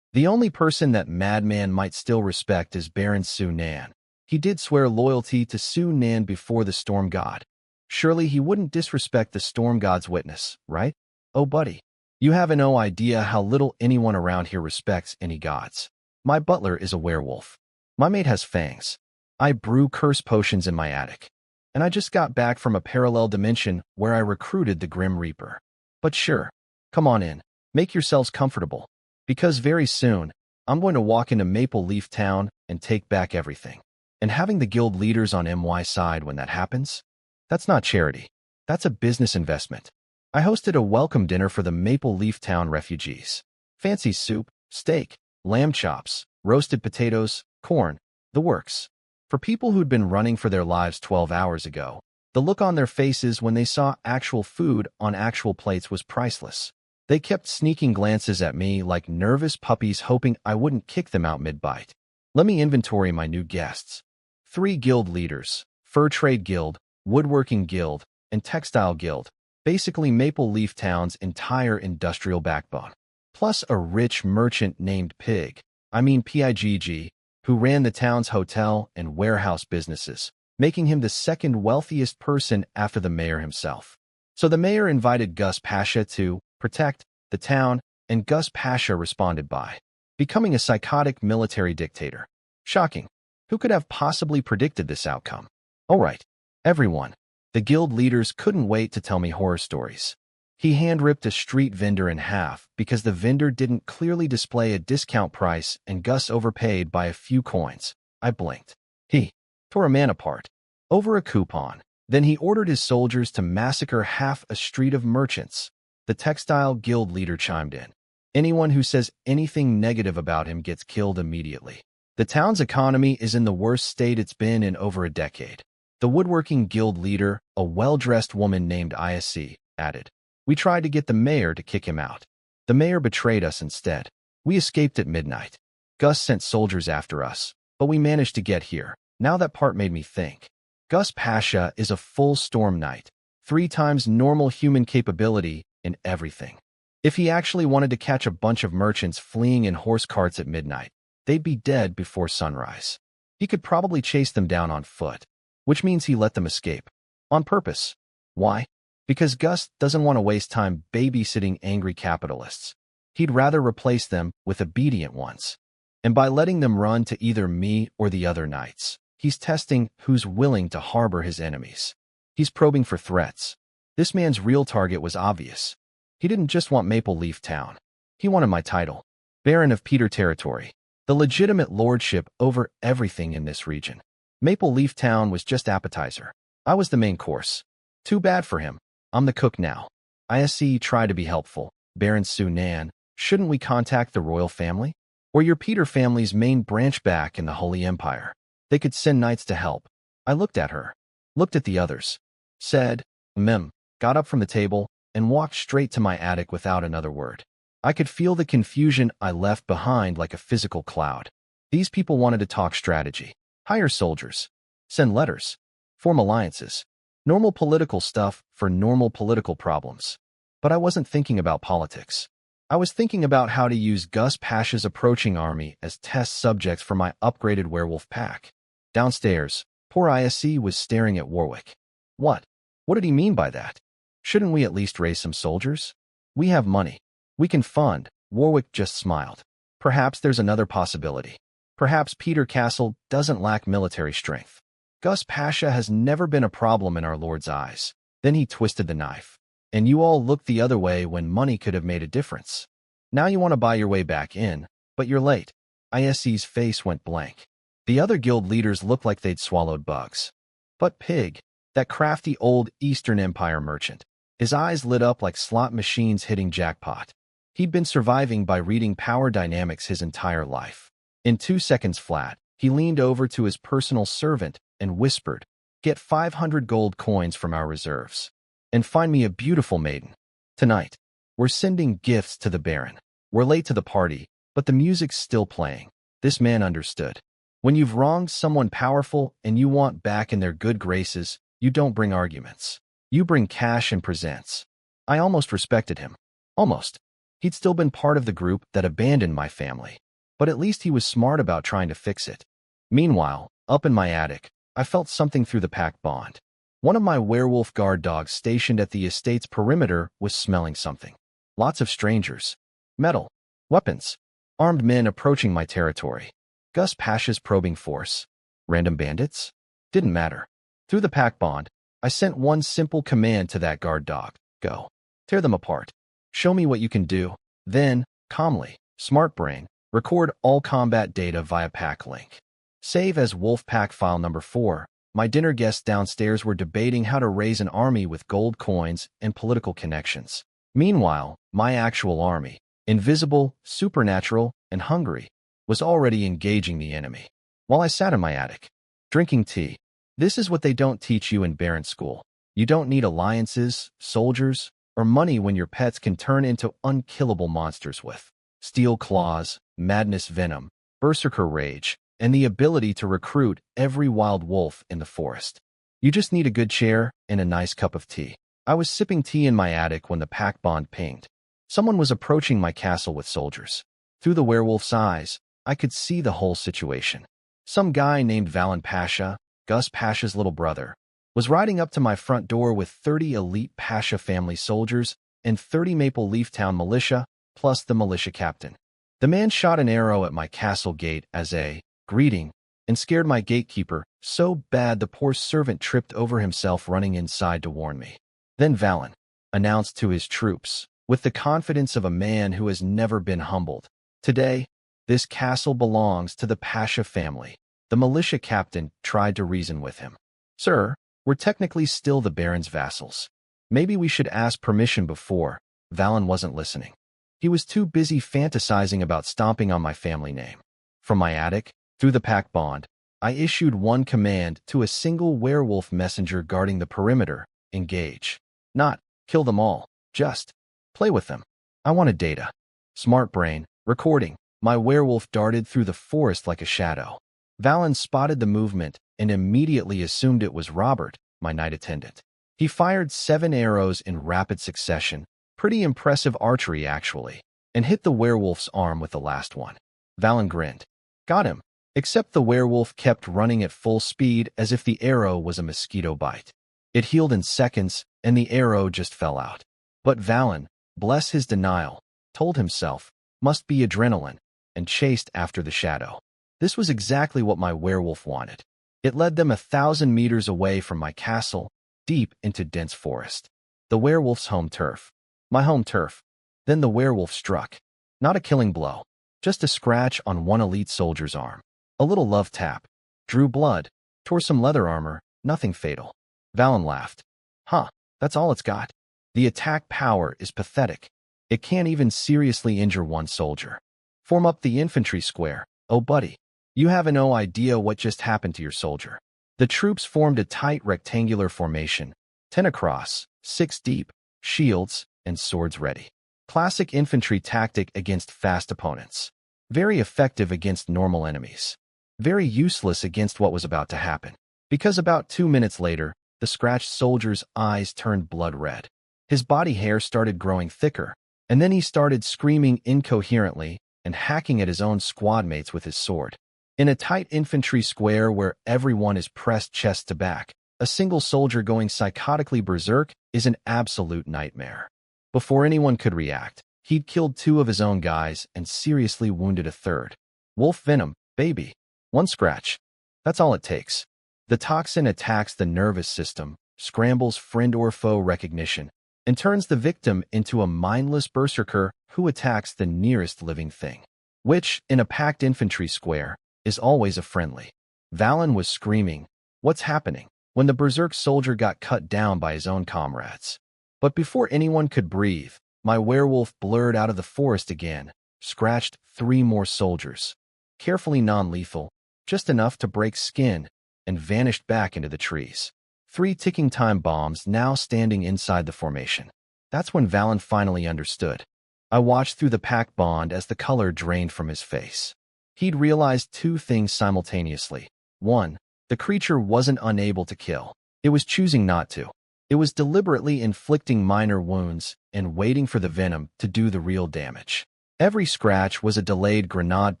The only person that Madman might still respect is Baron Su Nan. He did swear loyalty to Su Nan before the Storm God. Surely he wouldn't disrespect the Storm God's witness, right? Oh, buddy. You have no idea how little anyone around here respects any gods. My butler is a werewolf. My mate has fangs. I brew curse potions in my attic. And I just got back from a parallel dimension where I recruited the Grim Reaper. But sure, come on in. Make yourselves comfortable. Because very soon, I'm going to walk into Maple Leaf Town and take back everything. And having the guild leaders on MY side when that happens? That's not charity. That's a business investment. I hosted a welcome dinner for the Maple Leaf Town refugees. Fancy soup, steak, lamb chops, roasted potatoes, corn, the works. For people who'd been running for their lives 12 hours ago, the look on their faces when they saw actual food on actual plates was priceless. They kept sneaking glances at me like nervous puppies hoping I wouldn't kick them out mid-bite. Let me inventory my new guests. 3 guild leaders, Fur Trade Guild, Woodworking Guild, and Textile Guild. Basically Maple Leaf Town's entire industrial backbone. Plus a rich merchant named Pigg, who ran the town's hotel and warehouse businesses, making him the second wealthiest person after the mayor himself. So the mayor invited Gus Pasha to protect the town, and Gus Pasha responded by becoming a psychotic military dictator. Shocking. Who could have possibly predicted this outcome? All right, everyone. The guild leaders couldn't wait to tell me horror stories. He hand-ripped a street vendor in half because the vendor didn't clearly display a discount price and Gus overpaid by a few coins. I blinked. He tore a man apart over a coupon. Then he ordered his soldiers to massacre half a street of merchants. The textile guild leader chimed in. Anyone who says anything negative about him gets killed immediately. The town's economy is in the worst state it's been in over a decade. The woodworking guild leader, a well-dressed woman named ISC, added. We tried to get the mayor to kick him out. The mayor betrayed us instead. We escaped at midnight. Gus sent soldiers after us, but we managed to get here. Now that part made me think. Gus Pasha is a full storm knight, 3 times normal human capability in everything. If he actually wanted to catch a bunch of merchants fleeing in horse carts at midnight, they'd be dead before sunrise. He could probably chase them down on foot, which means he let them escape. On purpose. Why? Because Gus doesn't want to waste time babysitting angry capitalists. He'd rather replace them with obedient ones. And by letting them run to either me or the other knights, he's testing who's willing to harbor his enemies. He's probing for threats. This man's real target was obvious. He didn't just want Maple Leaf Town. He wanted my title, Baron of Peter Territory, the legitimate lordship over everything in this region. Maple Leaf Town was just appetizer. I was the main course. Too bad for him. I'm the cook now. ISC tried to be helpful. Baron Sunan, shouldn't we contact the royal family? Or your Peter family's main branch back in the Holy Empire? They could send knights to help. I looked at her, looked at the others, said, got up from the table, and walked straight to my attic without another word. I could feel the confusion I left behind like a physical cloud. These people wanted to talk strategy, hire soldiers, send letters, form alliances, normal political stuff for normal political problems. But I wasn't thinking about politics. I was thinking about how to use Gus Pasha's approaching army as test subjects for my upgraded werewolf pack. Downstairs, poor ISC was staring at Warwick. What? What did he mean by that? Shouldn't we at least raise some soldiers? We have money. We can fund. Warwick just smiled. Perhaps there's another possibility. Perhaps Peter Castle doesn't lack military strength. Gus Pasha has never been a problem in our Lord's eyes. Then he twisted the knife. And you all looked the other way when money could have made a difference. Now you want to buy your way back in, but you're late. ISC's face went blank. The other guild leaders looked like they'd swallowed bugs. But Pig, that crafty old Eastern Empire merchant, his eyes lit up like slot machines hitting jackpot. He'd been surviving by reading power dynamics his entire life. In 2 seconds flat, he leaned over to his personal servant and whispered, "Get 500 gold coins from our reserves. And find me a beautiful maiden. Tonight, we're sending gifts to the Baron. We're late to the party, but the music's still playing." This man understood. When you've wronged someone powerful and you want back in their good graces, you don't bring arguments. You bring cash and presents. I almost respected him. Almost. He'd still been part of the group that abandoned my family. But at least he was smart about trying to fix it. Meanwhile, up in my attic, I felt something through the pack bond. One of my werewolf guard dogs stationed at the estate's perimeter was smelling something. Lots of strangers. Metal. Weapons. Armed men approaching my territory. Gus Pasha's probing force. Random bandits? Didn't matter. Through the pack bond, I sent one simple command to that guard dog. Go. Tear them apart. Show me what you can do. Then, calmly, smart brain, record all combat data via pack link. Save as wolf pack file number 4. My dinner guests downstairs were debating how to raise an army with gold coins and political connections. Meanwhile, my actual army, invisible, supernatural, and hungry, was already engaging the enemy. While I sat in my attic, drinking tea. This is what they don't teach you in Baron School. You don't need alliances, soldiers, or money when your pets can turn into unkillable monsters with steel claws, madness venom, berserker rage, and the ability to recruit every wild wolf in the forest. You just need a good chair and a nice cup of tea. I was sipping tea in my attic when the pack bond pinged. Someone was approaching my castle with soldiers. Through the werewolf's eyes, I could see the whole situation. Some guy named Valen Pasha, Gus Pasha's little brother, was riding up to my front door with 30 elite Pasha family soldiers and 30 Maple Leaf Town militia, plus the militia captain. The man shot an arrow at my castle gate as a greeting and scared my gatekeeper so bad the poor servant tripped over himself running inside to warn me. Then Valen announced to his troops, with the confidence of a man who has never been humbled, "Today, this castle belongs to the Pasha family." The militia captain tried to reason with him. "Sir, we're technically still the Baron's vassals. Maybe we should ask permission before." Valen wasn't listening. He was too busy fantasizing about stomping on my family name. From my attic, through the pact bond, I issued one command to a single werewolf messenger guarding the perimeter: engage. Not kill them all, just play with them. I wanted data. Smart brain, recording. My werewolf darted through the forest like a shadow. Valen spotted the movement and immediately assumed it was Robert, my night attendant. He fired 7 arrows in rapid succession, pretty impressive archery actually, and hit the werewolf's arm with the last one. Valen grinned. Got him, except the werewolf kept running at full speed as if the arrow was a mosquito bite. It healed in seconds, and the arrow just fell out. But Valen, bless his denial, told himself, must be adrenaline, and chased after the shadow. This was exactly what my werewolf wanted. It led them 1,000 meters away from my castle, deep into dense forest. The werewolf's home turf. My home turf. Then the werewolf struck. Not a killing blow, just a scratch on one elite soldier's arm. A little love tap. Drew blood, tore some leather armor, nothing fatal. Valen laughed. Huh, that's all it's got. The attack power is pathetic. It can't even seriously injure one soldier. Form up the infantry square. Oh buddy, you have no idea what just happened to your soldier. The troops formed a tight rectangular formation, 10 across, 6 deep, shields and swords ready. Classic infantry tactic against fast opponents. Very effective against normal enemies. Very useless against what was about to happen. Because about 2 minutes later, the scratched soldier's eyes turned blood red. His body hair started growing thicker, and then he started screaming incoherently and hacking at his own squad mates with his sword. In a tight infantry square where everyone is pressed chest to back, a single soldier going psychotically berserk is an absolute nightmare. Before anyone could react, he'd killed 2 of his own guys and seriously wounded a third. Wolf venom, baby. 1 scratch. That's all it takes. The toxin attacks the nervous system, scrambles friend or foe recognition, and turns the victim into a mindless berserker who attacks the nearest living thing. Which, in a packed infantry square, is always a friendly. Valen was screaming, "What's happening?" when the berserk soldier got cut down by his own comrades. But before anyone could breathe, my werewolf blurred out of the forest again, scratched 3 more soldiers. Carefully non-lethal, just enough to break skin, and vanished back into the trees. 3 ticking time bombs now standing inside the formation. That's when Valen finally understood. I watched through the pact bond as the color drained from his face. He'd realized 2 things simultaneously. 1, the creature wasn't unable to kill. It was choosing not to. It was deliberately inflicting minor wounds and waiting for the venom to do the real damage. Every scratch was a delayed grenade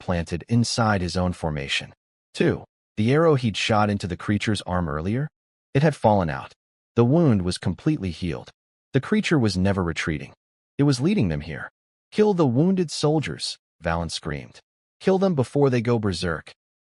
planted inside his own formation. 2, the arrow he'd shot into the creature's arm earlier? It had fallen out. The wound was completely healed. The creature was never retreating. It was leading them here. Kill the wounded soldiers, Valen screamed. Kill them before they go berserk.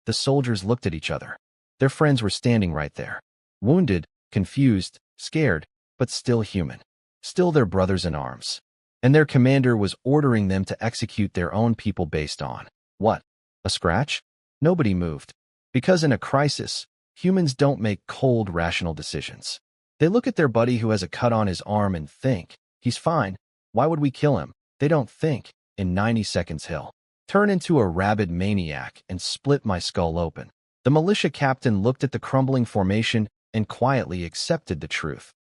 The soldiers looked at each other. Their friends were standing right there. Wounded, confused, scared, but still human. Still their brothers in arms. And their commander was ordering them to execute their own people based on what? A scratch? Nobody moved. Because in a crisis, humans don't make cold, rational decisions. They look at their buddy who has a cut on his arm and think, he's fine. Why would we kill him? They don't think, in 90 seconds he'll turn into a rabid maniac and split my skull open. The militia captain looked at the crumbling formation and quietly accepted the truth.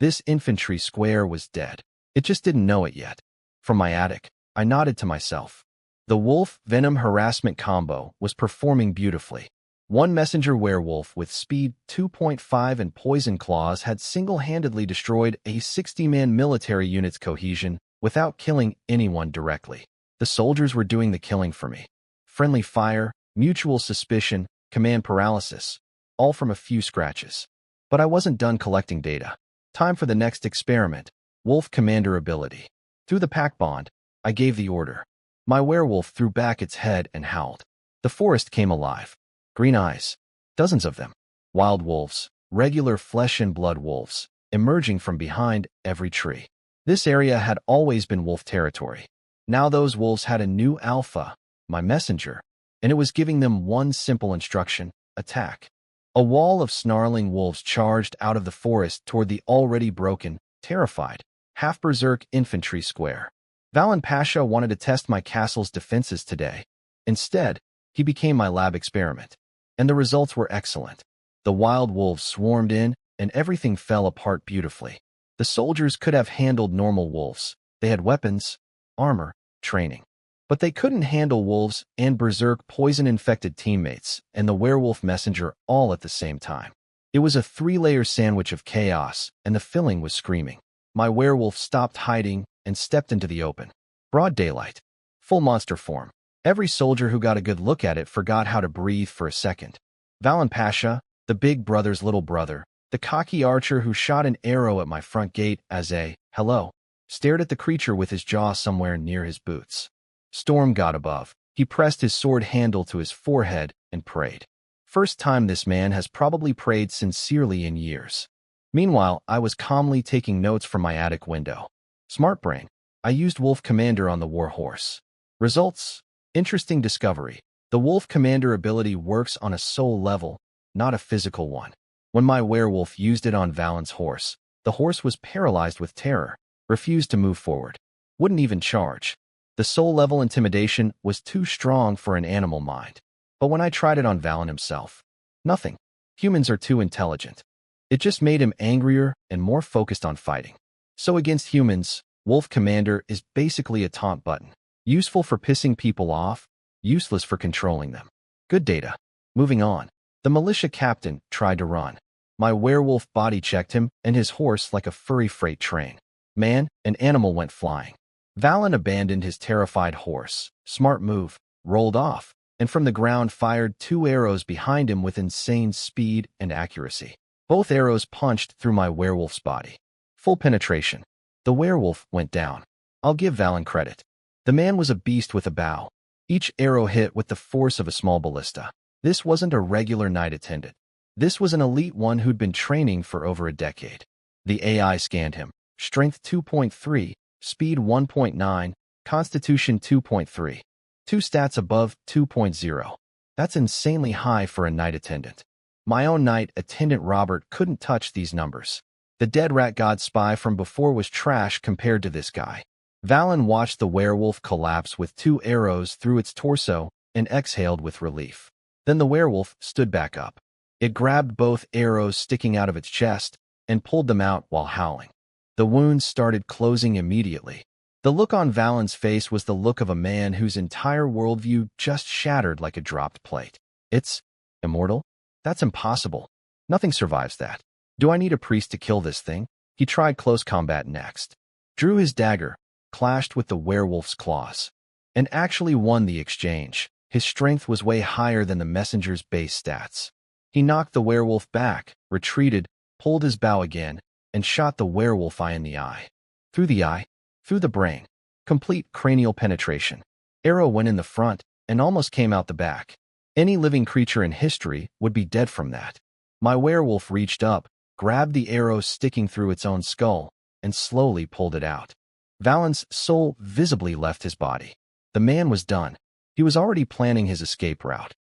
This infantry square was dead. It just didn't know it yet. From my attic, I nodded to myself. The wolf-venom harassment combo was performing beautifully. One messenger werewolf with speed 2.5 and poison claws had single-handedly destroyed a 60-man military unit's cohesion without killing anyone directly. The soldiers were doing the killing for me. Friendly fire, mutual suspicion, command paralysis, all from a few scratches. But I wasn't done collecting data. Time for the next experiment. Wolf Commander ability. Through the pack bond, I gave the order. My werewolf threw back its head and howled. The forest came alive. Green eyes. Dozens of them. Wild wolves. Regular flesh and blood wolves. Emerging from behind every tree. This area had always been wolf territory. Now those wolves had a new alpha, my messenger, and it was giving them one simple instruction: attack. A wall of snarling wolves charged out of the forest toward the already broken, terrified, half-berserk infantry square. Valen Pasha wanted to test my castle's defenses today. Instead, he became my lab experiment. And the results were excellent. The wild wolves swarmed in, and everything fell apart beautifully. The soldiers could have handled normal wolves. They had weapons, armor, training. But they couldn't handle wolves and berserk poison-infected teammates and the werewolf messenger all at the same time. It was a three-layer sandwich of chaos, and the filling was screaming. My werewolf stopped hiding and stepped into the open. Broad daylight. Full monster form. Every soldier who got a good look at it forgot how to breathe for a second. Valen Pasha, the big brother's little brother, the cocky archer who shot an arrow at my front gate as a hello, stared at the creature with his jaw somewhere near his boots. Storm got above. He pressed his sword handle to his forehead and prayed. First time this man has probably prayed sincerely in years. Meanwhile, I was calmly taking notes from my attic window. Smart brain. I used Wolf Commander on the war horse. Results? Interesting discovery. The Wolf Commander ability works on a soul level, not a physical one. When my werewolf used it on Valen's horse, the horse was paralyzed with terror, refused to move forward, wouldn't even charge. The soul-level intimidation was too strong for an animal mind. But when I tried it on Valen himself, nothing. Humans are too intelligent. It just made him angrier and more focused on fighting. So against humans, Wolf Commander is basically a taunt button. Useful for pissing people off, useless for controlling them. Good data. Moving on. The militia captain tried to run. My werewolf body checked him and his horse like a furry freight train. Man, an animal went flying. Valen abandoned his terrified horse, smart move, rolled off, and from the ground fired 2 arrows behind him with insane speed and accuracy. Both arrows punched through my werewolf's body. Full penetration. The werewolf went down. I'll give Valen credit. The man was a beast with a bow. Each arrow hit with the force of a small ballista. This wasn't a regular knight attendant. This was an elite one who'd been training for over a decade. The AI scanned him. Strength 2.3. Speed 1.9, Constitution 2.3. 2 stats above 2.0. That's insanely high for a knight attendant. My own knight attendant Robert couldn't touch these numbers. The dead rat god spy from before was trash compared to this guy. Valen watched the werewolf collapse with 2 arrows through its torso and exhaled with relief. Then the werewolf stood back up. It grabbed both arrows sticking out of its chest and pulled them out while howling. The wounds started closing immediately. The look on Valen's face was the look of a man whose entire worldview just shattered like a dropped plate. It's immortal? That's impossible. Nothing survives that. Do I need a priest to kill this thing? He tried close combat next. Drew his dagger, clashed with the werewolf's claws, and actually won the exchange. His strength was way higher than the messenger's base stats. He knocked the werewolf back, retreated, pulled his bow again, and shot the werewolf eye in the eye. Through the eye, through the brain. Complete cranial penetration. Arrow went in the front and almost came out the back. Any living creature in history would be dead from that. My werewolf reached up, grabbed the arrow sticking through its own skull, and slowly pulled it out. Valen's soul visibly left his body. The man was done. He was already planning his escape route.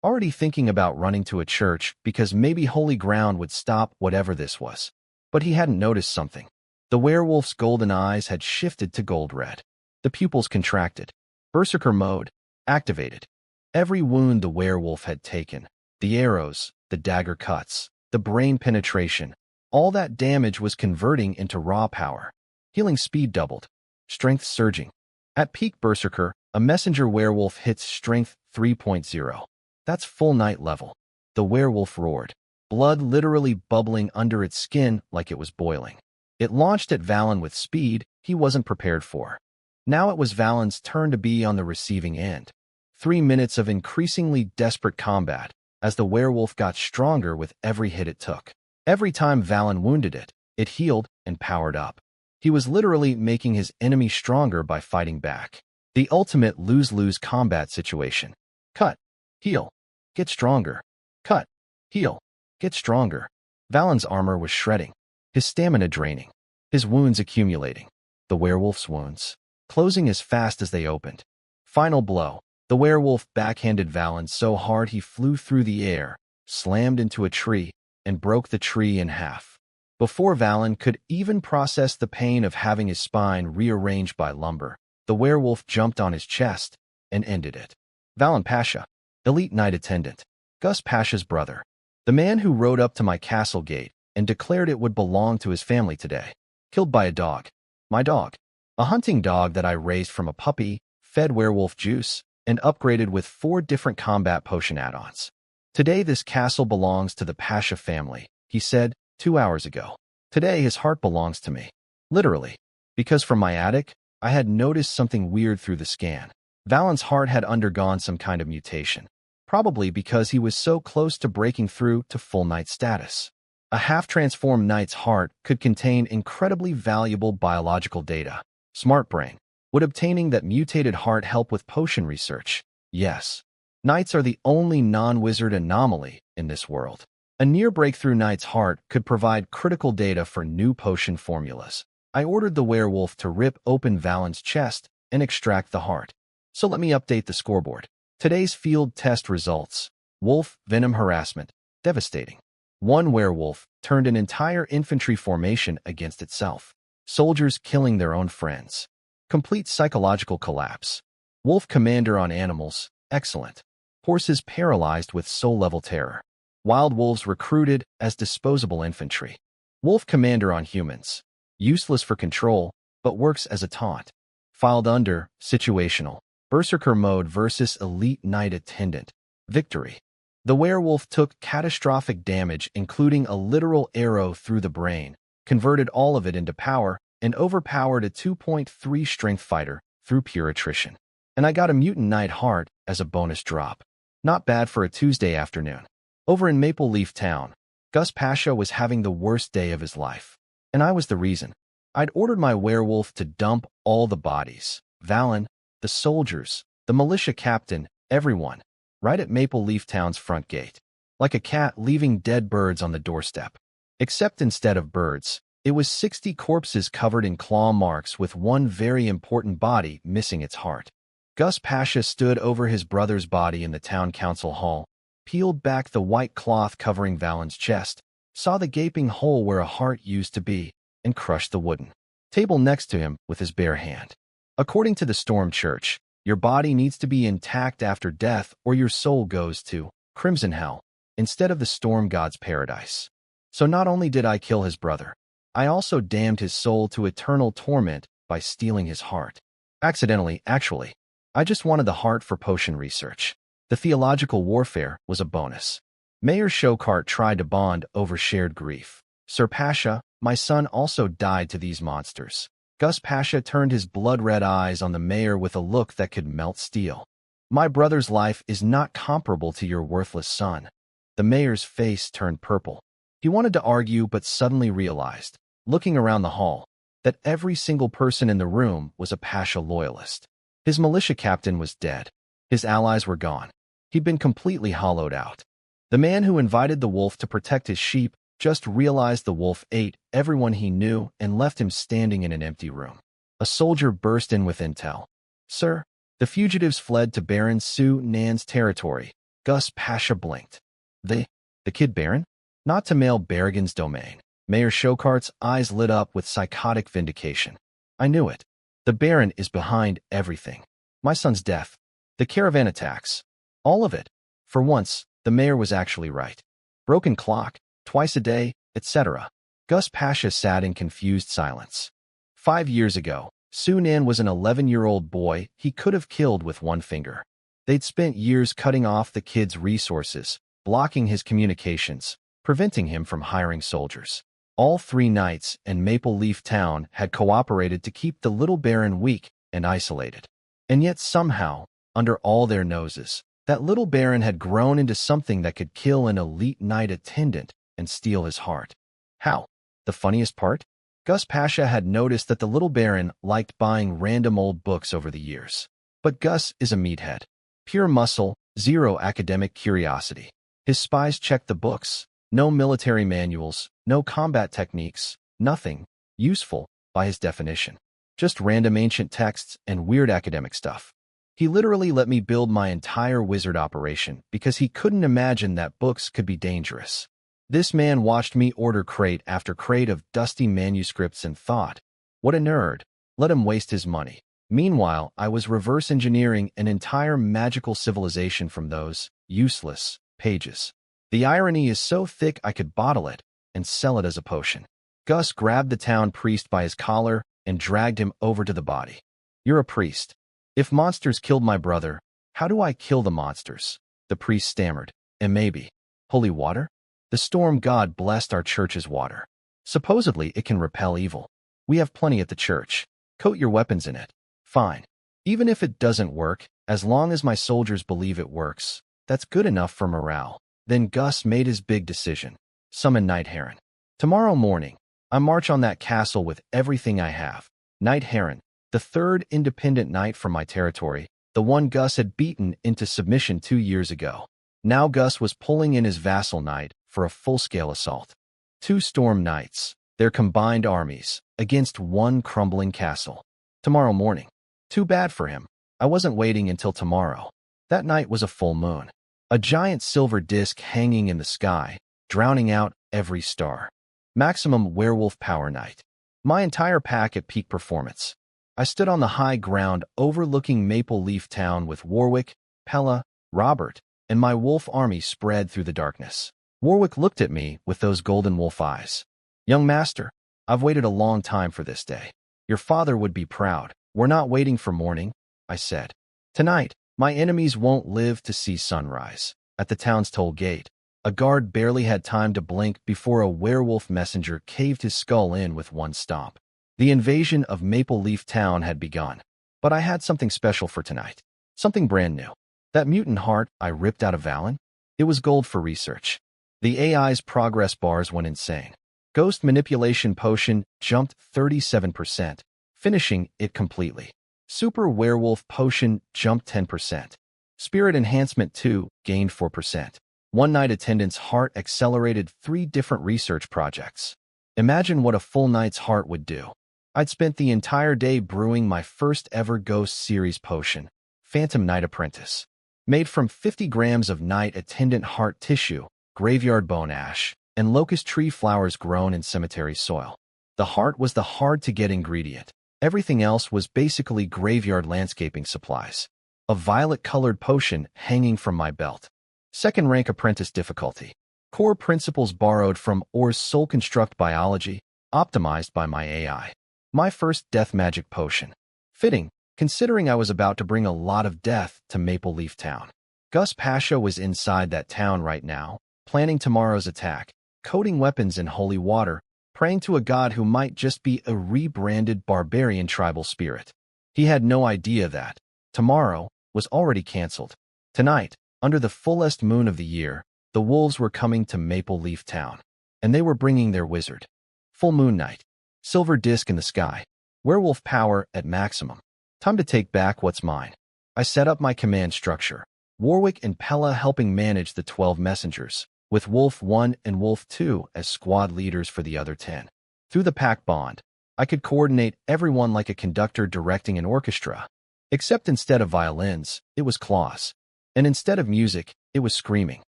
Already thinking about running to a church because maybe holy ground would stop whatever this was. But he hadn't noticed something. The werewolf's golden eyes had shifted to gold red. The pupils contracted. Berserker mode activated. Every wound the werewolf had taken, the arrows, the dagger cuts, the brain penetration, all that damage was converting into raw power. Healing speed doubled. Strength surging. At peak Berserker, a messenger werewolf hits strength 3.0. That's full knight level. The werewolf roared. Blood literally bubbling under its skin like it was boiling. It launched at Valen with speed he wasn't prepared for. Now it was Valen's turn to be on the receiving end. 3 minutes of increasingly desperate combat as the werewolf got stronger with every hit it took. Every time Valen wounded it, it healed and powered up. He was literally making his enemy stronger by fighting back. The ultimate lose-lose combat situation. Cut. Heal. Get stronger. Cut. Heal. Get stronger. Valen's armor was shredding, his stamina draining, his wounds accumulating. The werewolf's wounds closing as fast as they opened. Final blow. The werewolf backhanded Valen so hard he flew through the air, slammed into a tree, and broke the tree in half. Before Valen could even process the pain of having his spine rearranged by lumber, the werewolf jumped on his chest and ended it. Valen Pasha, elite knight attendant, Gus Pasha's brother, the man who rode up to my castle gate and declared it would belong to his family today, killed by a dog. My dog. A hunting dog that I raised from a puppy, fed werewolf juice, and upgraded with 4 different combat potion add-ons. Today this castle belongs to the Pasha family, he said 2 hours ago. Today his heart belongs to me. Literally. Because from my attic, I had noticed something weird through the scan. Valen's heart had undergone some kind of mutation. Probably because he was so close to breaking through to full knight status. A half-transformed knight's heart could contain incredibly valuable biological data. Smart brain. Would obtaining that mutated heart help with potion research? Yes. Knights are the only non-wizard anomaly in this world. A near-breakthrough knight's heart could provide critical data for new potion formulas. I ordered the werewolf to rip open Valen's chest and extract the heart. So let me update the scoreboard. Today's field test results. Wolf, venom harassment. Devastating. 1 werewolf turned an entire infantry formation against itself. Soldiers killing their own friends. Complete psychological collapse. Wolf commander on animals. Excellent. Horses paralyzed with soul-level terror. Wild wolves recruited as disposable infantry. Wolf commander on humans. Useless for control, but works as a taunt. Filed under, situational. Berserker mode versus elite knight attendant. Victory. The werewolf took catastrophic damage, including a literal arrow through the brain, converted all of it into power, and overpowered a 2.3 strength fighter through pure attrition. And I got a mutant knight heart as a bonus drop. Not bad for a Tuesday afternoon. Over in Maple Leaf Town, Gus Pasha was having the worst day of his life. And I was the reason. I'd ordered my werewolf to dump all the bodies. Valen, the soldiers, the militia captain, everyone, right at Maple Leaf Town's front gate. Like a cat leaving dead birds on the doorstep. Except instead of birds, it was 60 corpses covered in claw marks with one very important body missing its heart. Gus Pasha stood over his brother's body in the town council hall, peeled back the white cloth covering Valen's chest, saw the gaping hole where a heart used to be, and crushed the wooden table next to him with his bare hand. According to the Storm Church, your body needs to be intact after death or your soul goes to Crimson Hell instead of the Storm God's paradise. So not only did I kill his brother, I also damned his soul to eternal torment by stealing his heart. Accidentally, actually. I just wanted the heart for potion research. The theological warfare was a bonus. Mayor Showcart tried to bond over shared grief. Sir Pasha, my son, also died to these monsters. Gus Pasha turned his blood-red eyes on the mayor with a look that could melt steel. My brother's life is not comparable to your worthless son. The mayor's face turned purple. He wanted to argue but suddenly realized, looking around the hall, that every single person in the room was a Pasha loyalist. His militia captain was dead. His allies were gone. He'd been completely hollowed out. The man who invited the wolf to protect his sheep just realized the wolf ate everyone he knew and left him standing in an empty room. A soldier burst in with intel. Sir, the fugitives fled to Baron Su Nan's territory. Gus Pasha blinked. The kid Baron? Not to Mail Berrigan's domain. Mayor Showcart's eyes lit up with psychotic vindication. I knew it. The Baron is behind everything. My son's death. The caravan attacks. All of it. For once, the mayor was actually right. Broken clock, twice a day, etc. Gus Pasha sat in confused silence. 5 years ago, Su Nan was an 11-year-old boy he could have killed with one finger. They'd spent years cutting off the kid's resources, blocking his communications, preventing him from hiring soldiers. All 3 knights and Maple Leaf Town had cooperated to keep the little Baron weak and isolated. And yet somehow, under all their noses, that little Baron had grown into something that could kill an elite knight attendant and steal his heart. How? The funniest part? Gus Pasha had noticed that the little baron liked buying random old books over the years. But Gus is a meathead. Pure muscle, zero academic curiosity. His spies checked the books. No military manuals, no combat techniques, nothing useful by his definition. Just random ancient texts and weird academic stuff. He literally let me build my entire wizard operation because he couldn't imagine that books could be dangerous. This man watched me order crate after crate of dusty manuscripts and thought, what a nerd, let him waste his money. Meanwhile, I was reverse engineering an entire magical civilization from those useless pages. The irony is so thick I could bottle it and sell it as a potion. Gus grabbed the town priest by his collar and dragged him over to the body. You're a priest. If monsters killed my brother, how do I kill the monsters? The priest stammered. And maybe holy water? The storm god blessed our church's water. Supposedly it can repel evil. We have plenty at the church. Coat your weapons in it. Fine. Even if it doesn't work, as long as my soldiers believe it works, that's good enough for morale. Then Gus made his big decision. Summon Night Heron. Tomorrow morning, I march on that castle with everything I have. Night Heron, the third independent knight from my territory, the one Gus had beaten into submission 2 years ago. Now Gus was pulling in his vassal knight for a full-scale assault. 2 storm knights, their combined armies, against 1 crumbling castle. Tomorrow morning. Too bad for him. I wasn't waiting until tomorrow. That night was a full moon. A giant silver disc hanging in the sky, drowning out every star. Maximum werewolf power night. My entire pack at peak performance. I stood on the high ground overlooking Maple Leaf Town with Warwick, Pella, Robert, and my wolf army spread through the darkness. Warwick looked at me with those golden wolf eyes. Young master, I've waited a long time for this day. Your father would be proud. We're not waiting for morning, I said. Tonight, my enemies won't live to see sunrise. At the town's toll gate, a guard barely had time to blink before a werewolf messenger caved his skull in with one stomp. The invasion of Maple Leaf Town had begun. But I had something special for tonight. Something brand new. That mutant heart I ripped out of Valen? It was gold for research. The AI's progress bars went insane. Ghost manipulation potion jumped 37%, finishing it completely. Super werewolf potion jumped 10%. Spirit enhancement 2 gained 4%. One night attendance heart accelerated 3 different research projects. Imagine what a full night's heart would do. I'd spent the entire day brewing my first ever Ghost series potion, Phantom Night Apprentice. Made from 50 grams of night attendant heart tissue, graveyard bone ash, and locust tree flowers grown in cemetery soil. The heart was the hard-to-get ingredient. Everything else was basically graveyard landscaping supplies. A violet-colored potion hanging from my belt. Second-rank apprentice difficulty. Core principles borrowed from Or's Soul Construct biology, optimized by my AI. My first death magic potion. Fitting, considering I was about to bring a lot of death to Maple Leaf Town. Gus Pasha was inside that town right now, planning tomorrow's attack, coating weapons in holy water, praying to a god who might just be a rebranded barbarian tribal spirit. He had no idea that tomorrow was already canceled. Tonight, under the fullest moon of the year, the wolves were coming to Maple Leaf Town, and they were bringing their wizard. Full moon night. Silver disc in the sky. Werewolf power at maximum. Time to take back what's mine. I set up my command structure. Warwick and Pella helping manage the 12 messengers, with Wolf 1 and Wolf 2 as squad leaders for the other 10. Through the pack bond, I could coordinate everyone like a conductor directing an orchestra. Except instead of violins, it was claws. And instead of music, it was screaming.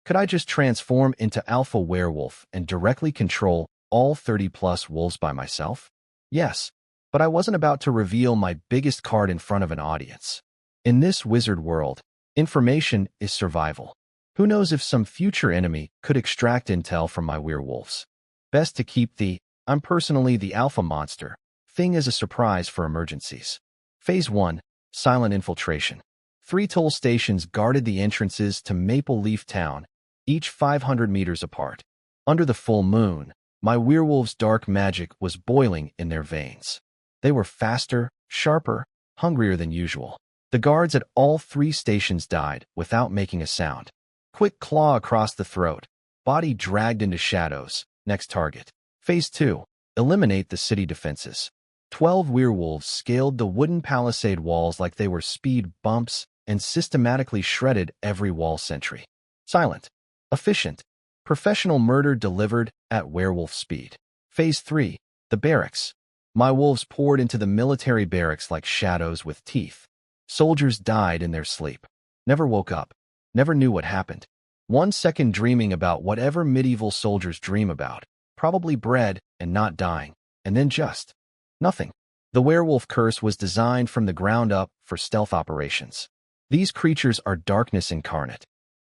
Could I just transform into Alpha Werewolf and directly control all 30-plus wolves by myself? Yes, but I wasn't about to reveal my biggest card in front of an audience. In this wizard world, information is survival. Who knows if some future enemy could extract intel from my werewolves? Best to keep I'm personally the alpha monster, thing as a surprise for emergencies. Phase 1, Silent Infiltration. 3 toll stations guarded the entrances to Maple Leaf Town, each 500 meters apart. Under the full moon, my werewolves' dark magic was boiling in their veins. They were faster, sharper, hungrier than usual. The guards at all 3 stations died without making a sound. Quick claw across the throat, Body dragged into shadows. Next target. Phase 2. Eliminate the city defenses. 12 werewolves scaled the wooden palisade walls like they were speed bumps and systematically shredded every wall sentry. Silent. Efficient. Professional murder delivered at werewolf speed. Phase 3. The barracks. My wolves poured into the military barracks like shadows with teeth. Soldiers died in their sleep. Never woke up. Never knew what happened. 1 second dreaming about whatever medieval soldiers dream about. Probably bread and not dying. And then just nothing. The werewolf curse was designed from the ground up for stealth operations. These creatures are darkness incarnate.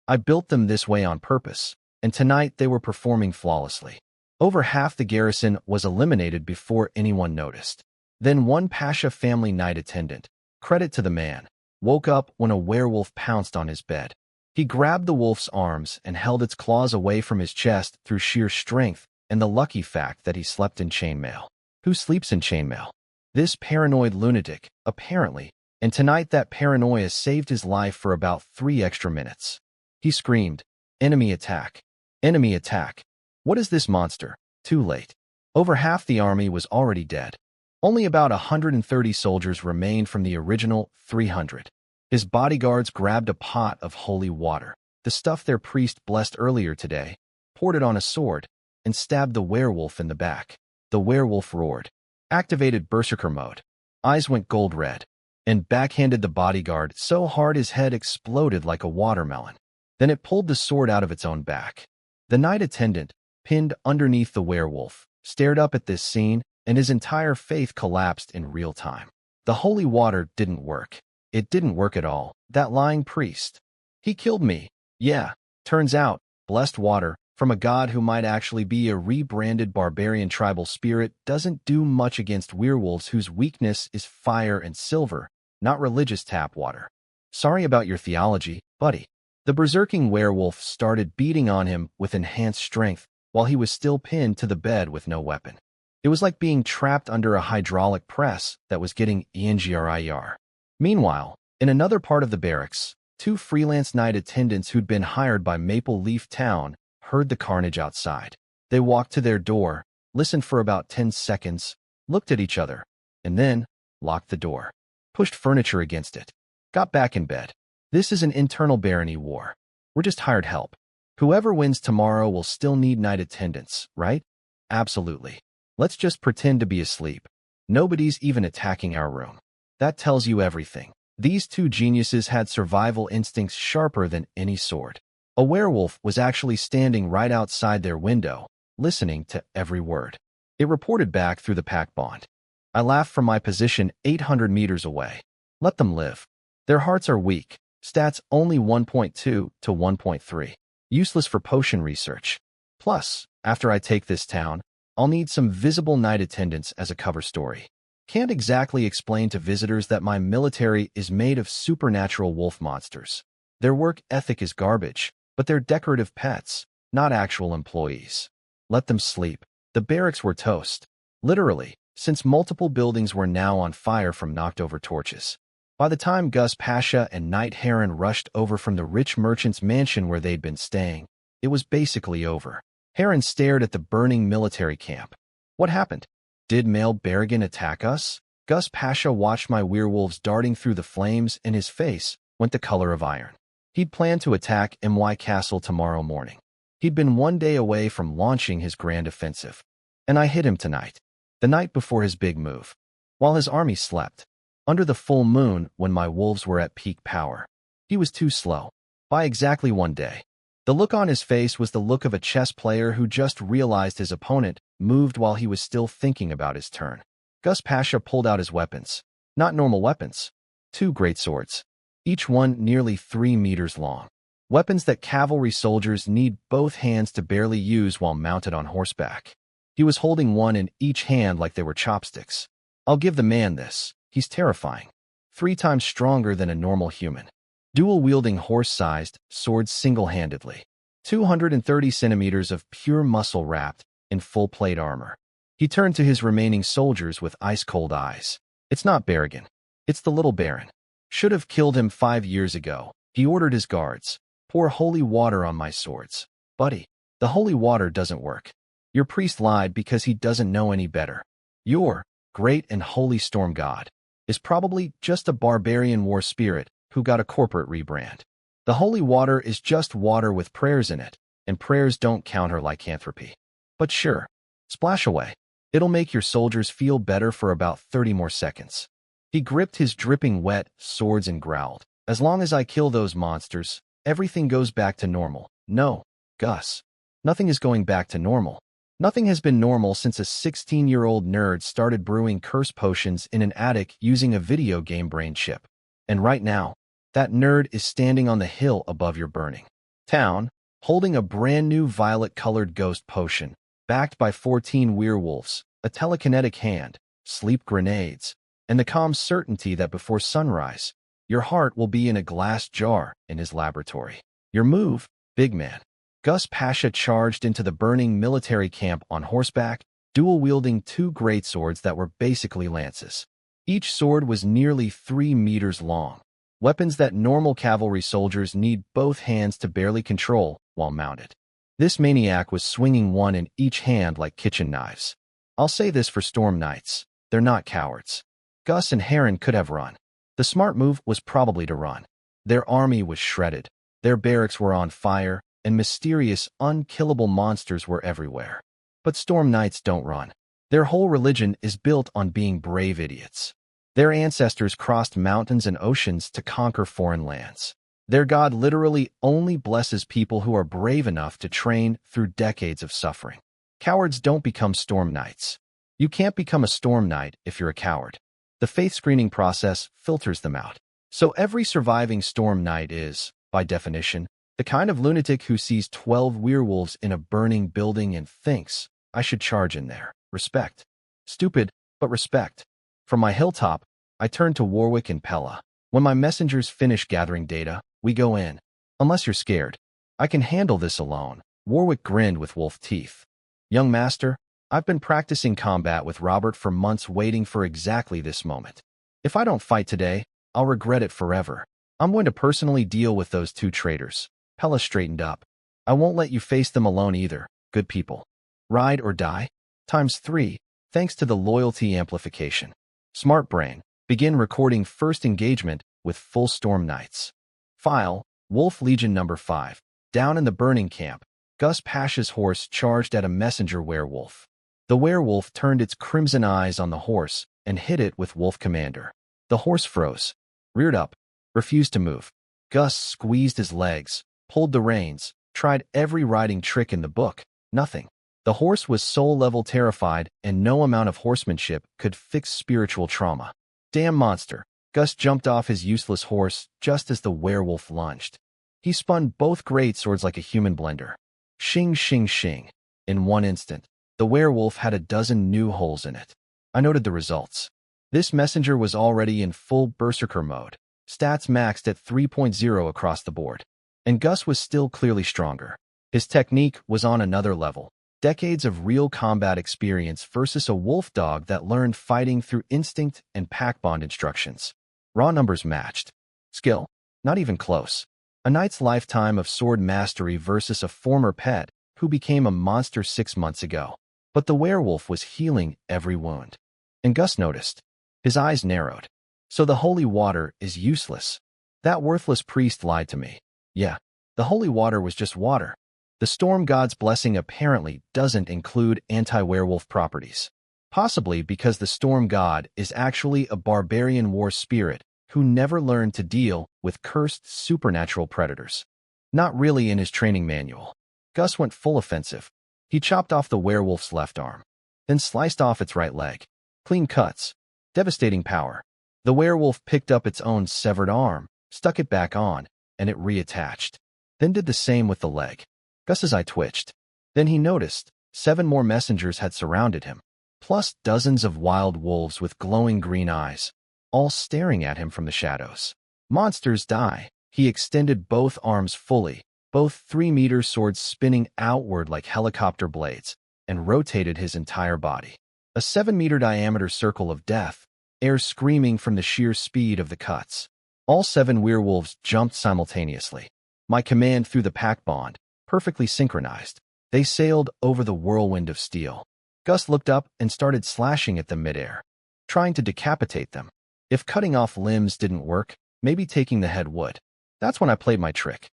I built them this way on purpose, and tonight they were performing flawlessly. Over half the garrison was eliminated before anyone noticed. Then one Pasha family night attendant, credit to the man, woke up when a werewolf pounced on his bed. He grabbed the wolf's arms and held its claws away from his chest through sheer strength and the lucky fact that he slept in chainmail. Who sleeps in chainmail? This paranoid lunatic, apparently, and tonight that paranoia saved his life for about 3 extra minutes. He screamed, "Enemy attack! Enemy attack! What is this monster?" Too late. Over half the army was already dead. Only about 130 soldiers remained from the original 300. His bodyguards grabbed a pot of holy water, the stuff their priest blessed earlier today, poured it on a sword, and stabbed the werewolf in the back. The werewolf roared, activated berserker mode. Eyes went gold red, and backhanded the bodyguard so hard his head exploded like a watermelon. Then it pulled the sword out of its own back. The night attendant, pinned underneath the werewolf, stared up at this scene, and his entire faith collapsed in real time. The holy water didn't work. It didn't work at all. That lying priest. He killed me. Yeah, turns out, blessed water, from a god who might actually be a rebranded barbarian tribal spirit, doesn't do much against werewolves whose weakness is fire and silver, not religious tap water. Sorry about your theology, buddy. The berserking werewolf started beating on him with enhanced strength while he was still pinned to the bed with no weapon. It was like being trapped under a hydraulic press that was getting ENGRIR. Meanwhile, in another part of the barracks, 2 freelance night attendants who'd been hired by Maple Leaf Town heard the carnage outside. They walked to their door, listened for about 10 seconds, looked at each other, and then locked the door, pushed furniture against it, got back in bed. This is an internal barony war. We're just hired help. Whoever wins tomorrow will still need night attendants, right? Absolutely. Let's just pretend to be asleep. Nobody's even attacking our room. That tells you everything. These 2 geniuses had survival instincts sharper than any sword. A werewolf was actually standing right outside their window, listening to every word. It reported back through the pack bond. I laughed from my position 800 meters away. Let them live. Their hearts are weak. Stats only 1.2 to 1.3. Useless for potion research. Plus, after I take this town, I'll need some visible night attendants as a cover story. Can't exactly explain to visitors that my military is made of supernatural wolf monsters. Their work ethic is garbage, but they're decorative pets, not actual employees. Let them sleep. The barracks were toast. Literally, since multiple buildings were now on fire from knocked-over torches. By the time Gus Pasha and Knight Heron rushed over from the rich merchant's mansion where they'd been staying, it was basically over. Heron stared at the burning military camp. What happened? Did Male Berrigan attack us? Gus Pasha watched my werewolves darting through the flames, and his face went the color of iron. He'd planned to attack MY Castle tomorrow morning. He'd been 1 day away from launching his grand offensive. And I hit him tonight, the night before his big move, while his army slept, under the full moon when my wolves were at peak power. He was too slow. By exactly 1 day. The look on his face was the look of a chess player who just realized his opponent moved while he was still thinking about his turn. Gus Pasha pulled out his weapons. Not normal weapons. 2 great swords, each one nearly 3 meters long. Weapons that cavalry soldiers need both hands to barely use while mounted on horseback. He was holding one in each hand like they were chopsticks. I'll give the man this. He's terrifying. 3 times stronger than a normal human. Dual-wielding horse-sized swords single-handedly. 230 centimeters of pure muscle wrapped in full plate armor. He turned to his remaining soldiers with ice-cold eyes. It's not Berrigan. It's the little Baron. Should have killed him 5 years ago. He ordered his guards. Pour holy water on my swords. Buddy. The holy water doesn't work. Your priest lied because he doesn't know any better. Your great and holy storm god is probably just a barbarian war spirit who got a corporate rebrand. The holy water is just water with prayers in it, and prayers don't counter lycanthropy. But sure, splash away. It'll make your soldiers feel better for about 30 more seconds. He gripped his dripping wet swords and growled, "As long as I kill those monsters, everything goes back to normal." No, Gus. Nothing is going back to normal. Nothing has been normal since a 16-year-old nerd started brewing curse potions in an attic using a video game brain chip. And right now, that nerd is standing on the hill above your burning town, holding a brand new violet-colored ghost potion, backed by 14 werewolves, a telekinetic hand, sleep grenades, and the calm certainty that before sunrise, your heart will be in a glass jar in his laboratory. Your move, big man. Gus Pasha charged into the burning military camp on horseback, dual-wielding two greatswords that were basically lances. Each sword was nearly 3 meters long, weapons that normal cavalry soldiers need both hands to barely control while mounted. This maniac was swinging one in each hand like kitchen knives. I'll say this for Storm Knights, they're not cowards. Gus and Heron could have run. The smart move was probably to run. Their army was shredded, their barracks were on fire, and mysterious, unkillable monsters were everywhere. But Storm Knights don't run. Their whole religion is built on being brave idiots. Their ancestors crossed mountains and oceans to conquer foreign lands. Their God literally only blesses people who are brave enough to train through decades of suffering. Cowards don't become Storm Knights. You can't become a Storm Knight if you're a coward. The faith screening process filters them out. So every surviving Storm Knight is, by definition, the kind of lunatic who sees 12 werewolves in a burning building and thinks, "I should charge in there." Respect. Stupid, but respect. From my hilltop, I turn to Warwick and Pella. When my messengers finish gathering data, we go in. Unless you're scared. I can handle this alone. Warwick grinned with wolf teeth. Young master, I've been practicing combat with Robert for months waiting for exactly this moment. If I don't fight today, I'll regret it forever. I'm going to personally deal with those two traitors. Pella straightened up. I won't let you face them alone either, good people. Ride or die? ×3, thanks to the loyalty amplification. Smart brain, begin recording first engagement with full Storm Knights. File, Wolf Legion number 5. Down in the burning camp, Gus Pasha's horse charged at a messenger werewolf. The werewolf turned its crimson eyes on the horse and hit it with Wolf Commander. The horse froze, reared up, refused to move. Gus squeezed his legs, pulled the reins, tried every riding trick in the book. Nothing. The horse was soul-level terrified, and no amount of horsemanship could fix spiritual trauma. Damn monster. Gus jumped off his useless horse just as the werewolf lunged. He spun both greatswords like a human blender. Shing, shing, shing. In one instant, the werewolf had a dozen new holes in it. I noted the results. This messenger was already in full berserker mode, stats maxed at 3.0 across the board. And Gus was still clearly stronger. His technique was on another level. Decades of real combat experience versus a wolf dog that learned fighting through instinct and pack bond instructions. Raw numbers matched. Skill, not even close. A knight's lifetime of sword mastery versus a former pet who became a monster 6 months ago. But the werewolf was healing every wound. And Gus noticed. His eyes narrowed. So the holy water is useless. That worthless priest lied to me. Yeah, the holy water was just water. The storm god's blessing apparently doesn't include anti-werewolf properties. Possibly because the storm god is actually a barbarian war spirit who never learned to deal with cursed supernatural predators. Not really in his training manual. Gus went full offensive. He chopped off the werewolf's left arm, then sliced off its right leg. Clean cuts. Devastating power. The werewolf picked up its own severed arm, stuck it back on, and it reattached. Then did the same with the leg. Gus's eye twitched. Then he noticed 7 more messengers had surrounded him, plus dozens of wild wolves with glowing green eyes, all staring at him from the shadows. Monsters die. He extended both arms fully, both 3-meter swords spinning outward like helicopter blades, and rotated his entire body. A 7-meter diameter circle of death, air screaming from the sheer speed of the cuts. All 7 werewolves jumped simultaneously. My command through the pack bond, perfectly synchronized. They sailed over the whirlwind of steel. Gus looked up and started slashing at them midair, trying to decapitate them. If cutting off limbs didn't work, maybe taking the head would. That's when I played my trick.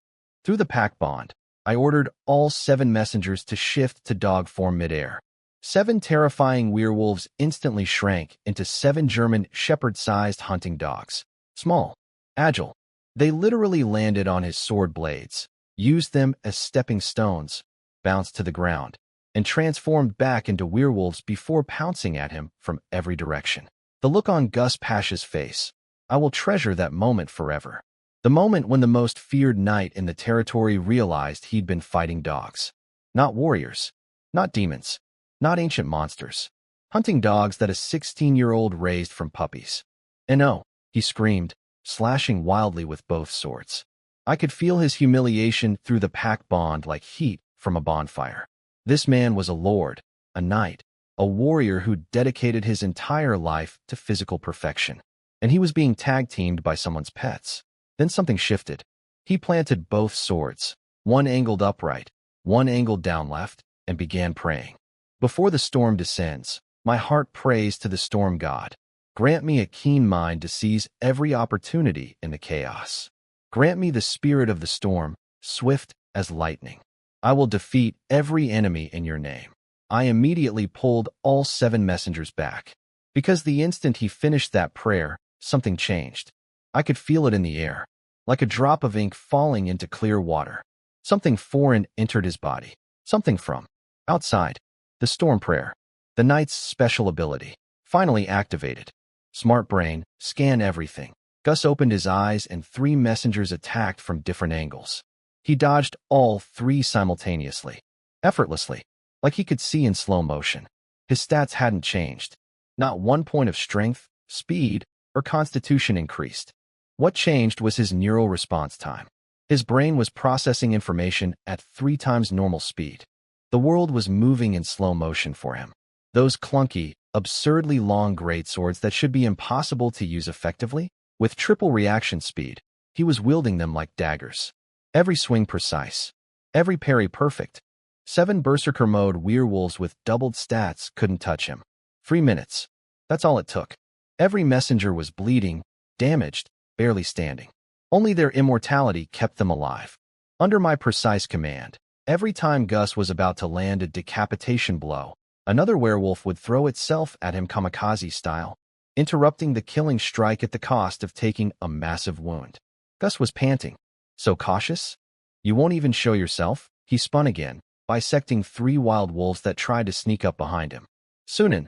Through the pack bond, I ordered all 7 messengers to shift to dog form midair. 7 terrifying werewolves instantly shrank into 7 German shepherd-sized hunting dogs. Small, agile. They literally landed on his sword blades, used them as stepping stones, bounced to the ground, and transformed back into werewolves before pouncing at him from every direction. The look on Gus Pasha's face. I will treasure that moment forever. The moment when the most feared knight in the territory realized he'd been fighting dogs. Not warriors. Not demons. Not ancient monsters. Hunting dogs that a 16-year-old raised from puppies. And oh, he screamed, slashing wildly with both swords. I could feel his humiliation through the pack bond like heat from a bonfire. This man was a lord, a knight, a warrior who dedicated his entire life to physical perfection. And he was being tag-teamed by someone's pets. Then something shifted. He planted both swords, one angled upright, one angled down left, and began praying. Before the storm descends, my heart prays to the storm god. Grant me a keen mind to seize every opportunity in the chaos. Grant me the spirit of the storm, swift as lightning. I will defeat every enemy in your name. I immediately pulled all 7 messengers back. Because the instant he finished that prayer, something changed. I could feel it in the air, like a drop of ink falling into clear water. Something foreign entered his body. Something from outside. The storm prayer. The knight's special ability. Finally activated. Smart brain, scan everything. Gus opened his eyes and 3 messengers attacked from different angles. He dodged all 3 simultaneously. Effortlessly. Like he could see in slow motion. His stats hadn't changed. Not 1 point of strength, speed, or constitution increased. What changed was his neural response time. His brain was processing information at 3 times normal speed. The world was moving in slow motion for him. Those clunky, absurdly long greatswords that should be impossible to use effectively, with triple reaction speed, he was wielding them like daggers. Every swing precise. Every parry perfect. 7 Berserker mode werewolves with doubled stats couldn't touch him. 3 minutes. That's all it took. Every messenger was bleeding, damaged, barely standing. Only their immortality kept them alive. Under my precise command, every time Gus was about to land a decapitation blow, another werewolf would throw itself at him kamikaze style, interrupting the killing strike at the cost of taking a massive wound. Gus was panting. So cautious? You won't even show yourself? He spun again, bisecting 3 wild wolves that tried to sneak up behind him. Sunan.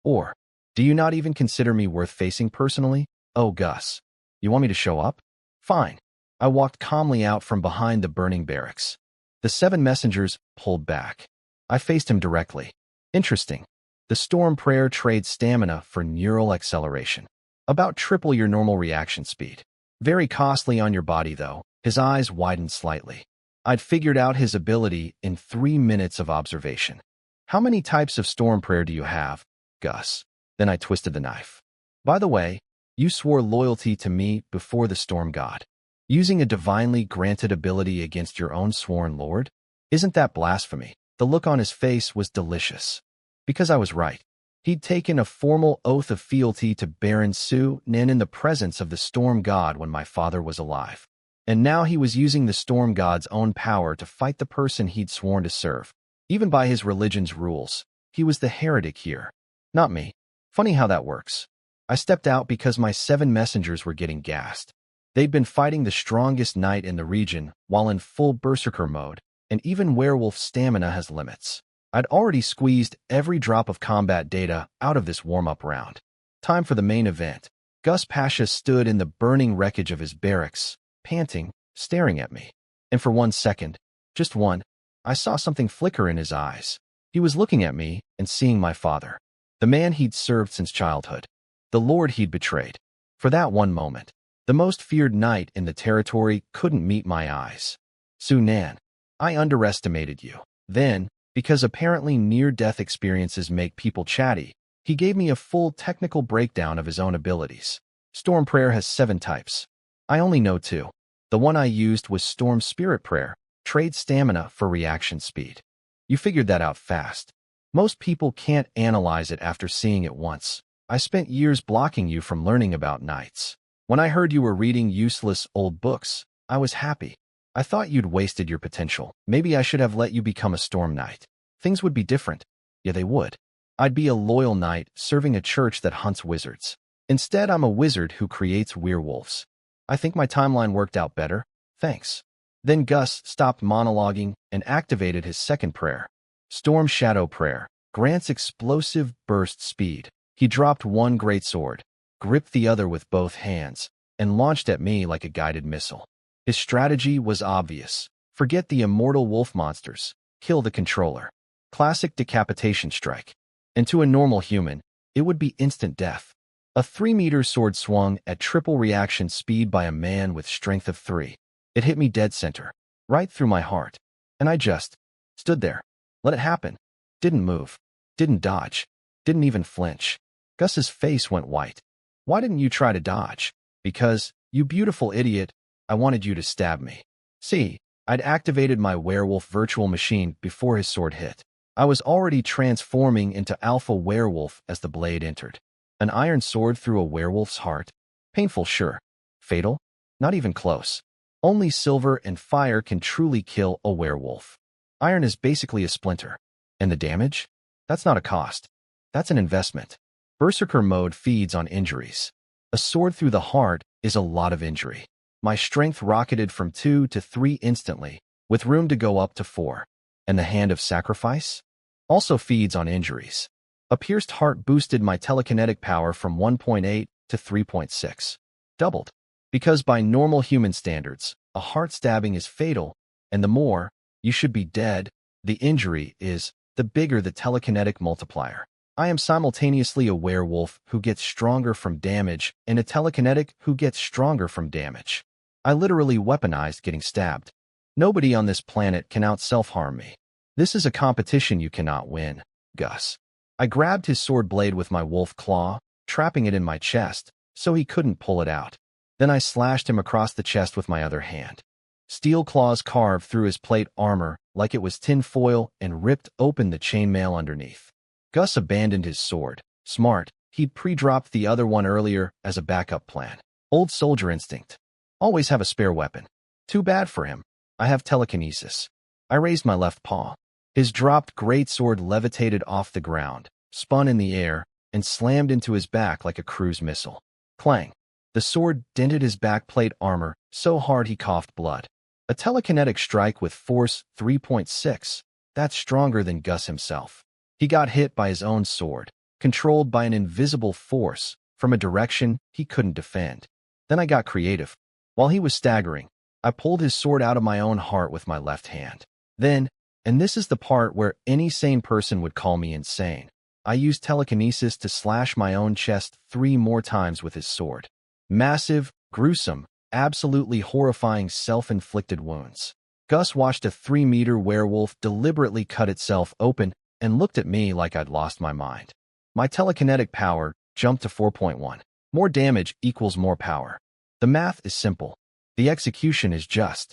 Or, do you not even consider me worth facing personally? Oh, Gus. You want me to show up? Fine. I walked calmly out from behind the burning barracks. The 7 messengers pulled back. I faced him directly. Interesting. The storm prayer trades stamina for neural acceleration. About triple your normal reaction speed. Very costly on your body, though. His eyes widened slightly. I'd figured out his ability in 3 minutes of observation. How many types of storm prayer do you have, Gus? Then I twisted the knife. By the way, you swore loyalty to me before the storm god. Using a divinely granted ability against your own sworn lord? Isn't that blasphemy? The look on his face was delicious. Because I was right. He'd taken a formal oath of fealty to Baron Sunan in the presence of the storm god when my father was alive. And now he was using the storm god's own power to fight the person he'd sworn to serve. Even by his religion's rules, he was the heretic here. Not me. Funny how that works. I stepped out because my 7 messengers were getting gassed. They'd been fighting the strongest knight in the region while in full berserker mode, and even werewolf stamina has limits. I'd already squeezed every drop of combat data out of this warm-up round. Time for the main event. Gus Pasha stood in the burning wreckage of his barracks, panting, staring at me. And for 1 second, just one, I saw something flicker in his eyes. He was looking at me and seeing my father, the man he'd served since childhood, the lord he'd betrayed. For that one moment, the most feared knight in the territory couldn't meet my eyes. Sunan, I underestimated you. Then, because apparently near-death experiences make people chatty, he gave me a full technical breakdown of his own abilities. Storm Prayer has 7 types. I only know 2. The one I used was Storm Spirit Prayer, trade stamina for reaction speed. You figured that out fast. Most people can't analyze it after seeing it once. I spent years blocking you from learning about knights. When I heard you were reading useless old books, I was happy. I thought you'd wasted your potential. Maybe I should have let you become a storm knight. Things would be different. Yeah, they would. I'd be a loyal knight serving a church that hunts wizards. Instead, I'm a wizard who creates werewolves. I think my timeline worked out better. Thanks. Then Gus stopped monologuing and activated his second prayer. Storm Shadow Prayer grants explosive burst speed. He dropped one greatsword, gripped the other with both hands, and launched at me like a guided missile. His strategy was obvious. Forget the immortal wolf monsters. Kill the controller. Classic decapitation strike. And to a normal human, it would be instant death. A 3-meter sword swung at triple reaction speed by a man with strength of 3. It hit me dead center, right through my heart. And I just stood there. Let it happen. Didn't move. Didn't dodge. Didn't even flinch. Gus's face went white. Why didn't you try to dodge? Because, you beautiful idiot, I wanted you to stab me. See, I'd activated my werewolf virtual machine before his sword hit. I was already transforming into alpha werewolf as the blade entered. An iron sword through a werewolf's heart? Painful, sure. Fatal? Not even close. Only silver and fire can truly kill a werewolf. Iron is basically a splinter. And the damage? That's not a cost. That's an investment. Berserker mode feeds on injuries. A sword through the heart is a lot of injury. My strength rocketed from 2 to 3 instantly, with room to go up to 4. And the Hand of Sacrifice? Also feeds on injuries. A pierced heart boosted my telekinetic power from 1.8 to 3.6. Doubled. Because by normal human standards, a heart stabbing is fatal, and the more you should be dead the injury is, the bigger the telekinetic multiplier. I am simultaneously a werewolf who gets stronger from damage and a telekinetic who gets stronger from damage. I literally weaponized getting stabbed. Nobody on this planet can out-self-harm me. This is a competition you cannot win, Gus. I grabbed his sword blade with my wolf claw, trapping it in my chest, so he couldn't pull it out. Then I slashed him across the chest with my other hand. Steel claws carved through his plate armor like it was tin foil and ripped open the chainmail underneath. Gus abandoned his sword. Smart, he'd pre-dropped the other one earlier as a backup plan. Old soldier instinct. Always have a spare weapon. Too bad for him. I have telekinesis. I raised my left paw. His dropped greatsword levitated off the ground, spun in the air, and slammed into his back like a cruise missile. Clang. The sword dented his backplate armor so hard he coughed blood. A telekinetic strike with force 3.6. That's stronger than Gus himself. He got hit by his own sword, controlled by an invisible force, from a direction he couldn't defend. Then I got creative. While he was staggering, I pulled his sword out of my own heart with my left hand. Then, and this is the part where any sane person would call me insane, I used telekinesis to slash my own chest 3 more times with his sword. Massive, gruesome, absolutely horrifying self-inflicted wounds. Gus watched a 3-meter werewolf deliberately cut itself open and looked at me like I'd lost my mind. My telekinetic power jumped to 4.1. More damage equals more power. The math is simple. The execution is just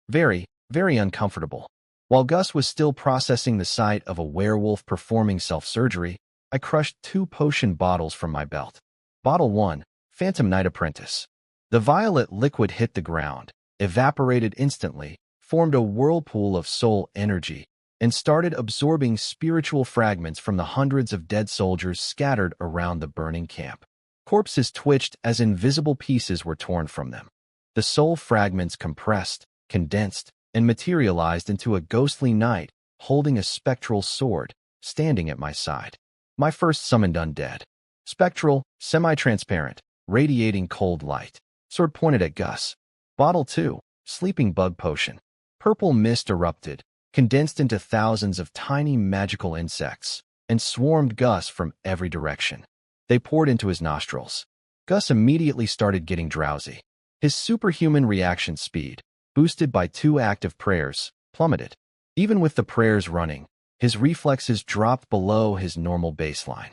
very, very uncomfortable. While Gus was still processing the sight of a werewolf performing self-surgery, I crushed 2 potion bottles from my belt. Bottle 1, Phantom Knight Apprentice. The violet liquid hit the ground, evaporated instantly, formed a whirlpool of soul energy, and started absorbing spiritual fragments from the hundreds of dead soldiers scattered around the burning camp. Corpses twitched as invisible pieces were torn from them. The soul fragments compressed, condensed, and materialized into a ghostly knight holding a spectral sword, standing at my side. My first summoned undead. Spectral, semi-transparent, radiating cold light. Sword pointed at Gus. Bottle 2, Sleeping Bug Potion. Purple mist erupted, condensed into thousands of tiny magical insects, and swarmed Gus from every direction. They poured into his nostrils. Gus immediately started getting drowsy. His superhuman reaction speed, boosted by 2 active prayers, plummeted. Even with the prayers running, his reflexes dropped below his normal baseline.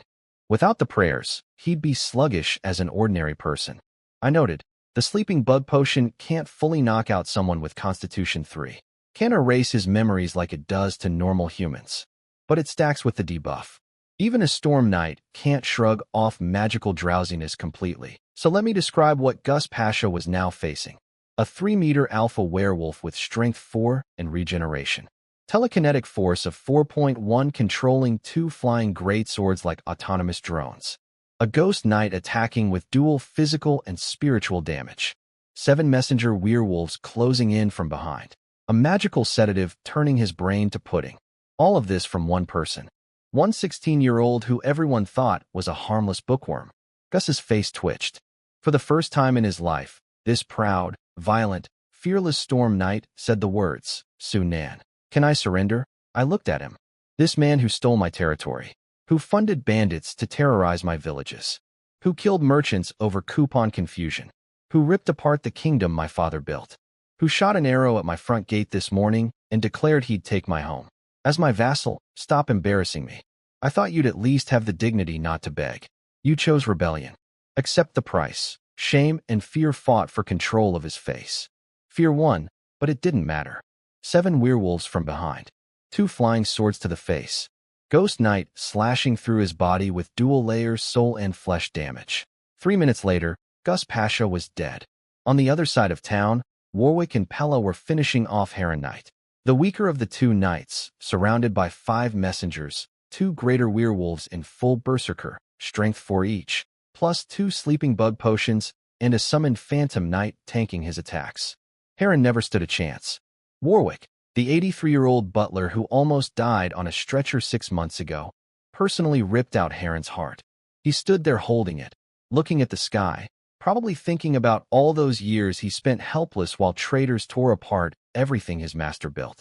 Without the prayers, he'd be sluggish as an ordinary person. I noted, the sleeping bug potion can't fully knock out someone with Constitution 3. Can't erase his memories like it does to normal humans. But it stacks with the debuff. Even a Storm Knight can't shrug off magical drowsiness completely. So let me describe what Gus Pasha was now facing. A 3-meter alpha werewolf with strength 4 and regeneration. Telekinetic force of 4.1 controlling 2 flying greatswords like autonomous drones. A ghost knight attacking with dual physical and spiritual damage. 7 messenger werewolves closing in from behind. A magical sedative turning his brain to pudding. All of this from one person. One 16-year-old who everyone thought was a harmless bookworm. Gus's face twitched. For the first time in his life, this proud, violent, fearless Storm Knight said the words, "Sunan. Can I surrender?" I looked at him. This man who stole my territory. Who funded bandits to terrorize my villages. Who killed merchants over coupon confusion. Who ripped apart the kingdom my father built. Who shot an arrow at my front gate this morning and declared he'd take my home. As my vassal, stop embarrassing me. I thought you'd at least have the dignity not to beg. You chose rebellion. Accept the price. Shame and fear fought for control of his face. Fear won, but it didn't matter. 7 werewolves from behind. 2 flying swords to the face. Ghost Knight slashing through his body with dual layers soul and flesh damage. 3 minutes later, Gus Pasha was dead. On the other side of town, Warwick and Pella were finishing off Heron Knight. The weaker of the 2 knights, surrounded by 5 messengers, 2 greater werewolves in full berserker, strength 4 each, plus 2 sleeping bug potions, and a summoned phantom knight tanking his attacks. Heron never stood a chance. Warwick, the 83-year-old butler who almost died on a stretcher 6 months ago, personally ripped out Heron's heart. He stood there holding it, looking at the sky, probably thinking about all those years he spent helpless while traitors tore apart everything his master built.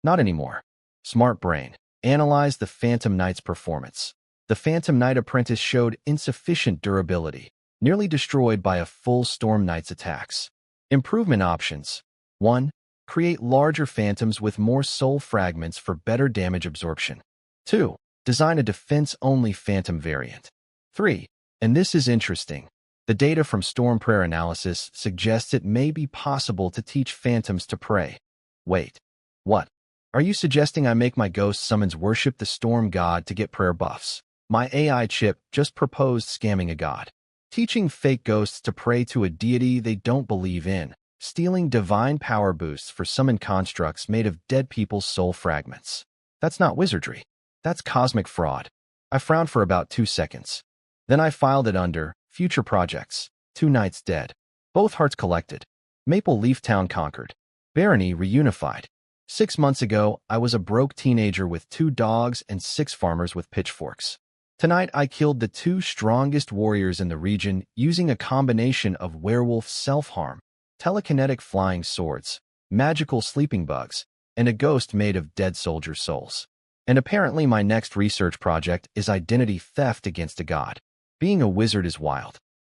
Not anymore. Smart brain. Analyzed the Phantom Knight's performance. The Phantom Knight apprentice showed insufficient durability, nearly destroyed by a full Storm Knight's attacks. Improvement options. 1. Create larger phantoms with more soul fragments for better damage absorption. 2. Design a defense-only phantom variant. 3. And this is interesting. The data from Storm Prayer analysis suggests it may be possible to teach phantoms to pray. Wait. What? Are you suggesting I make my ghost summons worship the storm god to get prayer buffs? My AI chip just proposed scamming a god. Teaching fake ghosts to pray to a deity they don't believe in. Stealing divine power boosts for summoned constructs made of dead people's soul fragments. That's not wizardry. That's cosmic fraud. I frowned for about 2 seconds. Then I filed it under Future Projects. 2 knights dead. Both hearts collected. Maple Leaf Town conquered. Barony reunified. 6 months ago, I was a broke teenager with 2 dogs and 6 farmers with pitchforks. Tonight, I killed the 2 strongest warriors in the region using a combination of werewolf self-harm, telekinetic flying swords, magical sleeping bugs, and a ghost made of dead soldier souls. And apparently my next research project is identity theft against a god. Being a wizard is wild.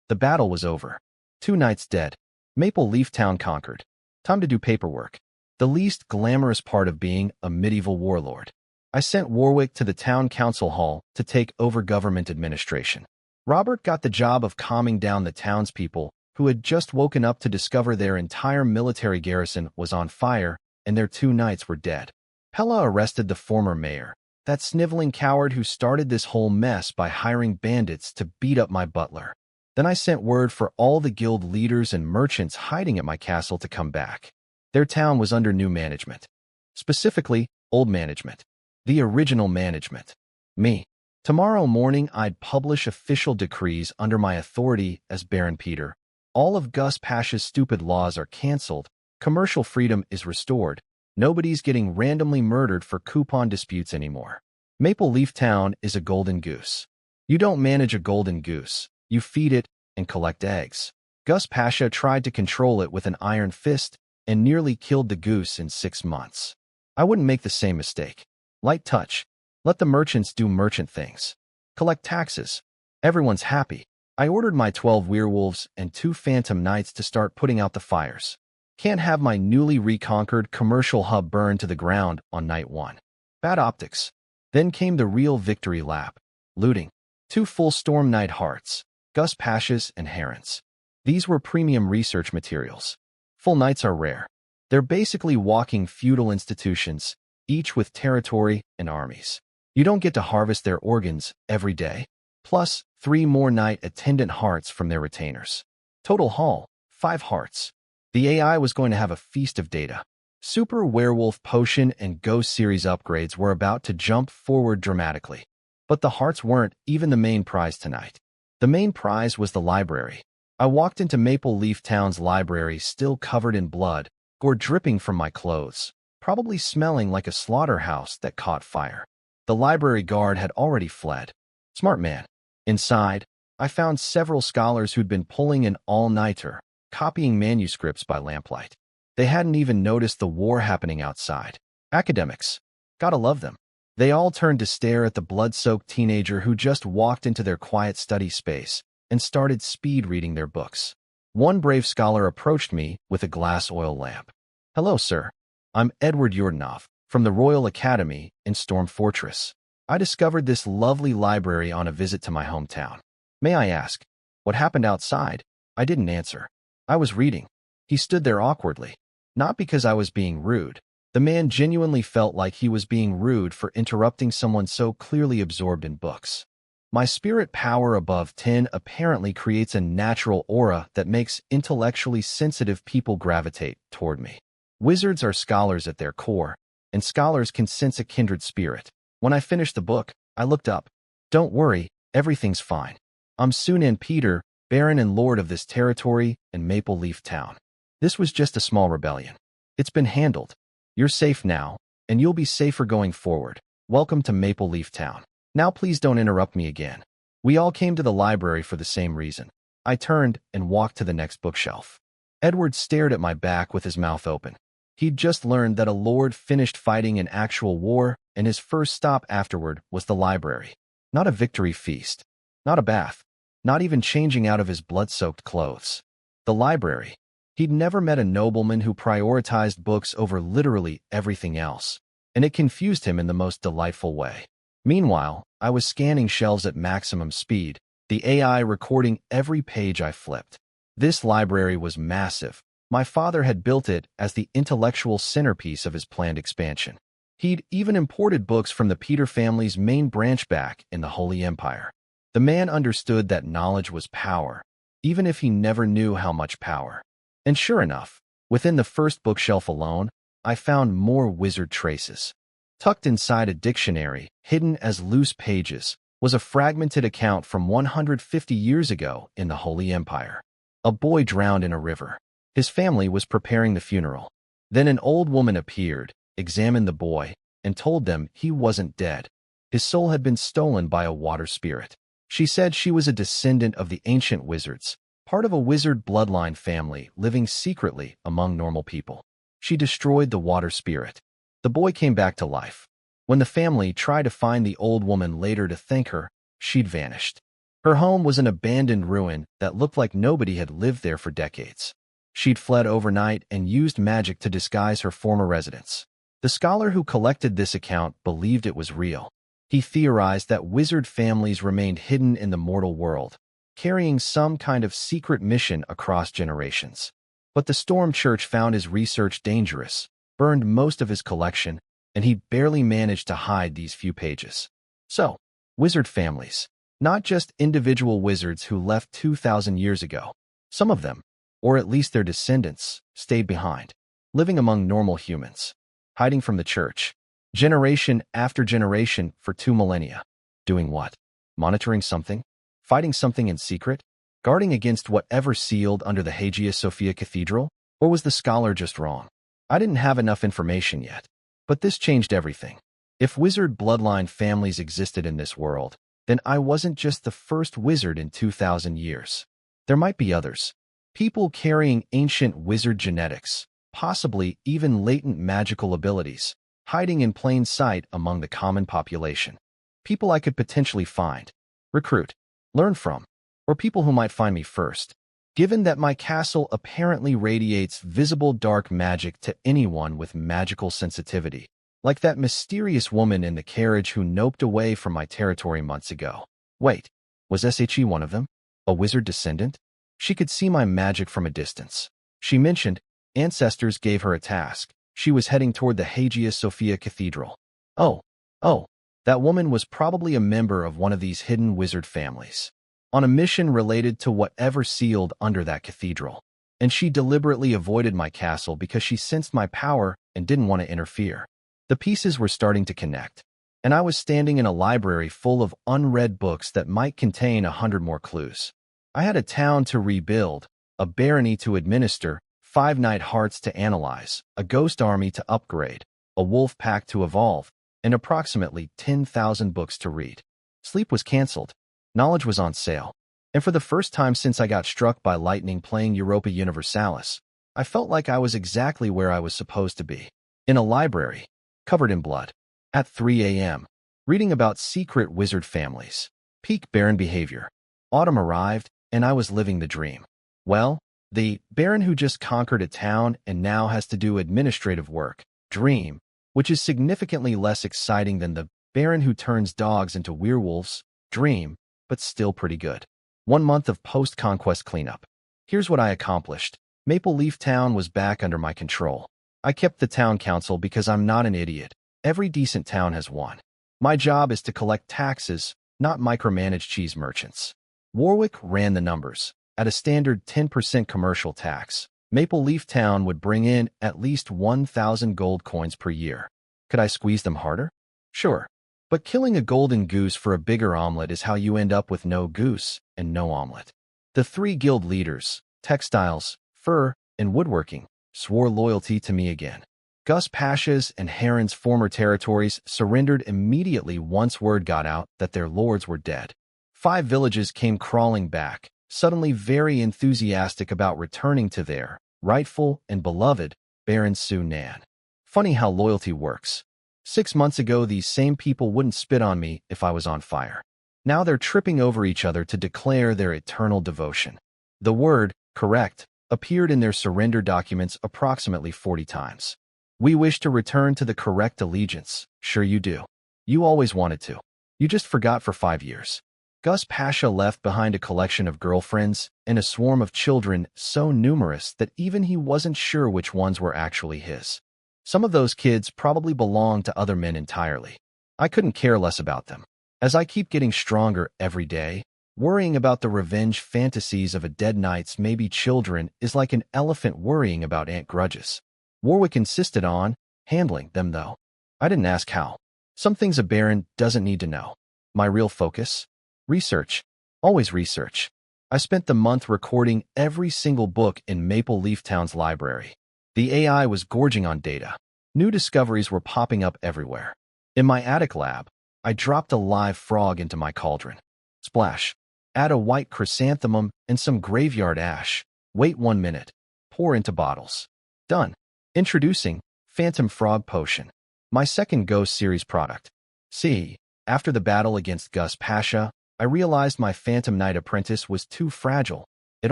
The battle was over. 2 knights dead. Maple Leaf Town conquered. Time to do paperwork. The least glamorous part of being a medieval warlord. I sent Warwick to the town council hall to take over government administration. Robert got the job of calming down the townspeople who had just woken up to discover their entire military garrison was on fire and their 2 knights were dead. Pella arrested the former mayor, that sniveling coward who started this whole mess by hiring bandits to beat up my butler. Then I sent word for all the guild leaders and merchants hiding at my castle to come back. Their town was under new management. Specifically, old management. The original management. Me. Tomorrow morning I'd publish official decrees under my authority as Baron Peter. All of Gus Pasha's stupid laws are cancelled. Commercial freedom is restored. Nobody's getting randomly murdered for coupon disputes anymore. Maple Leaf Town is a golden goose. You don't manage a golden goose. You feed it and collect eggs. Gus Pasha tried to control it with an iron fist and nearly killed the goose in 6 months. I wouldn't make the same mistake. Light touch. Let the merchants do merchant things. Collect taxes. Everyone's happy. I ordered my 12 werewolves and 2 phantom knights to start putting out the fires. Can't have my newly reconquered commercial hub burn to the ground on night 1. Bad optics. Then came the real victory lap. Looting. 2 full Storm Knight hearts. Gus Pasha's and Heron's. These were premium research materials. Full knights are rare. They're basically walking feudal institutions, each with territory and armies. You don't get to harvest their organs every day. Plus, 3 more knight attendant hearts from their retainers. Total haul, 5 hearts. The AI was going to have a feast of data. Super Werewolf Potion and Ghost Series upgrades were about to jump forward dramatically. But the hearts weren't even the main prize tonight. The main prize was the library. I walked into Maple Leaf Town's library still covered in blood, gore dripping from my clothes, probably smelling like a slaughterhouse that caught fire. The library guard had already fled. Smart man. Inside, I found several scholars who'd been pulling an all-nighter, copying manuscripts by lamplight. They hadn't even noticed the war happening outside. Academics. Gotta love them. They all turned to stare at the blood-soaked teenager who just walked into their quiet study space and started speed-reading their books. One brave scholar approached me with a glass oil lamp. "Hello, sir. I'm Edward Yordanoff from the Royal Academy in Storm Fortress. I discovered this lovely library on a visit to my hometown. May I ask, what happened outside?" I didn't answer. I was reading. He stood there awkwardly. Not because I was being rude. The man genuinely felt like he was being rude for interrupting someone so clearly absorbed in books. My spirit power above 10 apparently creates a natural aura that makes intellectually sensitive people gravitate toward me. Wizards are scholars at their core, and scholars can sense a kindred spirit. When I finished the book, I looked up. "Don't worry, everything's fine. I'm Sunan Peter, Baron and Lord of this territory and Maple Leaf Town. This was just a small rebellion. It's been handled. You're safe now, and you'll be safer going forward. Welcome to Maple Leaf Town. Now please don't interrupt me again." We all came to the library for the same reason. I turned and walked to the next bookshelf. Edward stared at my back with his mouth open. He'd just learned that a lord finished fighting an actual war, and his first stop afterward was the library. Not a victory feast. Not a bath. Not even changing out of his blood-soaked clothes. The library. He'd never met a nobleman who prioritized books over literally everything else, and it confused him in the most delightful way. Meanwhile, I was scanning shelves at maximum speed, the AI recording every page I flipped. This library was massive. My father had built it as the intellectual centerpiece of his planned expansion. He'd even imported books from the Peter family's main branch back in the Holy Empire. The man understood that knowledge was power, even if he never knew how much power. And sure enough, within the first bookshelf alone, I found more wizard traces. Tucked inside a dictionary, hidden as loose pages, was a fragmented account from 150 years ago in the Holy Empire. A boy drowned in a river. His family was preparing the funeral. Then an old woman appeared, examined the boy, and told them he wasn't dead. His soul had been stolen by a water spirit. She said she was a descendant of the ancient wizards, part of a wizard bloodline family living secretly among normal people. She destroyed the water spirit. The boy came back to life. When the family tried to find the old woman later to thank her, she'd vanished. Her home was an abandoned ruin that looked like nobody had lived there for decades. She'd fled overnight and used magic to disguise her former residence. The scholar who collected this account believed it was real. He theorized that wizard families remained hidden in the mortal world, carrying some kind of secret mission across generations. But the Storm Church found his research dangerous, burned most of his collection, and he barely managed to hide these few pages. So, wizard families, not just individual wizards who left 2,000 years ago. Some of them, or at least their descendants, stayed behind, living among normal humans, hiding from the church, generation after generation for 2 millennia. Doing what? Monitoring something? Fighting something in secret? Guarding against whatever sealed under the Hagia Sophia Cathedral? Or was the scholar just wrong? I didn't have enough information yet, but this changed everything. If wizard bloodline families existed in this world, then I wasn't just the first wizard in 2,000 years. There might be others. People carrying ancient wizard genetics, possibly even latent magical abilities, hiding in plain sight among the common population. People I could potentially find, recruit, learn from, or people who might find me first. Given that my castle apparently radiates visible dark magic to anyone with magical sensitivity, like that mysterious woman in the carriage who noped away from my territory months ago. Wait, was SHE one of them? A wizard descendant? She could see my magic from a distance. She mentioned, Ancestors gave her a task. She was heading toward the Hagia Sophia Cathedral. Oh, oh, that woman was probably a member of one of these hidden wizard families, on a mission related to whatever sealed under that cathedral. And she deliberately avoided my castle because she sensed my power and didn't want to interfere. The pieces were starting to connect, and I was standing in a library full of unread books that might contain 100 more clues. I had a town to rebuild, a barony to administer, 5 knight hearts to analyze, a ghost army to upgrade, a wolf pack to evolve, and approximately 10,000 books to read. Sleep was canceled. Knowledge was on sale. And for the first time since I got struck by lightning playing Europa Universalis, I felt like I was exactly where I was supposed to be. In a library, covered in blood, at 3 a.m., reading about secret wizard families. Peak Baron behavior. Autumn arrived, and I was living the dream. Well, the Baron who just conquered a town and now has to do administrative work, dream, which is significantly less exciting than the Baron who turns dogs into werewolves, dream, but still pretty good. 1 month of post-conquest cleanup. Here's what I accomplished. Maple Leaf Town was back under my control. I kept the town council because I'm not an idiot. Every decent town has one. My job is to collect taxes, not micromanage cheese merchants. Warwick ran the numbers. At a standard 10% commercial tax, Maple Leaf Town would bring in at least 1,000 gold coins per year. Could I squeeze them harder? Sure. But killing a golden goose for a bigger omelet is how you end up with no goose and no omelet. The 3 guild leaders, textiles, fur, and woodworking, swore loyalty to me again. Gus Pasha's and Heron's former territories surrendered immediately once word got out that their lords were dead. 5 villages came crawling back, suddenly very enthusiastic about returning to their rightful and beloved Baron Su-Nan. Funny how loyalty works. 6 months ago, these same people wouldn't spit on me if I was on fire. Now they're tripping over each other to declare their eternal devotion. The word, correct, appeared in their surrender documents approximately 40 times. We wish to return to the correct allegiance. Sure you do. You always wanted to. You just forgot for 5 years. Gus Pasha left behind a collection of girlfriends and a swarm of children so numerous that even he wasn't sure which ones were actually his. Some of those kids probably belonged to other men entirely. I couldn't care less about them. As I keep getting stronger every day, worrying about the revenge fantasies of a dead knight's maybe children is like an elephant worrying about ant grudges. Warwick insisted on handling them, though. I didn't ask how. Some things a baron doesn't need to know. My real focus? Research. Always research. I spent the month recording every single book in Maple Leaf Town's library. The AI was gorging on data. New discoveries were popping up everywhere. In my attic lab, I dropped a live frog into my cauldron. Splash. Add a white chrysanthemum and some graveyard ash. Wait 1 minute. Pour into bottles. Done. Introducing Phantom Frog Potion, my second Ghost series product. See, after the battle against Gus Pasha, I realized my Phantom Knight apprentice was too fragile. It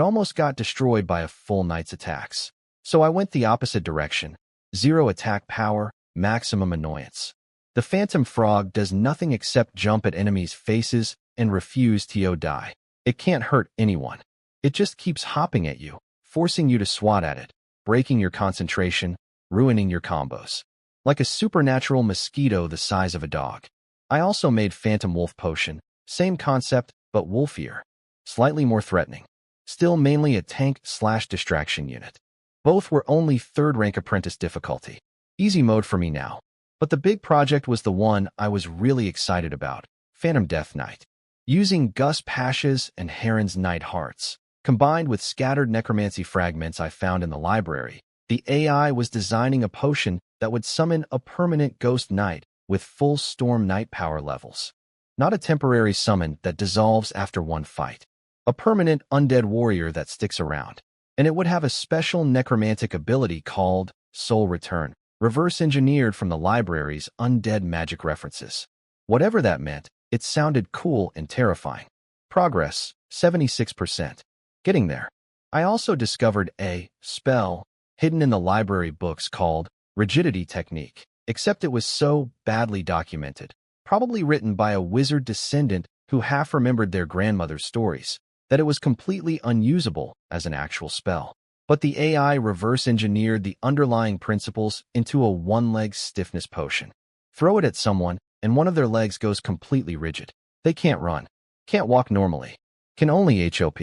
almost got destroyed by a full knight's attacks. So I went the opposite direction. 0 attack power, maximum annoyance. The Phantom Frog does nothing except jump at enemies' faces and refuse to die. It can't hurt anyone. It just keeps hopping at you, forcing you to swat at it, breaking your concentration, ruining your combos. Like a supernatural mosquito the size of a dog. I also made Phantom Wolf Potion, same concept, but wolfier. Slightly more threatening. Still mainly a tank/distraction unit. Both were only 3rd rank apprentice difficulty. Easy mode for me now. But the big project was the one I was really excited about, Phantom Death Knight. Using Gus Pasha's and Heron's Knight Hearts, combined with scattered necromancy fragments I found in the library, the AI was designing a potion that would summon a permanent ghost knight with full Storm Knight power levels. Not a temporary summon that dissolves after one fight. A permanent undead warrior that sticks around. And it would have a special necromantic ability called Soul Return, reverse-engineered from the library's undead magic references. Whatever that meant, it sounded cool and terrifying. Progress, 76%. Getting there. I also discovered a spell hidden in the library books called Rigidity Technique, except it was so badly documented, probably written by a wizard descendant who half remembered their grandmother's stories, that it was completely unusable as an actual spell. But the AI reverse-engineered the underlying principles into a one-leg stiffness potion. Throw it at someone, and one of their legs goes completely rigid. They can't run, can't walk normally, can only HOP.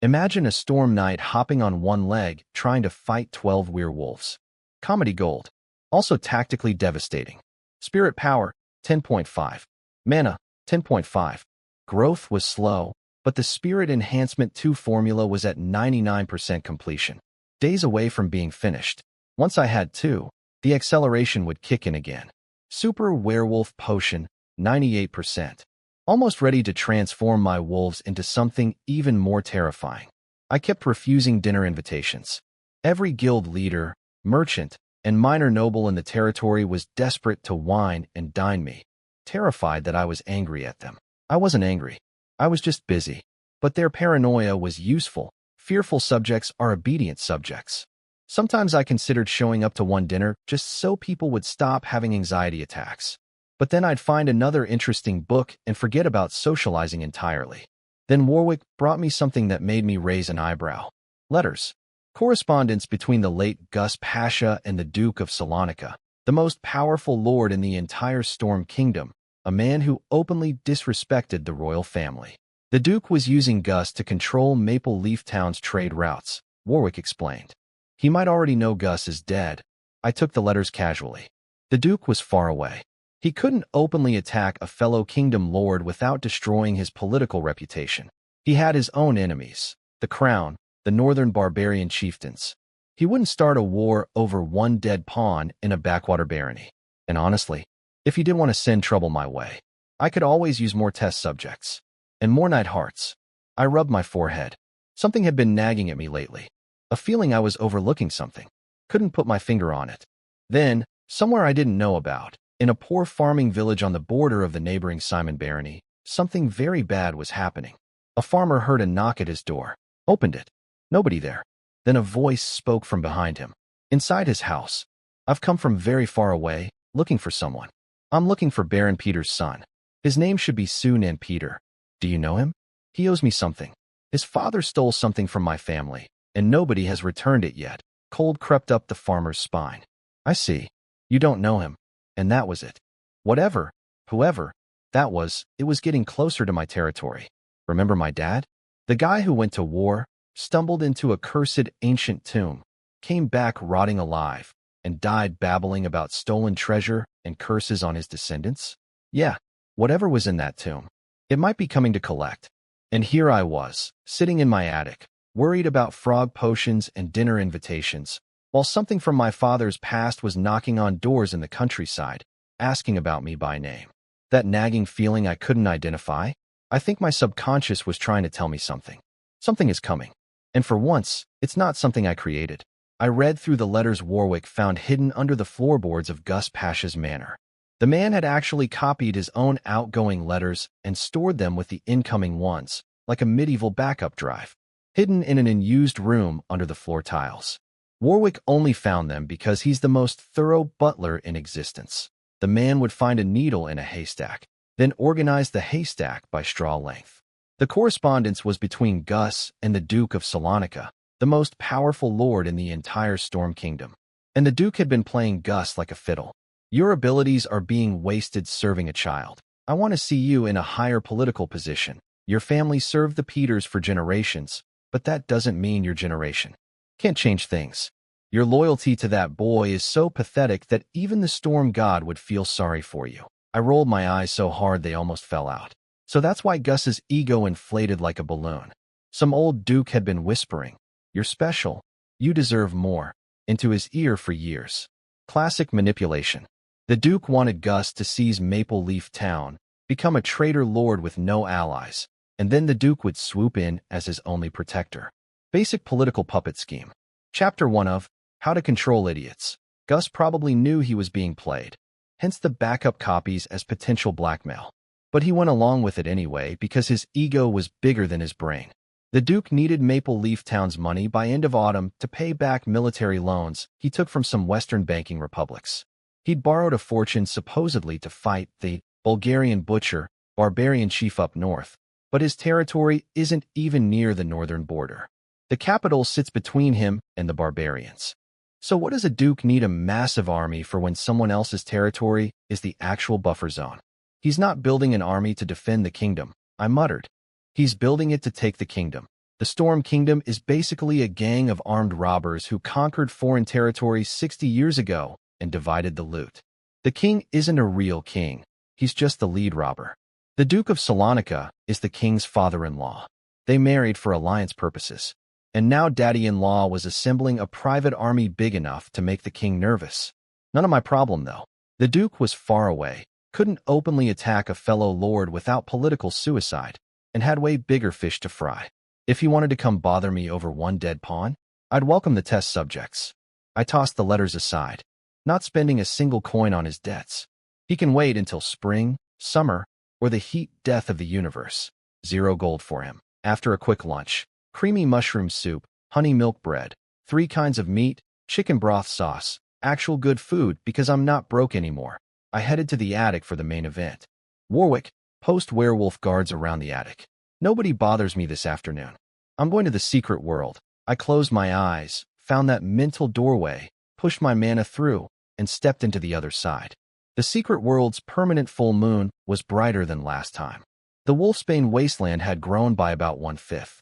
Imagine a storm knight hopping on one leg trying to fight 12 werewolves. Comedy gold. Also tactically devastating. Spirit power, 10.5. Mana, 10.5. Growth was slow, but the Spirit Enhancement 2 formula was at 99% completion. Days away from being finished. Once I had 2, the acceleration would kick in again. Super Werewolf Potion, 98%. Almost ready to transform my wolves into something even more terrifying. I kept refusing dinner invitations. Every guild leader, merchant, and minor noble in the territory was desperate to wine and dine me, terrified that I was angry at them. I wasn't angry. I was just busy. But their paranoia was useful. Fearful subjects are obedient subjects. Sometimes I considered showing up to one dinner just so people would stop having anxiety attacks. But then I'd find another interesting book and forget about socializing entirely. Then Warwick brought me something that made me raise an eyebrow. Letters. Correspondence between the late Gus Pasha and the Duke of Salonika, the most powerful lord in the entire Storm Kingdom, a man who openly disrespected the royal family. The Duke was using Gus to control Maple Leaf Town's trade routes, Warwick explained. He might already know Gus is dead. I took the letters casually. The Duke was far away. He couldn't openly attack a fellow kingdom lord without destroying his political reputation. He had his own enemies, the Crown, the northern barbarian chieftains. He wouldn't start a war over one dead pawn in a backwater barony. And honestly, if he did want to send trouble my way, I could always use more test subjects. And more knight hearts. I rubbed my forehead. Something had been nagging at me lately. A feeling I was overlooking something. Couldn't put my finger on it. Then, somewhere I didn't know about, in a poor farming village on the border of the neighboring Simon Barony, something very bad was happening. A farmer heard a knock at his door, opened it. Nobody there. Then a voice spoke from behind him. Inside his house. I've come from very far away, looking for someone. I'm looking for Baron Peter's son. His name should be Sunan Peter. Do you know him? He owes me something. His father stole something from my family, and nobody has returned it yet. Cold crept up the farmer's spine. I see. You don't know him. And that was it. Whatever, whoever, that was, it was getting closer to my territory. Remember my dad? The guy who went to war, stumbled into a cursed ancient tomb, came back rotting alive, and died babbling about stolen treasure and curses on his descendants? Yeah, whatever was in that tomb. It might be coming to collect. And here I was, sitting in my attic, worried about frog potions and dinner invitations, while something from my father's past was knocking on doors in the countryside, asking about me by name. That nagging feeling I couldn't identify? I think my subconscious was trying to tell me something. Something is coming. And for once, it's not something I created. I read through the letters Warwick found hidden under the floorboards of Gus Pasha's manor. The man had actually copied his own outgoing letters and stored them with the incoming ones, like a medieval backup drive, hidden in an unused room under the floor tiles. Warwick only found them because he's the most thorough butler in existence. The man would find a needle in a haystack, then organize the haystack by straw length. The correspondence was between Gus and the Duke of Salonika, the most powerful lord in the entire Storm Kingdom. And the Duke had been playing Gus like a fiddle. Your abilities are being wasted serving a child. I want to see you in a higher political position. Your family served the Peters for generations, but that doesn't mean your generation. Can't change things. Your loyalty to that boy is so pathetic that even the storm god would feel sorry for you. I rolled my eyes so hard they almost fell out. So that's why Gus's ego inflated like a balloon. Some old duke had been whispering, "You're special. You deserve more," into his ear for years. Classic manipulation. The Duke wanted Gus to seize Maple Leaf Town, become a traitor lord with no allies, and then the Duke would swoop in as his only protector. Basic political puppet scheme. Chapter 1 of How to Control Idiots. Gus probably knew he was being played, hence the backup copies as potential blackmail. But he went along with it anyway because his ego was bigger than his brain. The Duke needed Maple Leaf Town's money by end of autumn to pay back military loans he took from some Western banking republics. He'd borrowed a fortune supposedly to fight the Bulgarian butcher, barbarian chief up north, but his territory isn't even near the northern border. The capital sits between him and the barbarians. So what does a duke need a massive army for when someone else's territory is the actual buffer zone? He's not building an army to defend the kingdom, I muttered. He's building it to take the kingdom. The Storm Kingdom is basically a gang of armed robbers who conquered foreign territories 60 years ago and divided the loot. The king isn't a real king. He's just the lead robber. The Duke of Salonika is the king's father-in-law. They married for alliance purposes. And now daddy-in-law was assembling a private army big enough to make the king nervous. None of my problem, though. The duke was far away, couldn't openly attack a fellow lord without political suicide, and had way bigger fish to fry. If he wanted to come bother me over one dead pawn, I'd welcome the test subjects. I tossed the letters aside, not spending a single coin on his debts. He can wait until spring, summer, or the heat death of the universe. 0 gold for him. After a quick lunch, creamy mushroom soup, honey milk bread, 3 kinds of meat, chicken broth sauce, actual good food because I'm not broke anymore. I headed to the attic for the main event. Warwick, post werewolf guards around the attic. Nobody bothers me this afternoon. I'm going to the secret world. I closed my eyes, found that mental doorway, pushed my mana through, and stepped into the other side. The secret world's permanent full moon was brighter than last time. The Wolfsbane wasteland had grown by about 1/5.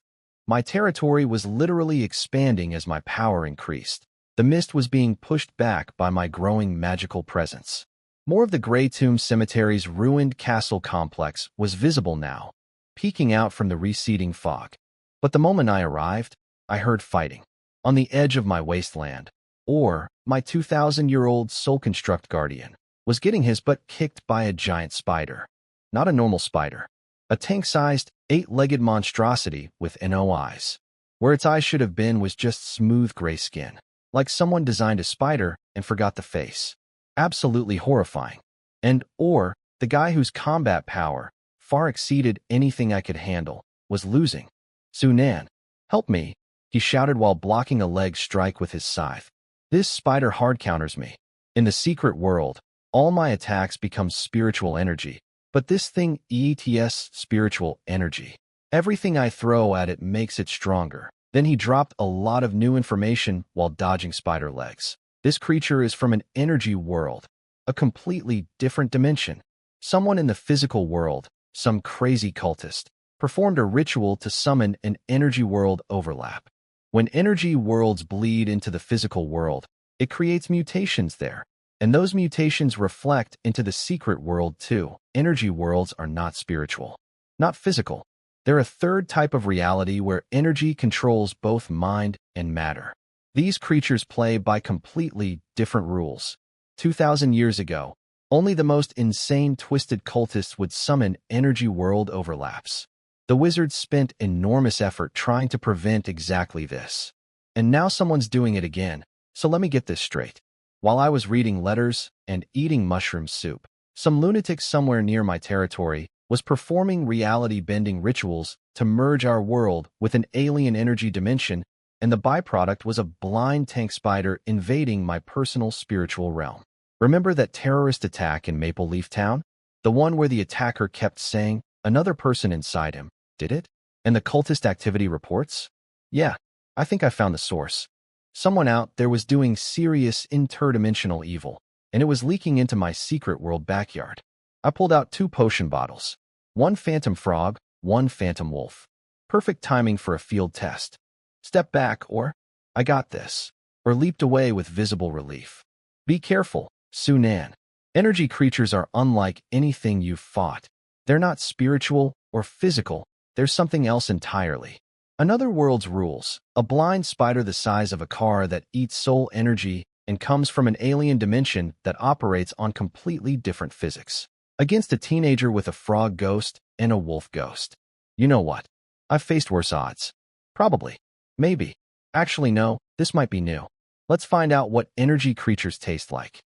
My territory was literally expanding as my power increased. The mist was being pushed back by my growing magical presence. More of the Grey Tomb Cemetery's ruined castle complex was visible now, peeking out from the receding fog. But the moment I arrived, I heard fighting. On the edge of my wasteland, or my 2,000-year-old soul construct guardian, was getting his butt kicked by a giant spider. Not a normal spider. A tank-sized, 8-legged monstrosity with no eyes. Where its eyes should have been was just smooth gray skin. Like someone designed a spider and forgot the face. Absolutely horrifying. Or the guy whose combat power far exceeded anything I could handle was losing. Sunan, help me, he shouted while blocking a leg strike with his scythe. This spider hard counters me. In the secret world, all my attacks become spiritual energy. But this thing ETS spiritual energy. Everything I throw at it makes it stronger. Then he dropped a lot of new information while dodging spider legs. This creature is from an energy world, a completely different dimension. Someone in the physical world, some crazy cultist, performed a ritual to summon an energy world overlap. When energy worlds bleed into the physical world, it creates mutations there. And those mutations reflect into the secret world too. Energy worlds are not spiritual, not physical. They're a third type of reality where energy controls both mind and matter. These creatures play by completely different rules. 2,000 years ago, only the most insane twisted cultists would summon energy world overlaps. The wizards spent enormous effort trying to prevent exactly this. And now someone's doing it again. So let me get this straight. While I was reading letters and eating mushroom soup, some lunatic somewhere near my territory was performing reality-bending rituals to merge our world with an alien energy dimension, and the byproduct was a blind tank spider invading my personal spiritual realm. Remember that terrorist attack in Maple Leaf Town? The one where the attacker kept saying another person inside him did it? And the cultist activity reports? Yeah, I think I found the source. Someone out there was doing serious interdimensional evil, and it was leaking into my secret world backyard. I pulled out 2 potion bottles. 1 phantom frog, 1 phantom wolf. Perfect timing for a field test. Step back or, I got this, or leaped away with visible relief. Be careful, Sunan. Energy creatures are unlike anything you've fought. They're not spiritual or physical, they're something else entirely. Another world's rules, a blind spider the size of a car that eats soul energy and comes from an alien dimension that operates on completely different physics. Against a teenager with a frog ghost and a wolf ghost. You know what? I've faced worse odds. Probably. Maybe. Actually, no, this might be new. Let's find out what energy creatures taste like.